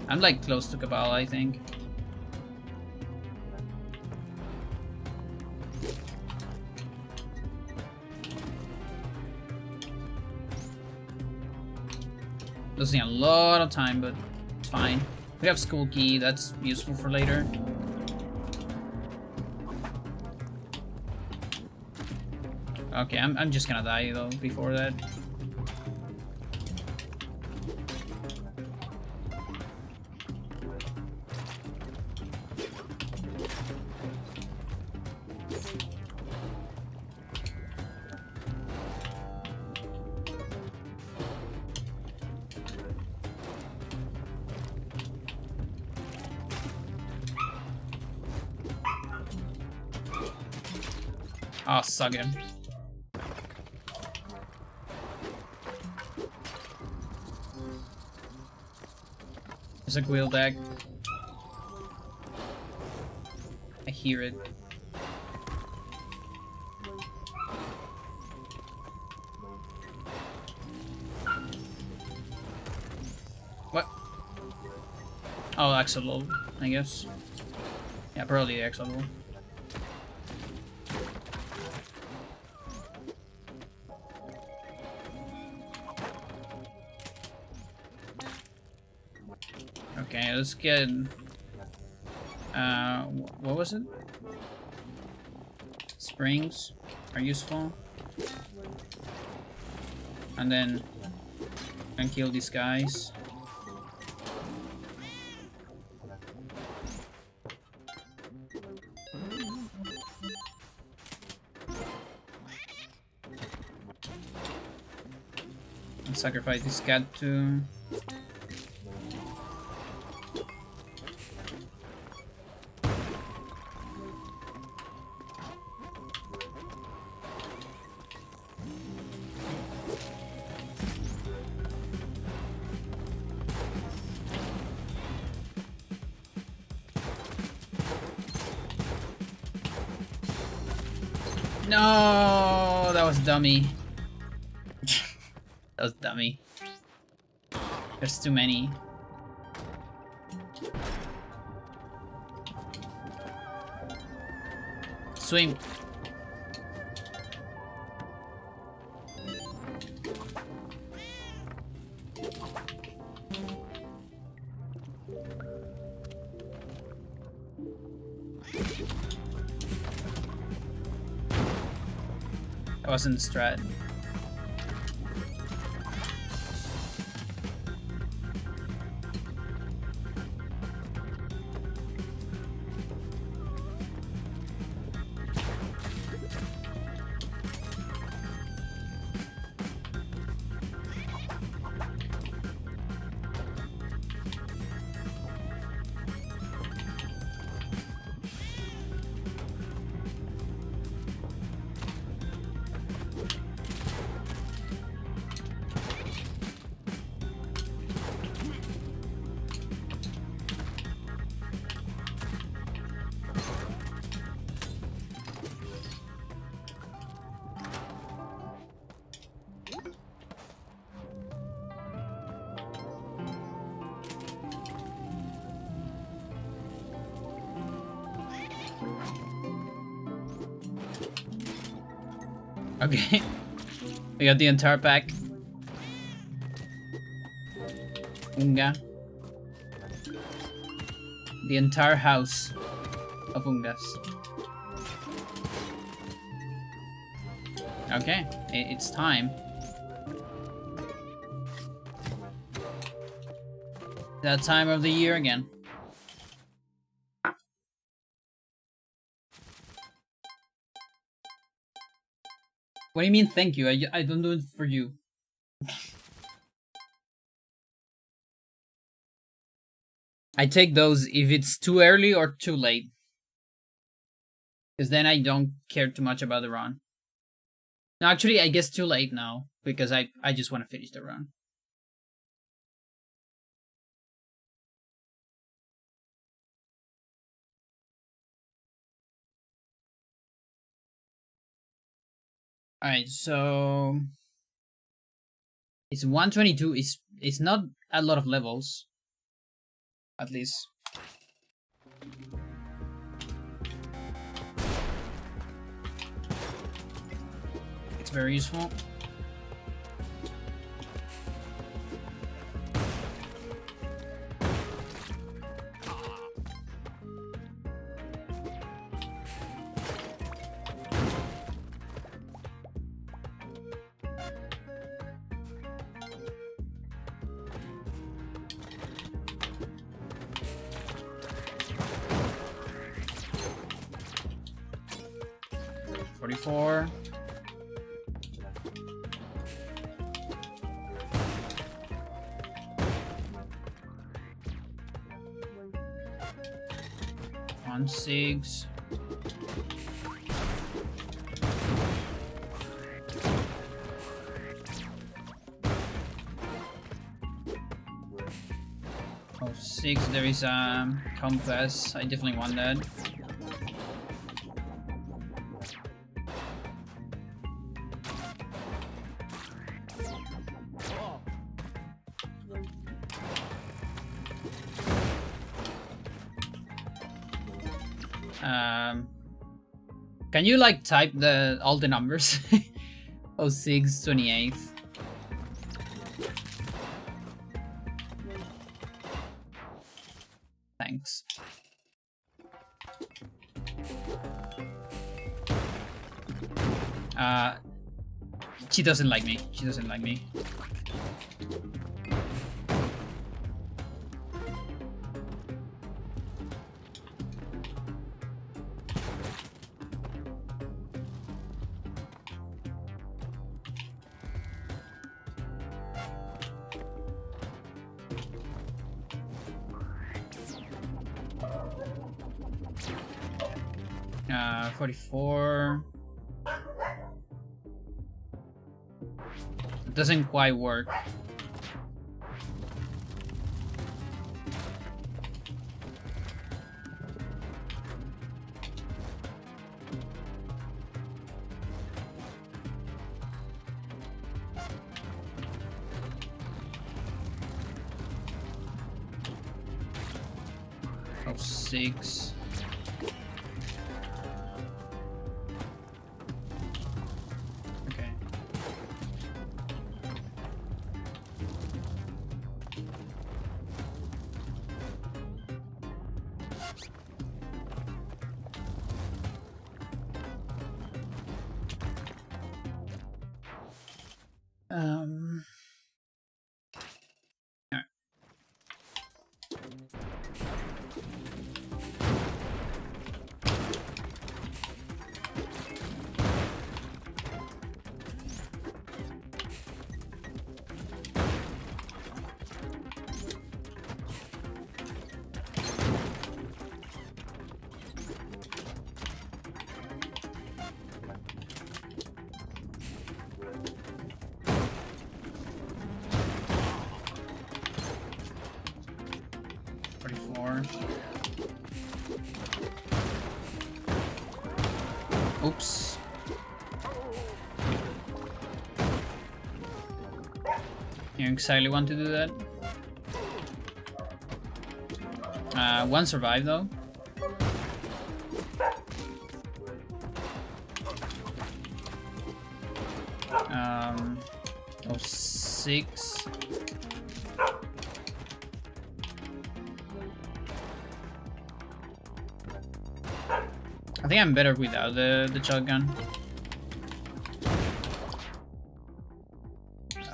I'm like close to Cabal, I think. Losing a lot of time, but it's fine. We have school key, that's useful for later. Okay, I'm just gonna die though before that. Oh, suck it. There's a wheel deck. I hear it. What? Oh, axolotl, I guess. Yeah, probably the axolotl. Okay, let's get... what was it? Springs are useful. And then... I can kill these guys. And sacrifice this cat too. No, that was dummy. That was dummy. There's too many. Swim. That wasn't the strat. Okay. We got the entire pack. Unga. The entire house of Ungas. Okay, it's time. That time of the year again. What do you mean thank you? I don't do it for you. I take those if it's too early or too late. Because then I don't care too much about the run. No, actually, I guess too late now. Because I just want to finish the run. Alright, so... It's 122. It's not a lot of levels. At least. It's very useful. .44. On 6. Oh, 6, there is a compass. I definitely want that. Can you like type all the numbers? 06, 28. Thanks. She doesn't like me. She doesn't like me. Uh, 44. It doesn't quite work. Oh, 6. Okay. Alright. Oops. You exactly want to do that? One survived though. Oh, 6. I think I'm better without the shotgun.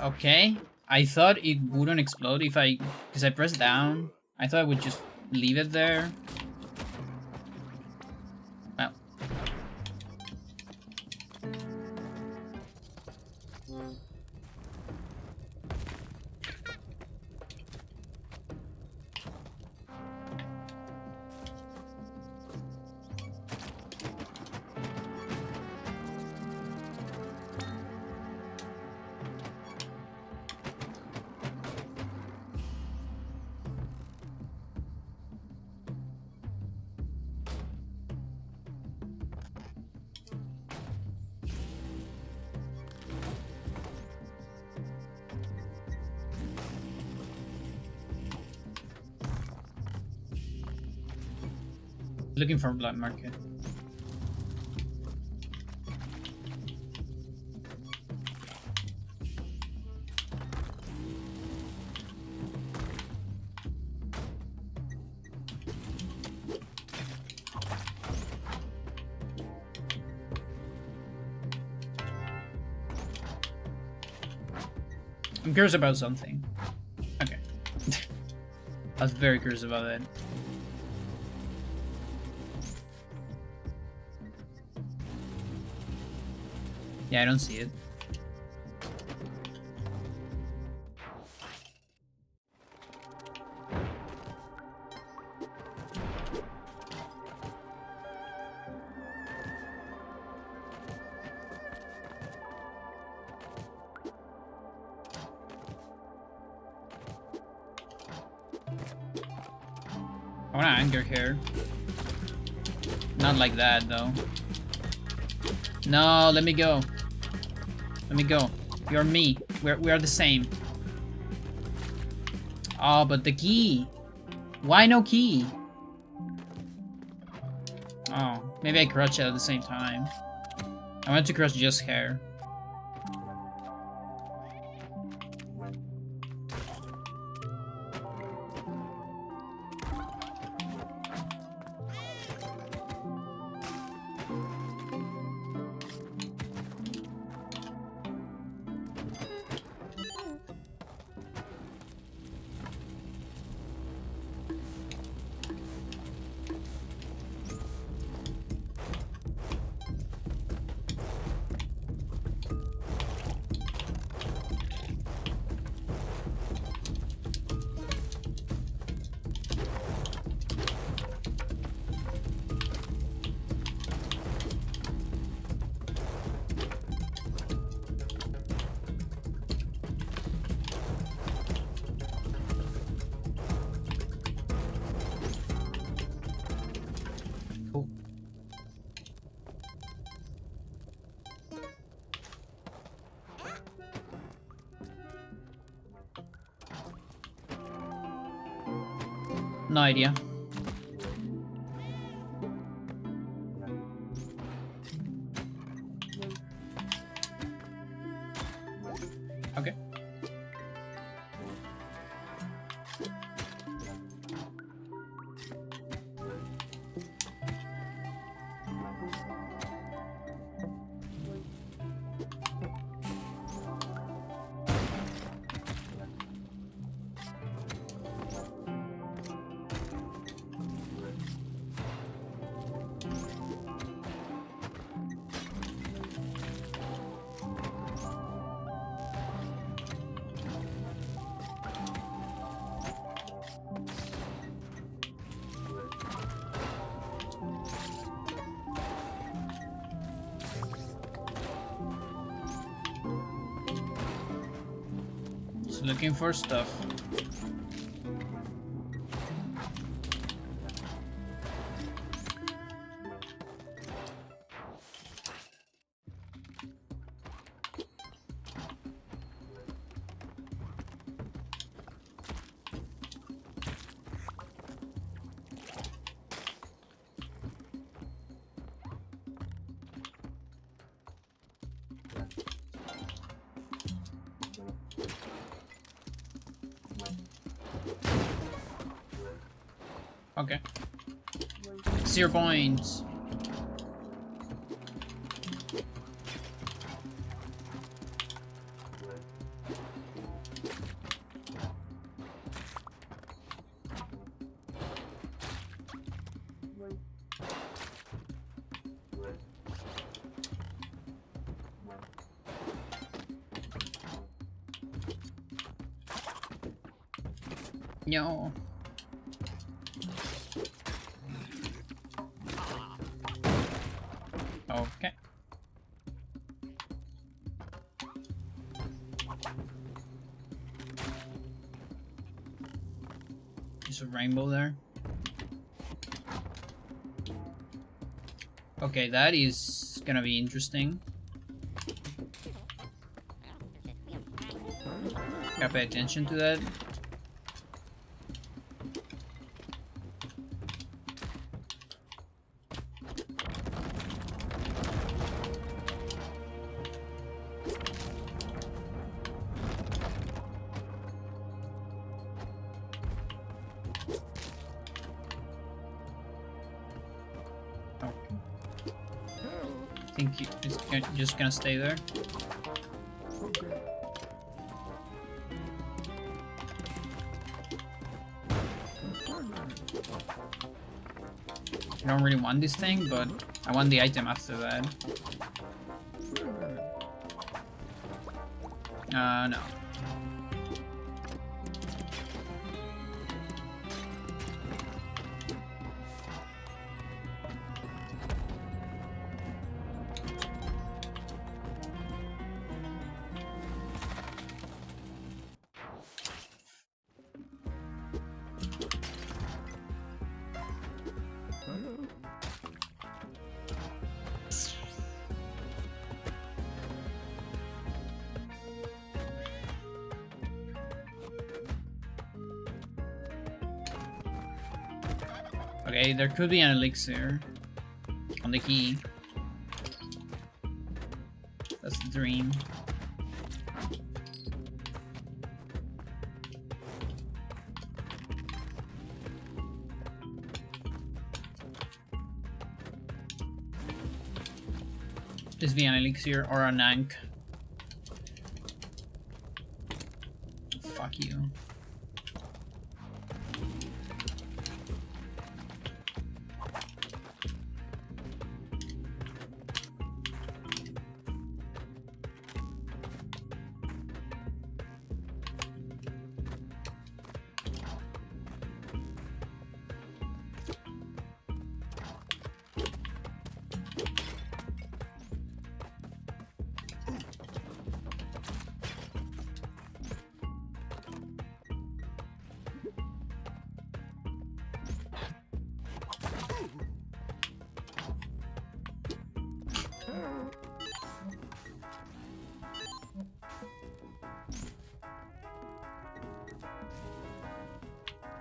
Okay. I thought it wouldn't explode if because I pressed down. I thought I would just leave it there. Well. Looking for a black market. I'm curious about something. Okay. I was very curious about that. Yeah, I don't see it. I wanna anger here. Not like that though. No, let me go. Let me go. You're me. We are the same. Oh, but the key. Why no key? Oh, maybe I crush it at the same time. I want to crush just hair. Cool. No idea. Okay. Just looking for stuff. Okay. 0 points. No. Okay. There's a rainbow there. Okay, that is gonna be interesting. Gotta pay attention to that. Think it's just gonna stay there. I don't really want this thing, but I want the item after that. No. Okay, there could be an elixir on the key. That's the dream. Please be an elixir or an ankh. Fuck you.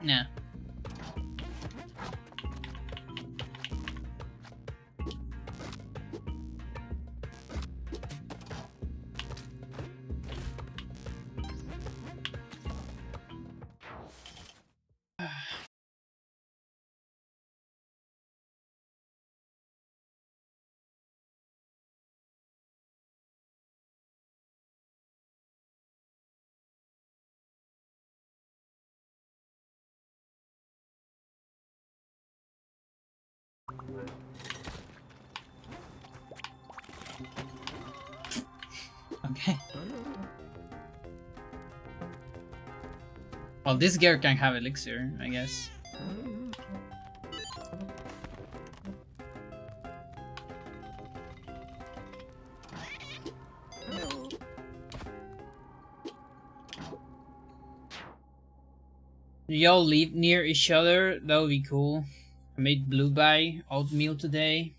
Nah. Well, this girl can have elixir, I guess. Y'all live near each other? That would be cool. I made blue buy oatmeal today.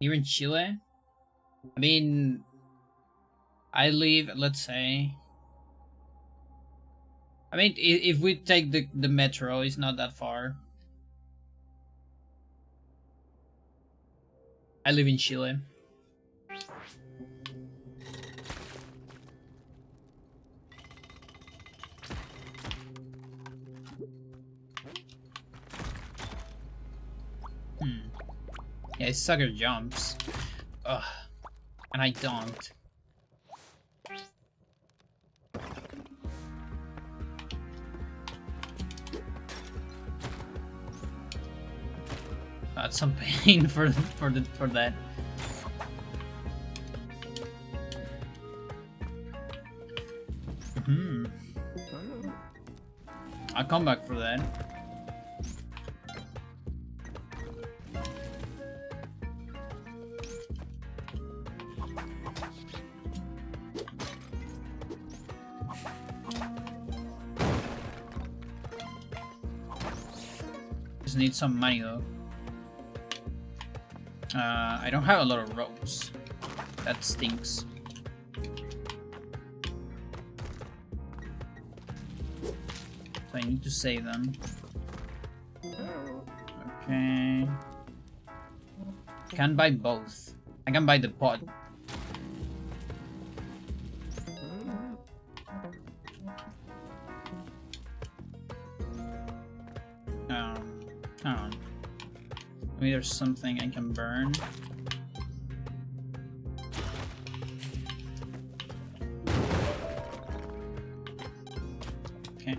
You're in Chile? I mean, I live, let's say... I mean, if we take the metro, it's not that far. I live in Chile. Yeah, sucker jumps. Ugh. And I don't. That's some pain for that. I'll come back for that. Just need some money though. I don't have a lot of ropes. That stinks. So I need to save them. Okay. Can't buy both. I can buy the pot. Hang on. Maybe there's something I can burn. Okay.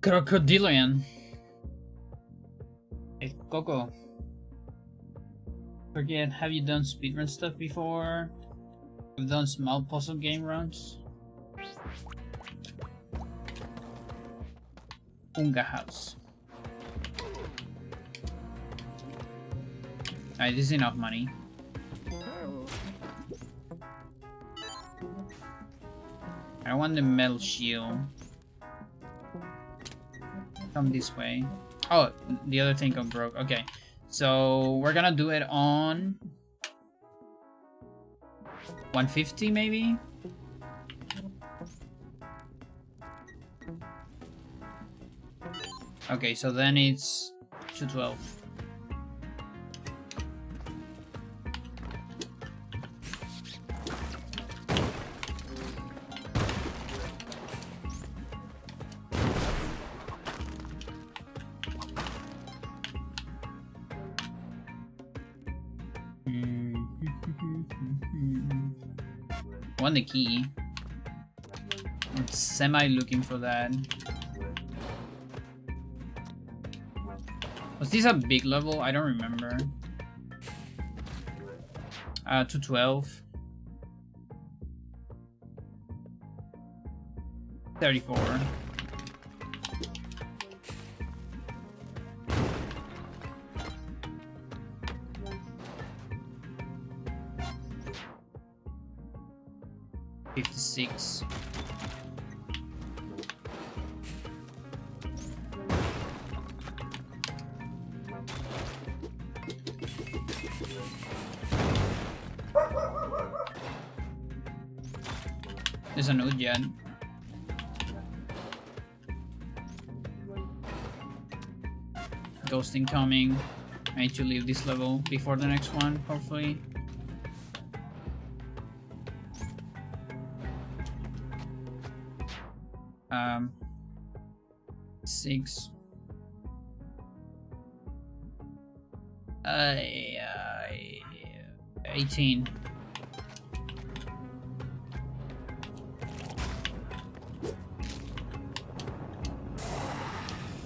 Crocodilian. Hey, Coco. Forget, have you done speedrun stuff before? I've done small puzzle game runs. Unga house. Alright, this is enough money. I want the metal shield. Come this way. Oh, the other thing got broke. Okay, so we're gonna do it on 150 maybe? Okay, so then it's 212. Want the key. I'm semi looking for that. Was this a big level? I don't remember. 212. 34. $56. There's an old yet. Ghost incoming. I need to leave this level before the next one, hopefully. Six. 18.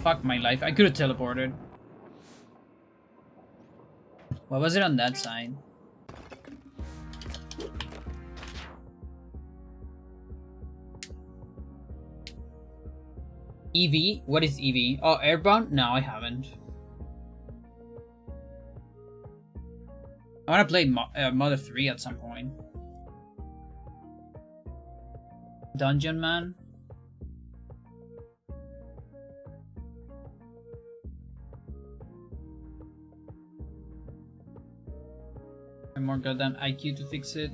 Fuck my life. I could have teleported. What was it on that side? EV? What is EV? Oh, Airbound? No, I haven't. I want to play Mother 3 at some point. Dungeon Man? And more goddamn IQ to fix it.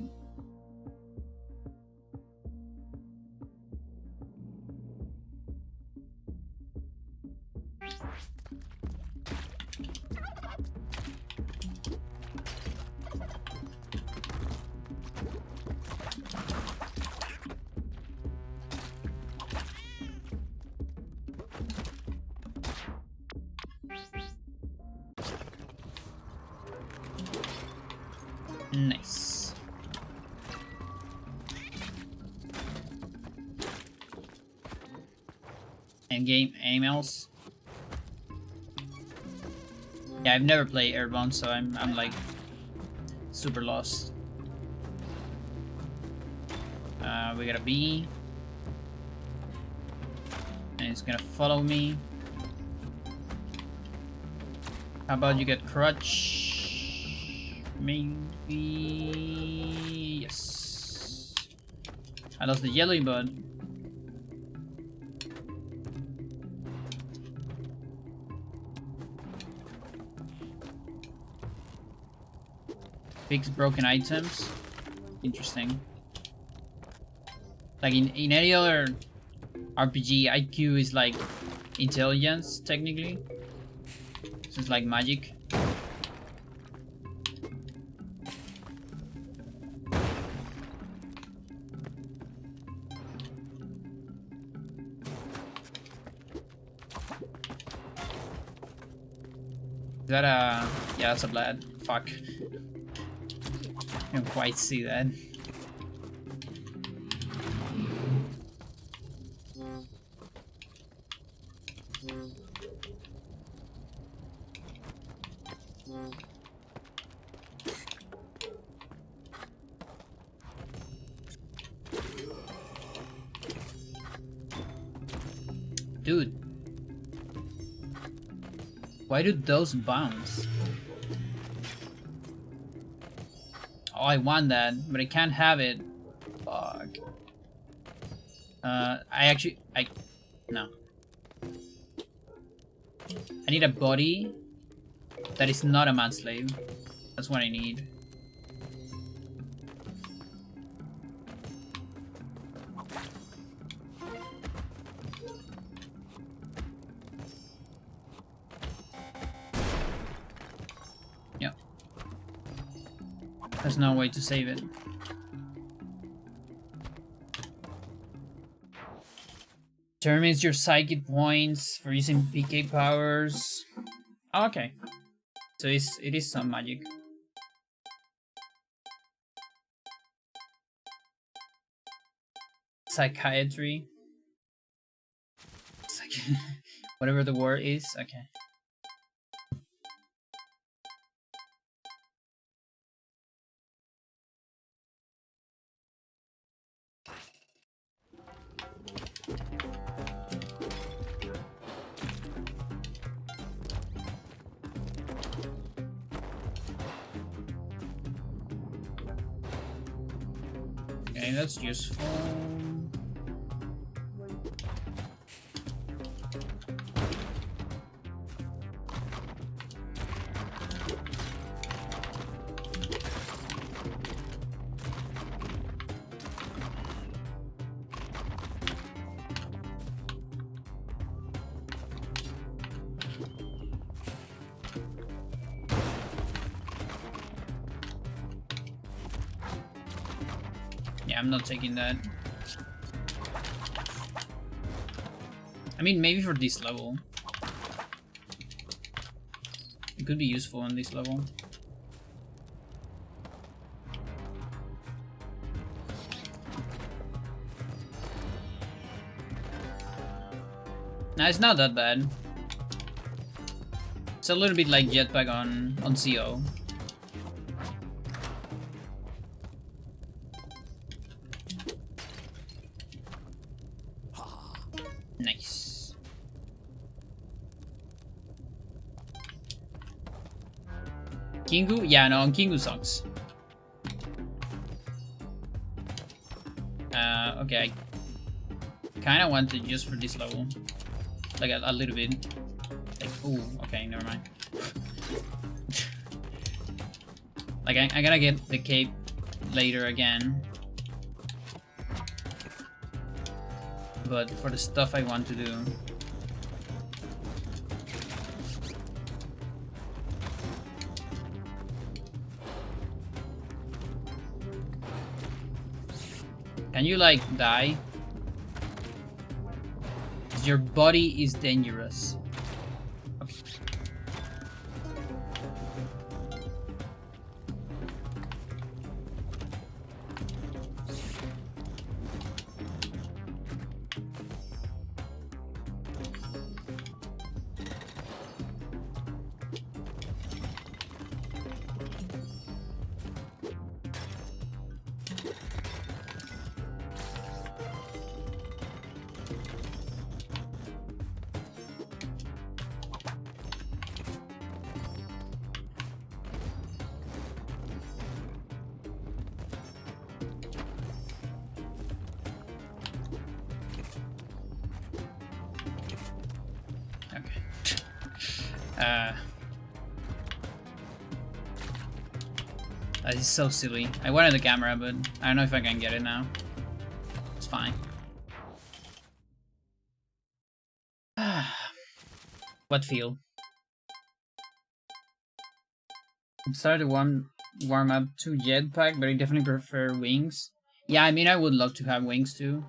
Nice. Endgame emails. Yeah, I've never played Airbound, so I'm like super lost. We got a bee, and it's gonna follow me. How about you get crutch? Maybe yes. I lost the yellow bud. Fix broken items. Interesting. Like in any other RPG, IQ is like intelligence technically. So it's like magic. Is that a... yeah, that's a blad. Fuck. I can't quite see that. Dude. Why do those bounce? Oh, I want that, but I can't have it. Fuck. No. I need a body that is not a manslave. That's what I need. Yep. There's no way to save it. Determines your psychic points for using PK powers. Oh, okay. So it is some magic. Psychiatry. Whatever the word is. Okay. Okay, that's useful. Yeah, I'm not taking that. I mean, maybe for this level. It could be useful on this level. Nah, it's not that bad. It's a little bit like Jetpack on CO. Kingu? Yeah, no, Kingu sucks. Okay, I kind of want to just for this level. Like a little bit. Like, ooh, okay, never mind. Like, I gotta get the cape later again. But for the stuff I want to do. Can you, like, die? 'Cause your body is dangerous. Okay. That is so silly. I wanted the camera, but I don't know if I can get it now. It's fine. What feel? I'm starting to warm up to jetpack, but I definitely prefer wings. Yeah, I mean, I would love to have wings too.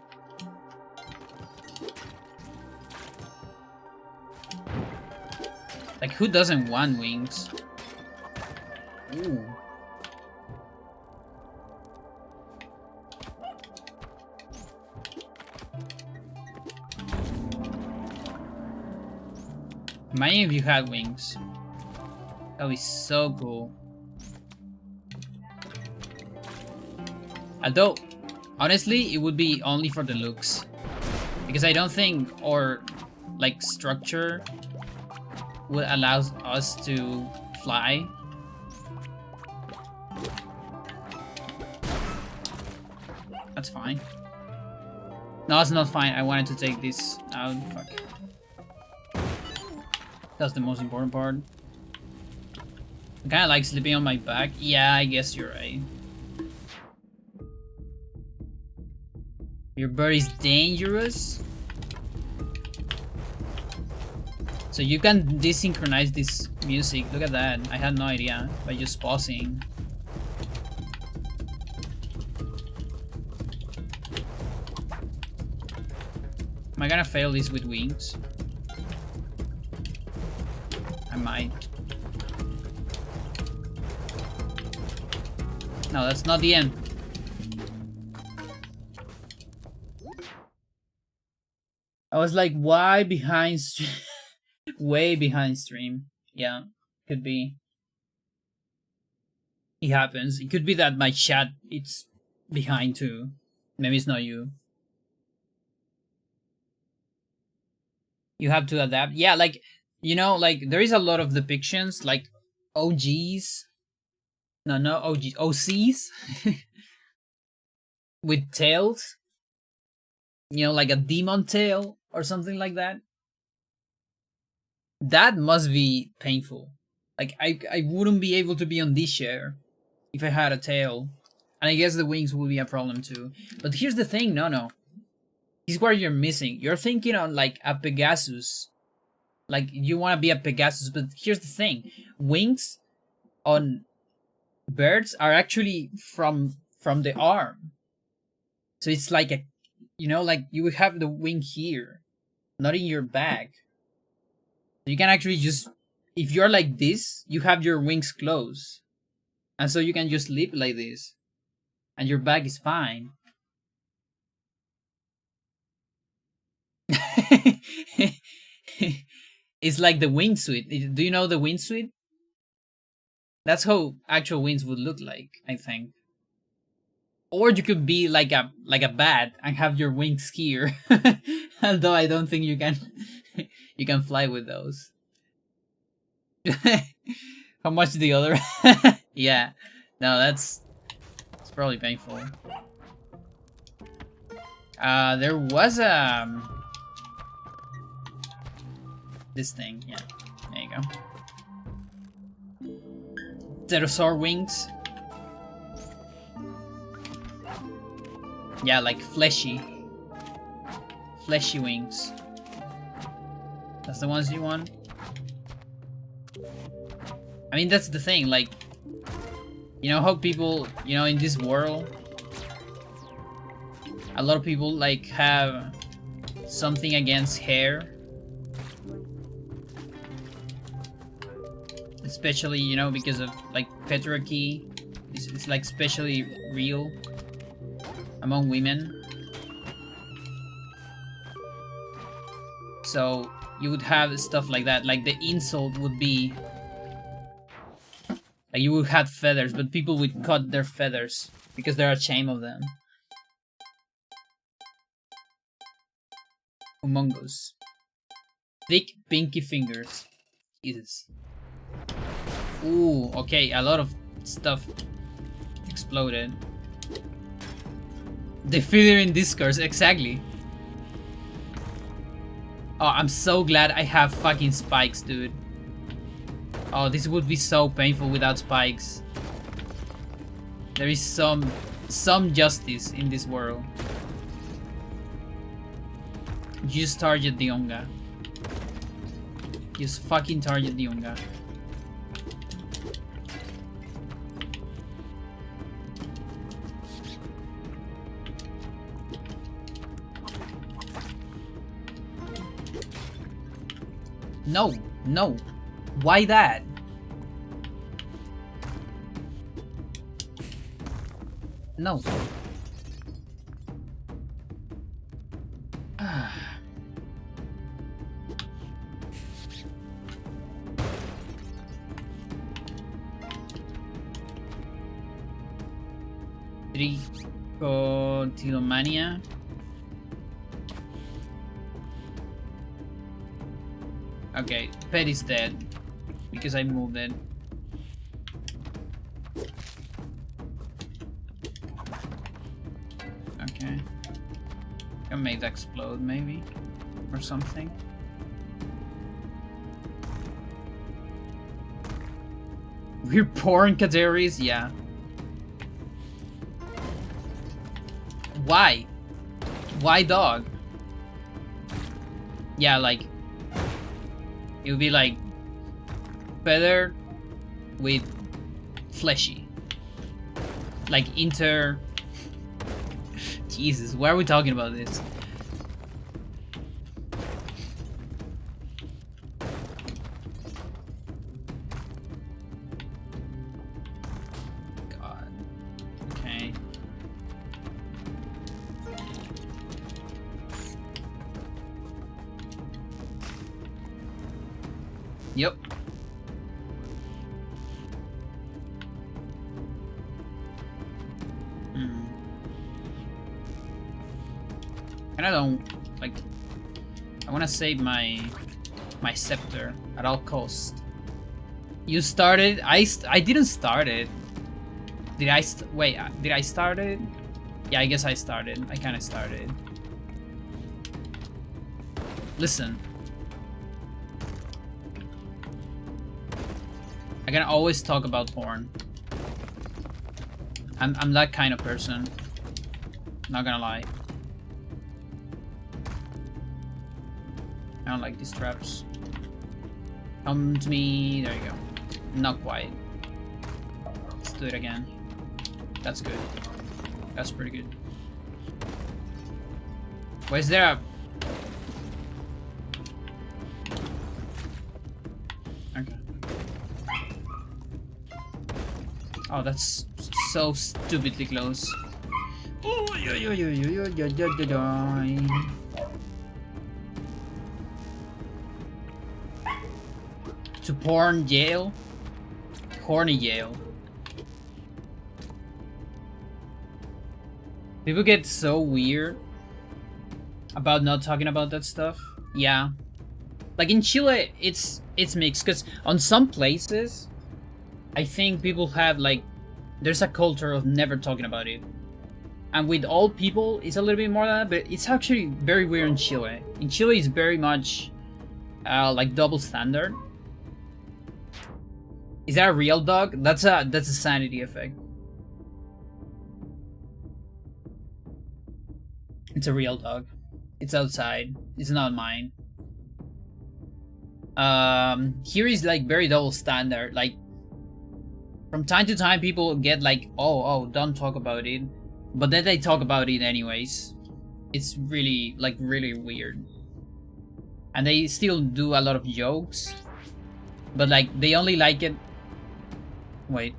Like, who doesn't want wings? Ooh. Imagine if you had wings. That would be so cool. Although, honestly, it would be only for the looks. Because I don't think our, like, structure would allow us to fly. That's fine. No, it's not fine. I wanted to take this out. Fuck. That's the most important part. I kinda like sleeping on my back. Yeah, I guess you're right. Your bird is dangerous? So you can desynchronize this music. Look at that. I had no idea by just pausing. Am I gonna fail this with wings? I might. No, that's not the end. I was like, why behind stream? Way behind stream. Yeah, could be. It happens. It could be that my chat, it's behind too. Maybe it's not you. You have to adapt. Yeah, like, you know, like, there is a lot of depictions, like, OGs. No, OGs. OCs. With tails. You know, like a demon tail or something like that. That must be painful. Like, I wouldn't be able to be on this chair if I had a tail. And I guess the wings would be a problem too. But here's the thing, no. Here's what you're missing. You're thinking on, like, a Pegasus. Like, you want to be a Pegasus, but here's the thing. Wings on birds are actually from the arm. So it's like a, you know, like, you would have the wing here, not in your back. So you can actually just, if you're like this, you have your wings closed. And so you can just sleep like this. And your back is fine. It's like the wingsuit. Do you know the wingsuit? That's how actual wings would look like, I think. Or you could be like a bat and have your wings here. Although I don't think you can you can fly with those. How much the other? Yeah. No, it's probably painful. There was this thing. Yeah. There you go. Pterosaur wings. Yeah, like fleshy wings. That's the ones you want? I mean, that's the thing, like, you know how people, you know, in this world, a lot of people, like, have something against hair. Especially, you know, because of, like, patriarchy. It's like, especially real among women. So, you would have stuff like that. Like, the insult would be... Like, you would have feathers, but people would cut their feathers because they're ashamed of them. Among Us. Thick pinky fingers. Jesus. Ooh, okay, a lot of stuff exploded. The filler in discourse, exactly. Oh, I'm so glad I have fucking spikes, dude. Oh, this would be so painful without spikes. There is some justice in this world. Just target the Onga. Just fucking target the Onga. No, no. Why that? No. Trichotillomania. Okay, pet is dead because I moved it. Okay, can make that explode maybe or something. We're porn categories, yeah. Why? Why dog? Yeah, like it would be like feather with fleshy. Like inter... Jesus, why are we talking about this? God. Okay. Yep. And I don't like. I want to save my scepter at all cost. You started. I didn't start it. Did I? Wait. Did I start it? Yeah, I guess I started. I kind of started. Listen. I can always talk about porn. I'm that kind of person. Not gonna lie. I don't like these traps. Come to me. There you go. Not quite. Let's do it again. That's good. That's pretty good. Why is there a... Okay. Oh, that's so stupidly close. To porn jail? Horny jail. People get so weird about not talking about that stuff. Yeah. Like in Chile, it's mixed, because on some places, I think people have like, there's a culture of never talking about it. And with old people, it's a little bit more than that, but it's actually very weird in Chile. In Chile, it's very much like double standard. Is that a real dog? That's a sanity effect. It's a real dog. It's outside. It's not mine. Here is like very double standard. Like from time to time, people get like, oh, don't talk about it, but then they talk about it anyways. It's really like really weird, and they still do a lot of jokes, but like they only like it. Wait.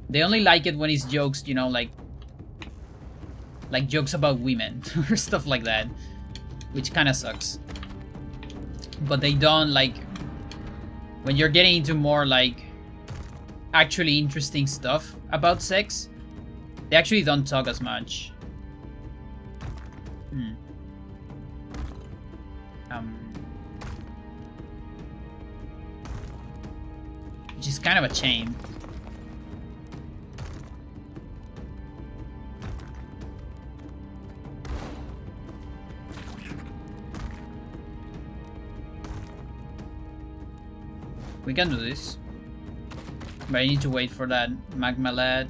They only like it when it's jokes, you know, like jokes about women or stuff like that, which kind of sucks. But they don't like when you're getting into more like actually interesting stuff about sex. They actually don't talk as much. Which is kind of a shame. We can do this. But I need to wait for that magma lad.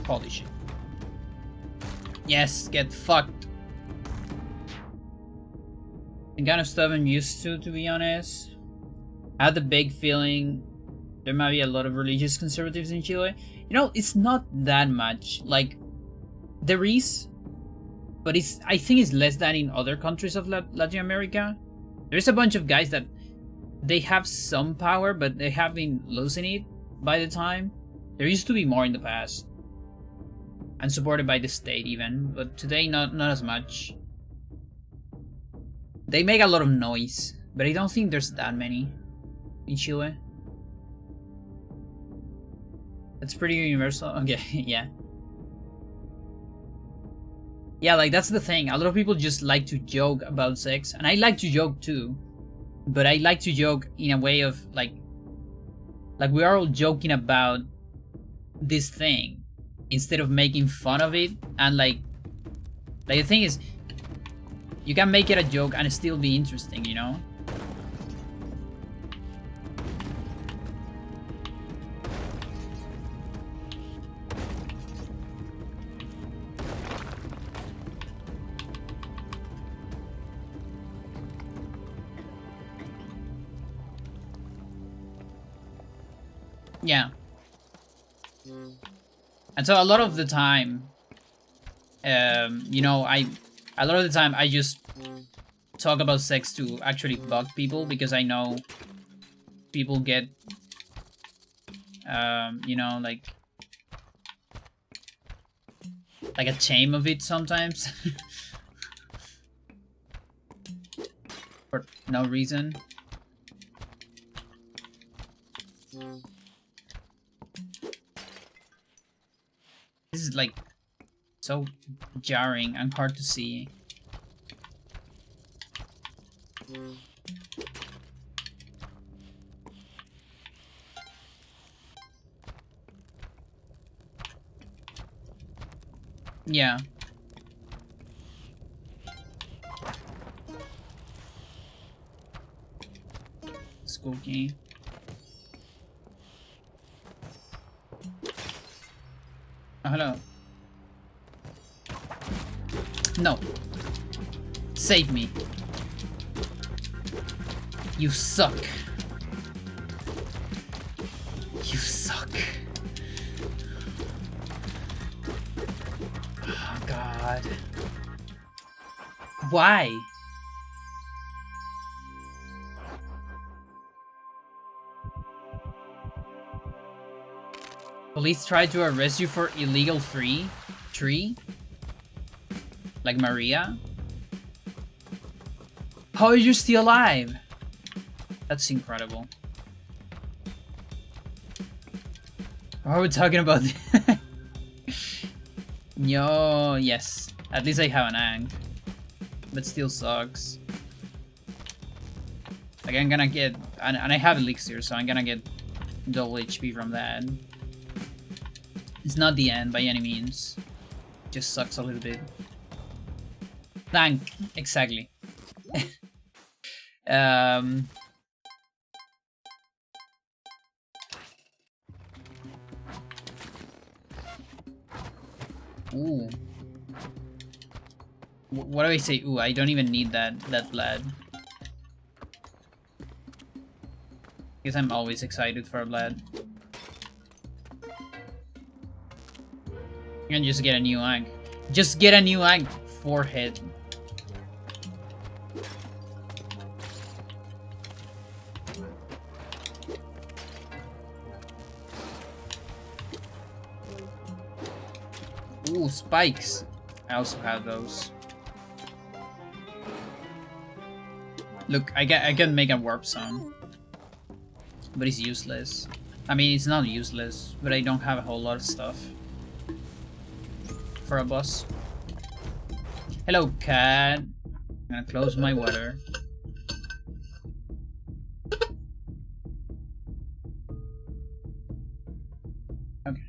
Holy shit. Yes, get fucked. The kind of stuff I'm used to be honest. I had the big feeling there might be a lot of religious conservatives in Chile. You know, it's not that much. Like, there is, but I think it's less than in other countries of Latin America. There's a bunch of guys that they have some power, but they have been losing it by the time. There used to be more in the past. And supported by the state even, but today not as much. They make a lot of noise, but I don't think there's that many in Chile. That's pretty universal. Okay, yeah. Yeah, like that's the thing. A lot of people just like to joke about sex, and I like to joke too. But I like to joke in a way of like we are all joking about this thing instead of making fun of it. And like the thing is, you can make it a joke and still be interesting, you know? Yeah. And so a lot of the time, you know, a lot of the time I just talk about sex to actually bug people, because I know people get, you know, like a shame of it sometimes. For no reason. This is like so jarring and hard to see. Yeah. School key. Oh, hello. No. Save me. You suck. You suck. Oh, God. Why? Police tried to arrest you for illegal tree? Like Maria? How are you still alive? That's incredible. Are we talking about? Yo, yes. At least I have an ang, but still sucks. Like I'm gonna get, and I have elixir, so I'm gonna get double HP from that. It's not the end by any means. It just sucks a little bit. Thank, exactly. Ooh. What do I say? Ooh, I don't even need that blood. Because I'm always excited for blood. And just get a new egg. Just get a new egg. Forehead. Ooh, spikes. I also have those. Look, I can make a warp zone. But it's useless. I mean, it's not useless, but I don't have a whole lot of stuff for a boss. Hello, cat. I'm gonna close my water. Okay.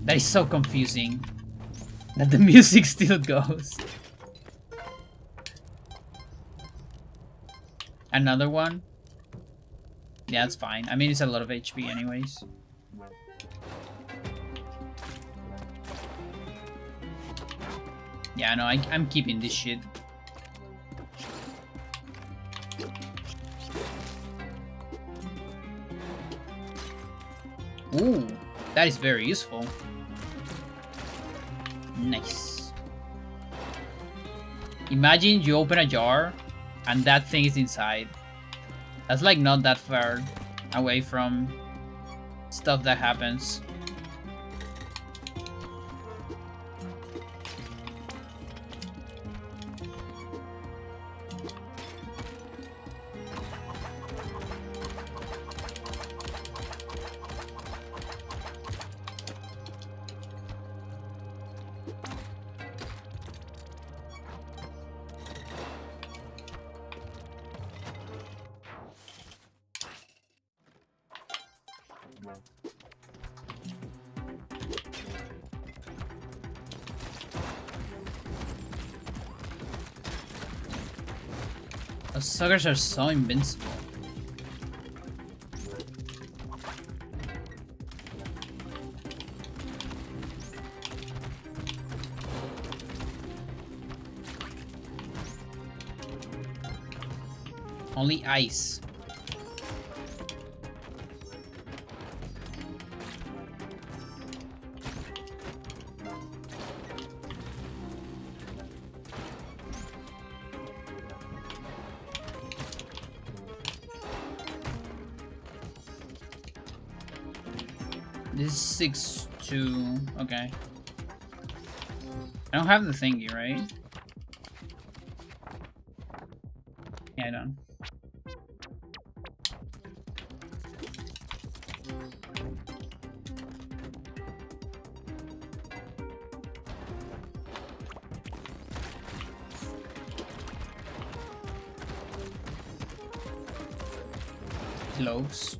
That is so confusing. That the music still goes. Another one? Yeah, it's fine. I mean, it's a lot of HP anyways. Yeah, no, I'm keeping this shit. Ooh, that is very useful. Nice. Imagine you open a jar and that thing is inside. That's like not that far away from stuff that happens. Those suckers are so invincible. Only ice. This is 6-2. Okay. I don't have the thingy, right? Yeah, I don't. Close.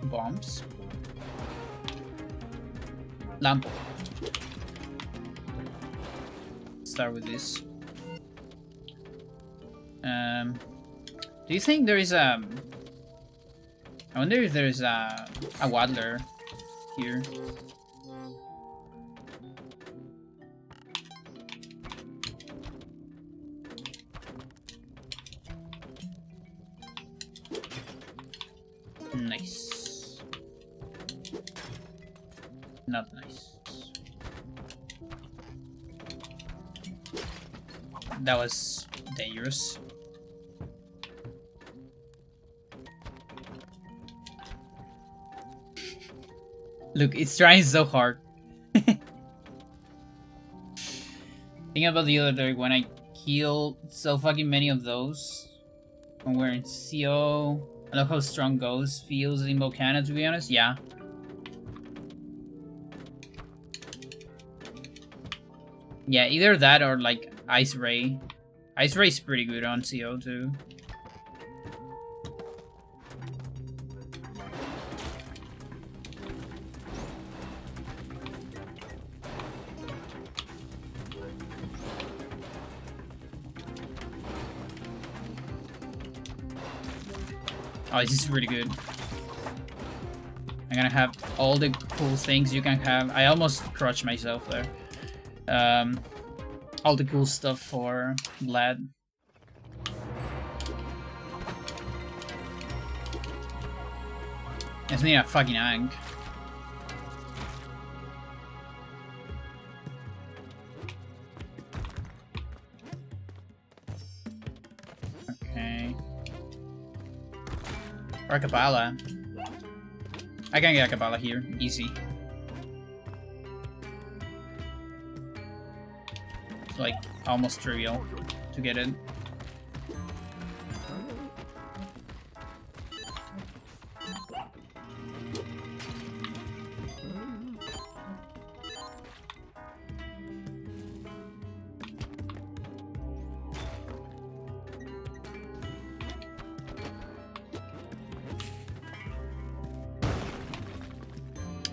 Bombs. Lamp. Start with this. Do you think there is a? I wonder if there is a waddler here. Nice. Not nice. that was dangerous. Look, it's trying so hard. Think about the other day when I killed so fucking many of those. When we're in CO. I love how strong Ghost feels in Volcano, to be honest. Yeah. Yeah, either that or like Ice Ray. Ice Ray's pretty good on CO too. Oh, this is really good. I'm gonna have all the cool things you can have. I almost crushed myself there. All the cool stuff for Vlad. It's me a fucking Ankh. Okay. Arcabala. I can get Arcabala here, easy. It's like almost trivial to get it.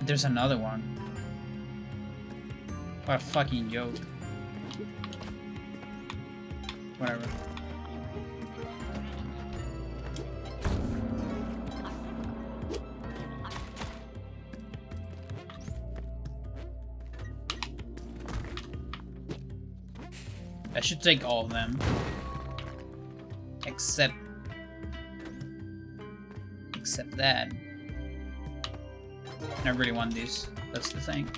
There's another one. What a fucking joke. Whatever. I should take all of them. Except that. I really want these. That's the thing.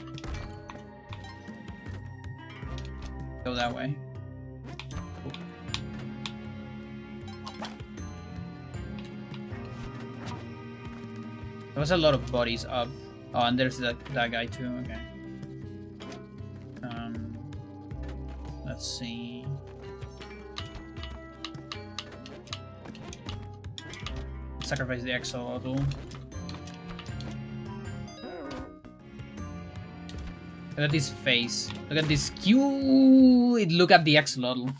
Go that way. Cool. There was a lot of bodies up. Oh, and there's that guy too. Okay. Let's see. Sacrifice the axolotl. Look at this face. Look at this cute. Look at the axolotl.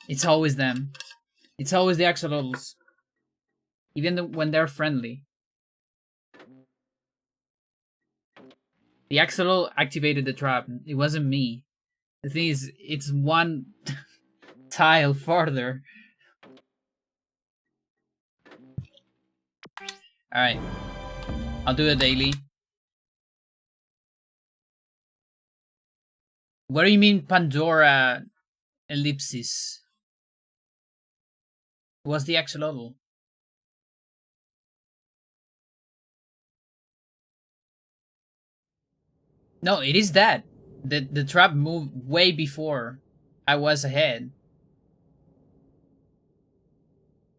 It's always them. It's always the axolotls. Even when they're friendly. The axolotl activated the trap. It wasn't me. The thing is, it's one tile farther. Alright. I'll do a daily. What do you mean Pandora ellipsis? What's the axolotl? No, it is that. The trap moved way before I was ahead.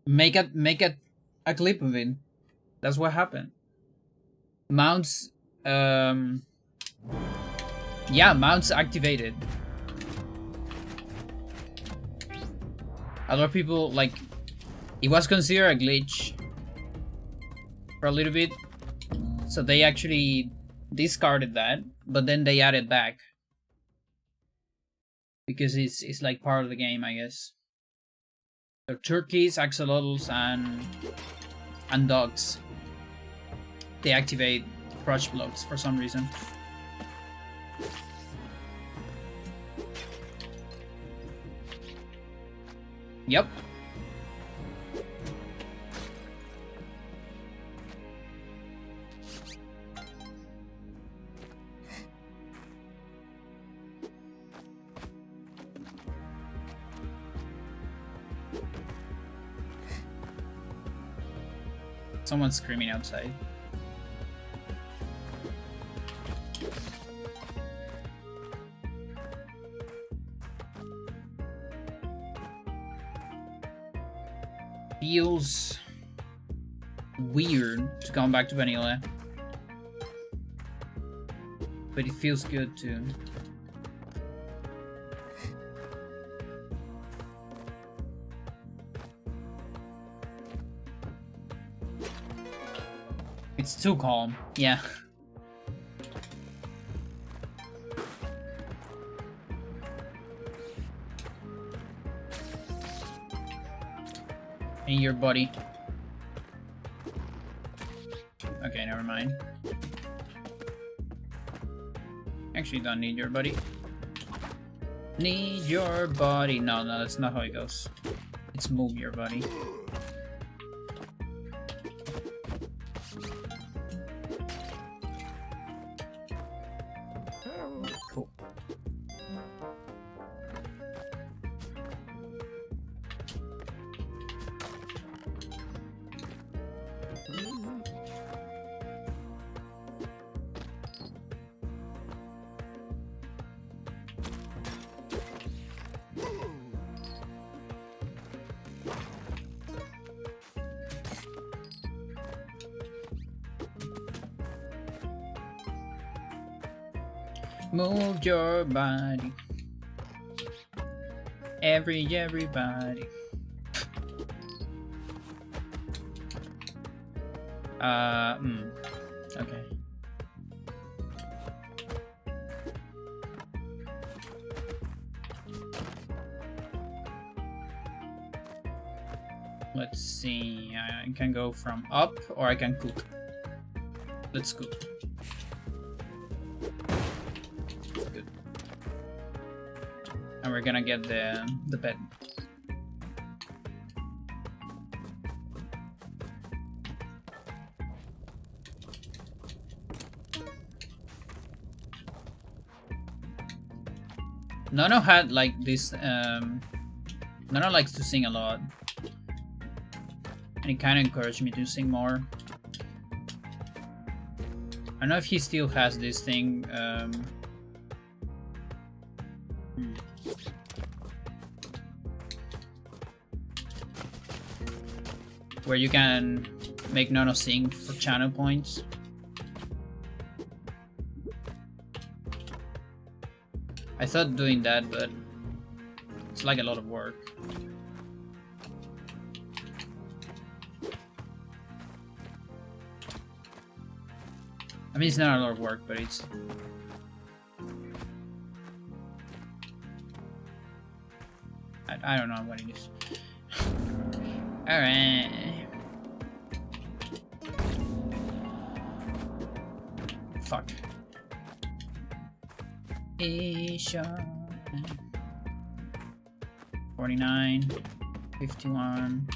Make a clip of it. That's what happened. Mounts yeah, mounts activated. A lot of people, like, it was considered a glitch for a little bit, so they actually discarded that, but then they added back because it's like part of the game, I guess. So turkeys, axolotls, and dogs, they activate crush blocks for some reason. Yep. Someone's screaming outside. feels weird to come back to vanilla, but it feels good too. It's too calm, yeah. In your body. Okay, never mind. Actually, don't need your body. Need your body. No, that's not how it goes. It's move your body. Cool. Move your body. Everybody. Okay. Let's see. I can go from up or I can cook. Let's cook. Good. And we're gonna get the bed. Nono had like this. Nono likes to sing a lot, and it kind of encouraged me to sing more. I don't know if he still has this thing. Where you can make Nono sing for channel points. I thought doing that, but it's like a lot of work. I mean, it's not a lot of work, but it's... I don't know what it is. Alright. Fuck. Asia. 49, 51,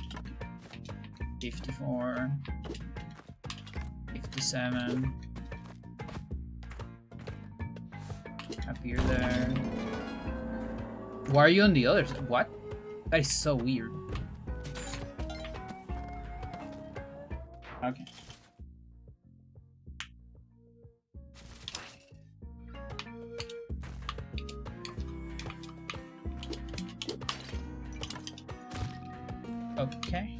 54, 57. Up here there. Why are you on the other side? What? That is so weird. Okay. Okay.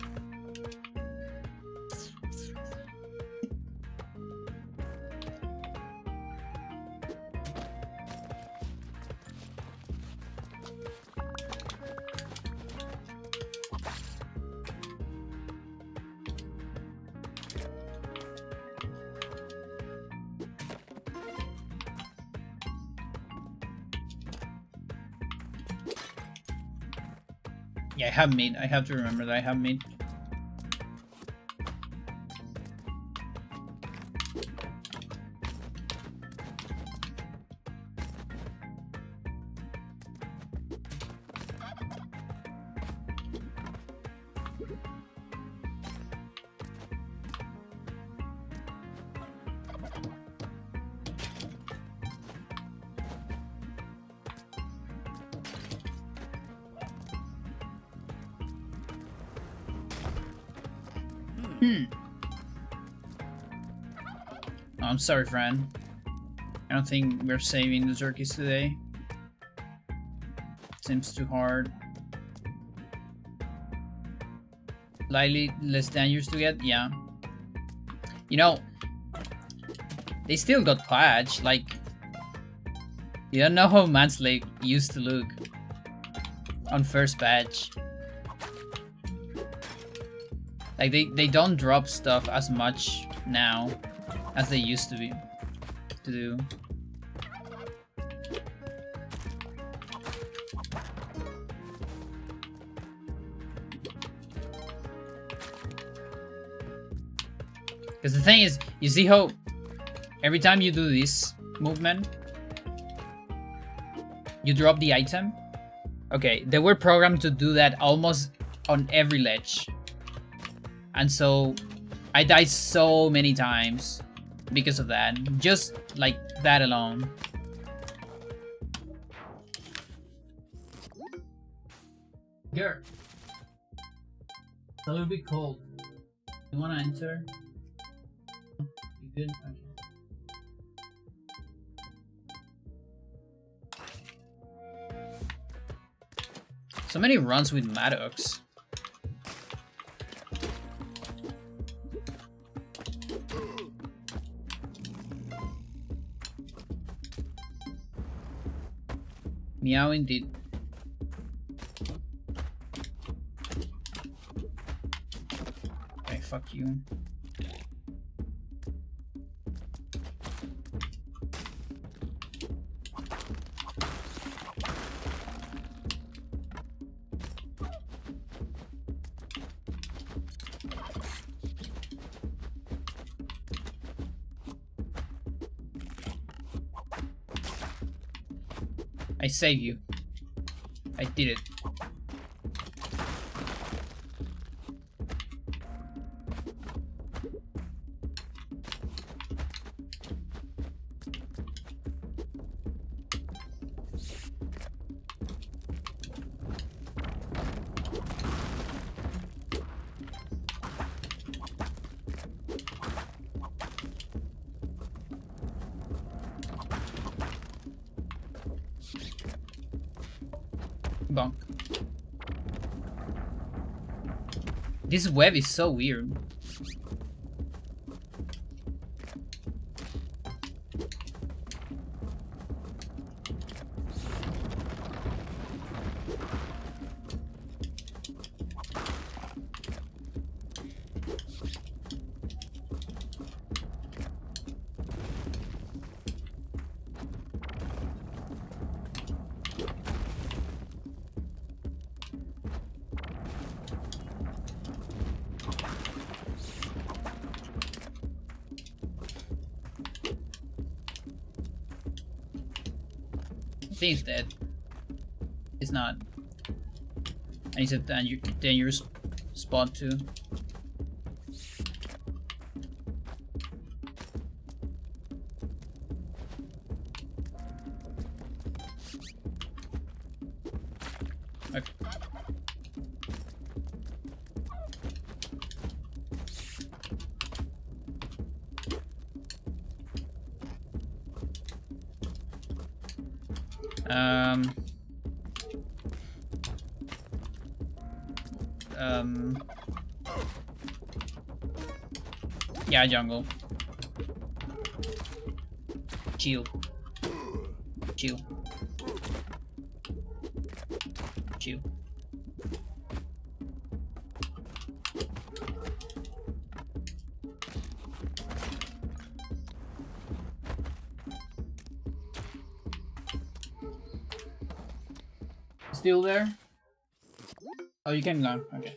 Yeah, I have meat. I have to remember that I have meat. Oh, I'm sorry, friend. I don't think we're saving the turkeys today. Seems too hard. slightly less dangerous to get. Yeah. You know, they still got patched. Like, you don't know how Manslave used to look on first patch. Like, they don't drop stuff as much now as they used to be to do. Because the thing is, you see how every time you do this movement, you drop the item? Okay, they were programmed to do that almost on every ledge. And so, I died so many times because of that. Just like that alone. Girl. It's a little bit cold. You wanna enter? You good? Okay. So many runs with Maddox. Meow indeed. Okay, fuck you. I saved you. I did it. Bonk. This web is so weird. I think it's dead. It's not. And it's a dangerous spot too. Okay. Yeah, jungle. Chill. Chill. Chill. Still there? Oh, you can go. Okay.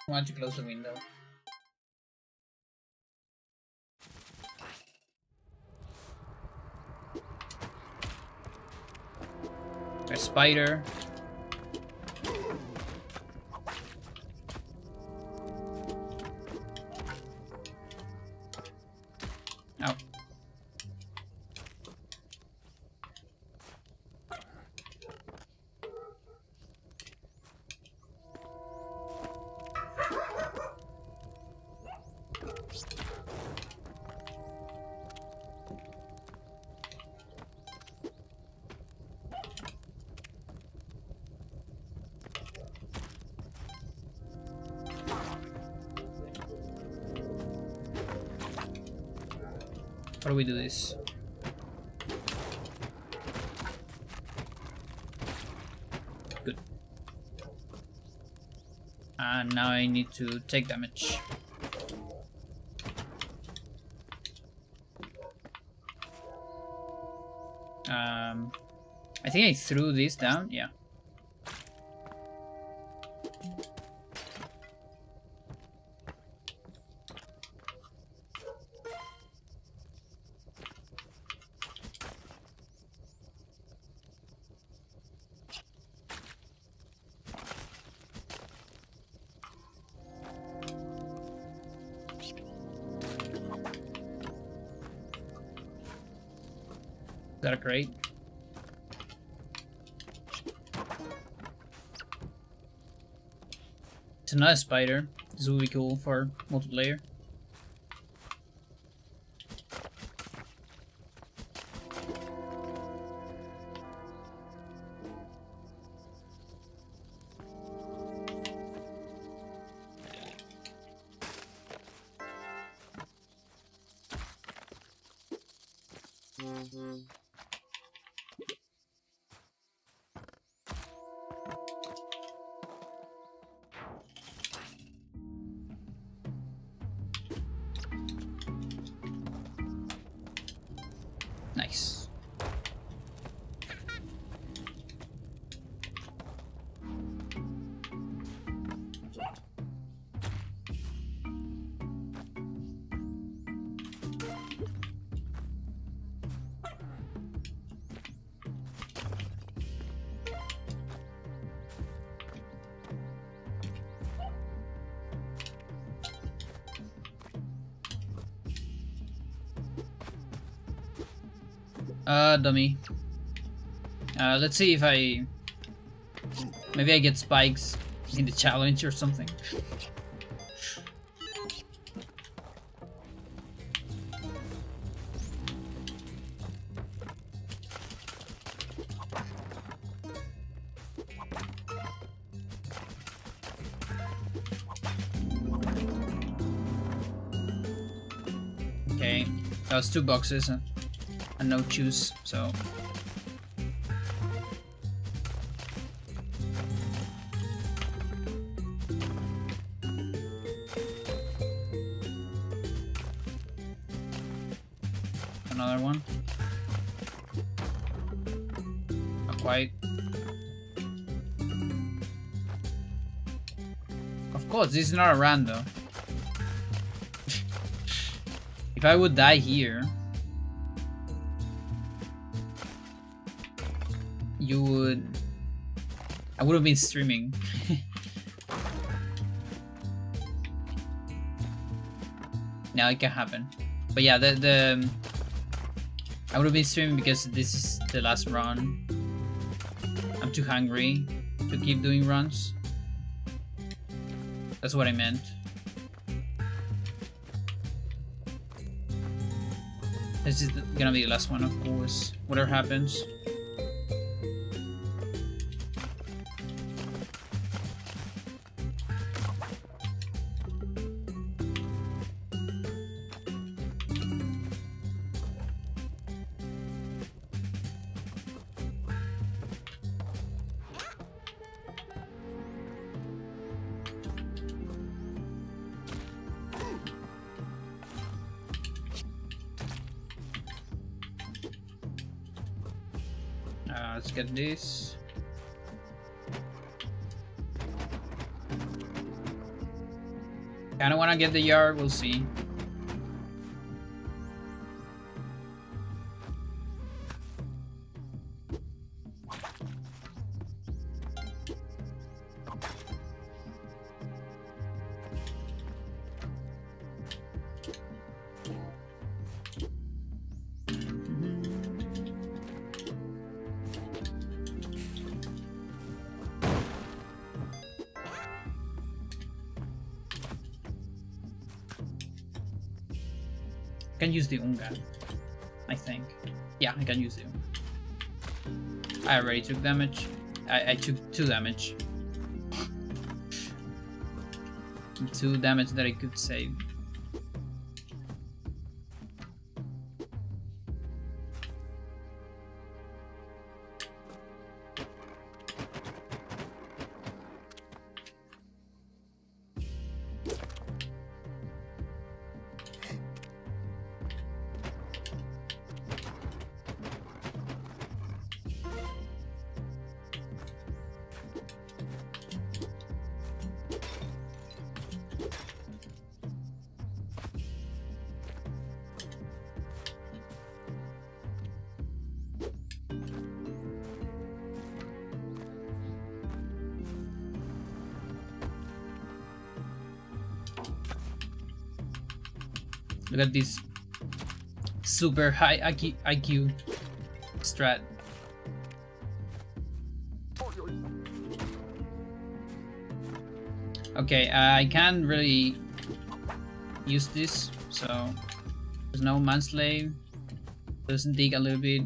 Why don't you close the window? A spider. Ow. How do we do this? Good. And now I need to take damage. I think I threw this down, yeah. Is that a crate? It's not a spider. This will be cool for multiplayer. Nice. Dummy. Let's see if maybe I get spikes in the challenge or something. Okay, that was 2 boxes and no juice, so another one. Not quite. Of course, this is not a random. If I would die here, I would have been streaming. Now it can happen. But yeah, I would have been streaming because this is the last run. I'm too hungry to keep doing runs. That's what I meant. This is gonna be the last one, of course. Whatever happens. Let's get this. Kinda wanna get the yard, we'll see. I can use the Unga, I think. Yeah, I can use the Unga. I already took damage. I took 2 damage. 2 damage that I could save. Look at this super high IQ strat. Okay, I can't really use this, so there's no manslave. Doesn't dig a little bit.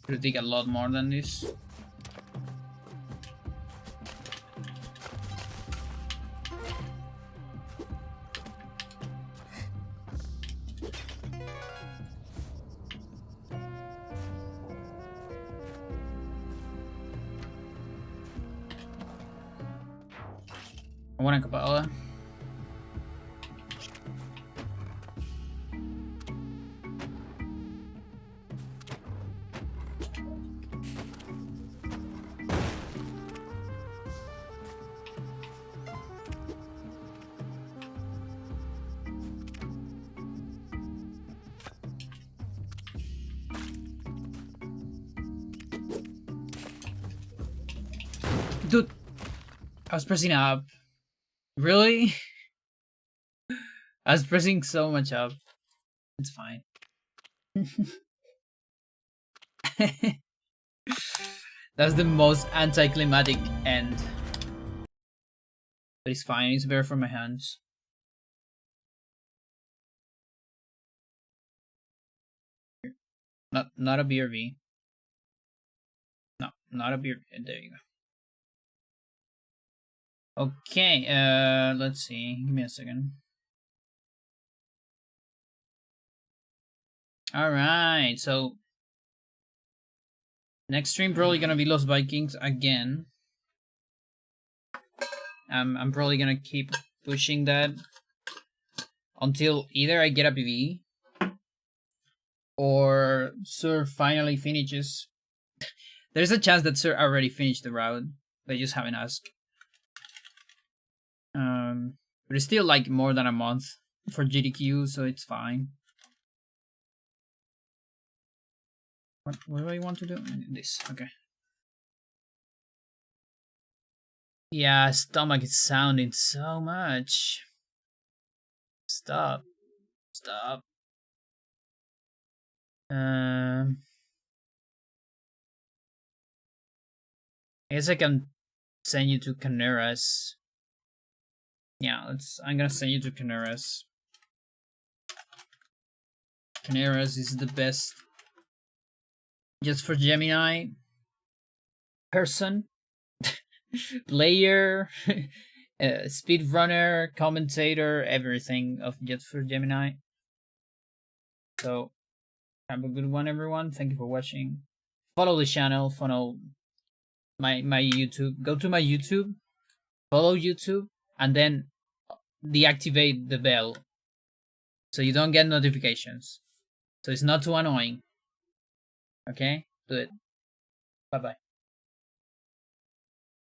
Could dig a lot more than this. I want a Kabbalah. Dude, I was pressing up. Really? I was pressing so much up. It's fine. That's the most anticlimactic end. But it's fine, it's better for my hands. Not a BRB. No, not a BRB. There you go. Okay, let's see. Give me a second. Alright, so next stream probably gonna be Los Vikings again. I'm probably gonna keep pushing that until either I get a PV or Sir finally finishes. There's a chance that Sir already finished the route. They just haven't asked. But it's still like more than a month for GDQ, so it's fine. What do I want to do? This, okay. Yeah, stomach is sounding so much. Stop. Stop. I guess I can send you to Caneras. Yeah, I'm gonna send you to Caneras. Caneras is the best just for Gemini person, player, speedrunner, commentator, everything of just for Gemini. So have a good one, everyone. Thank you for watching. Follow the channel, follow my YouTube. Go to my YouTube, follow YouTube, and then deactivate the bell so you don't get notifications. So it's not too annoying. Okay? Do it. Bye-bye.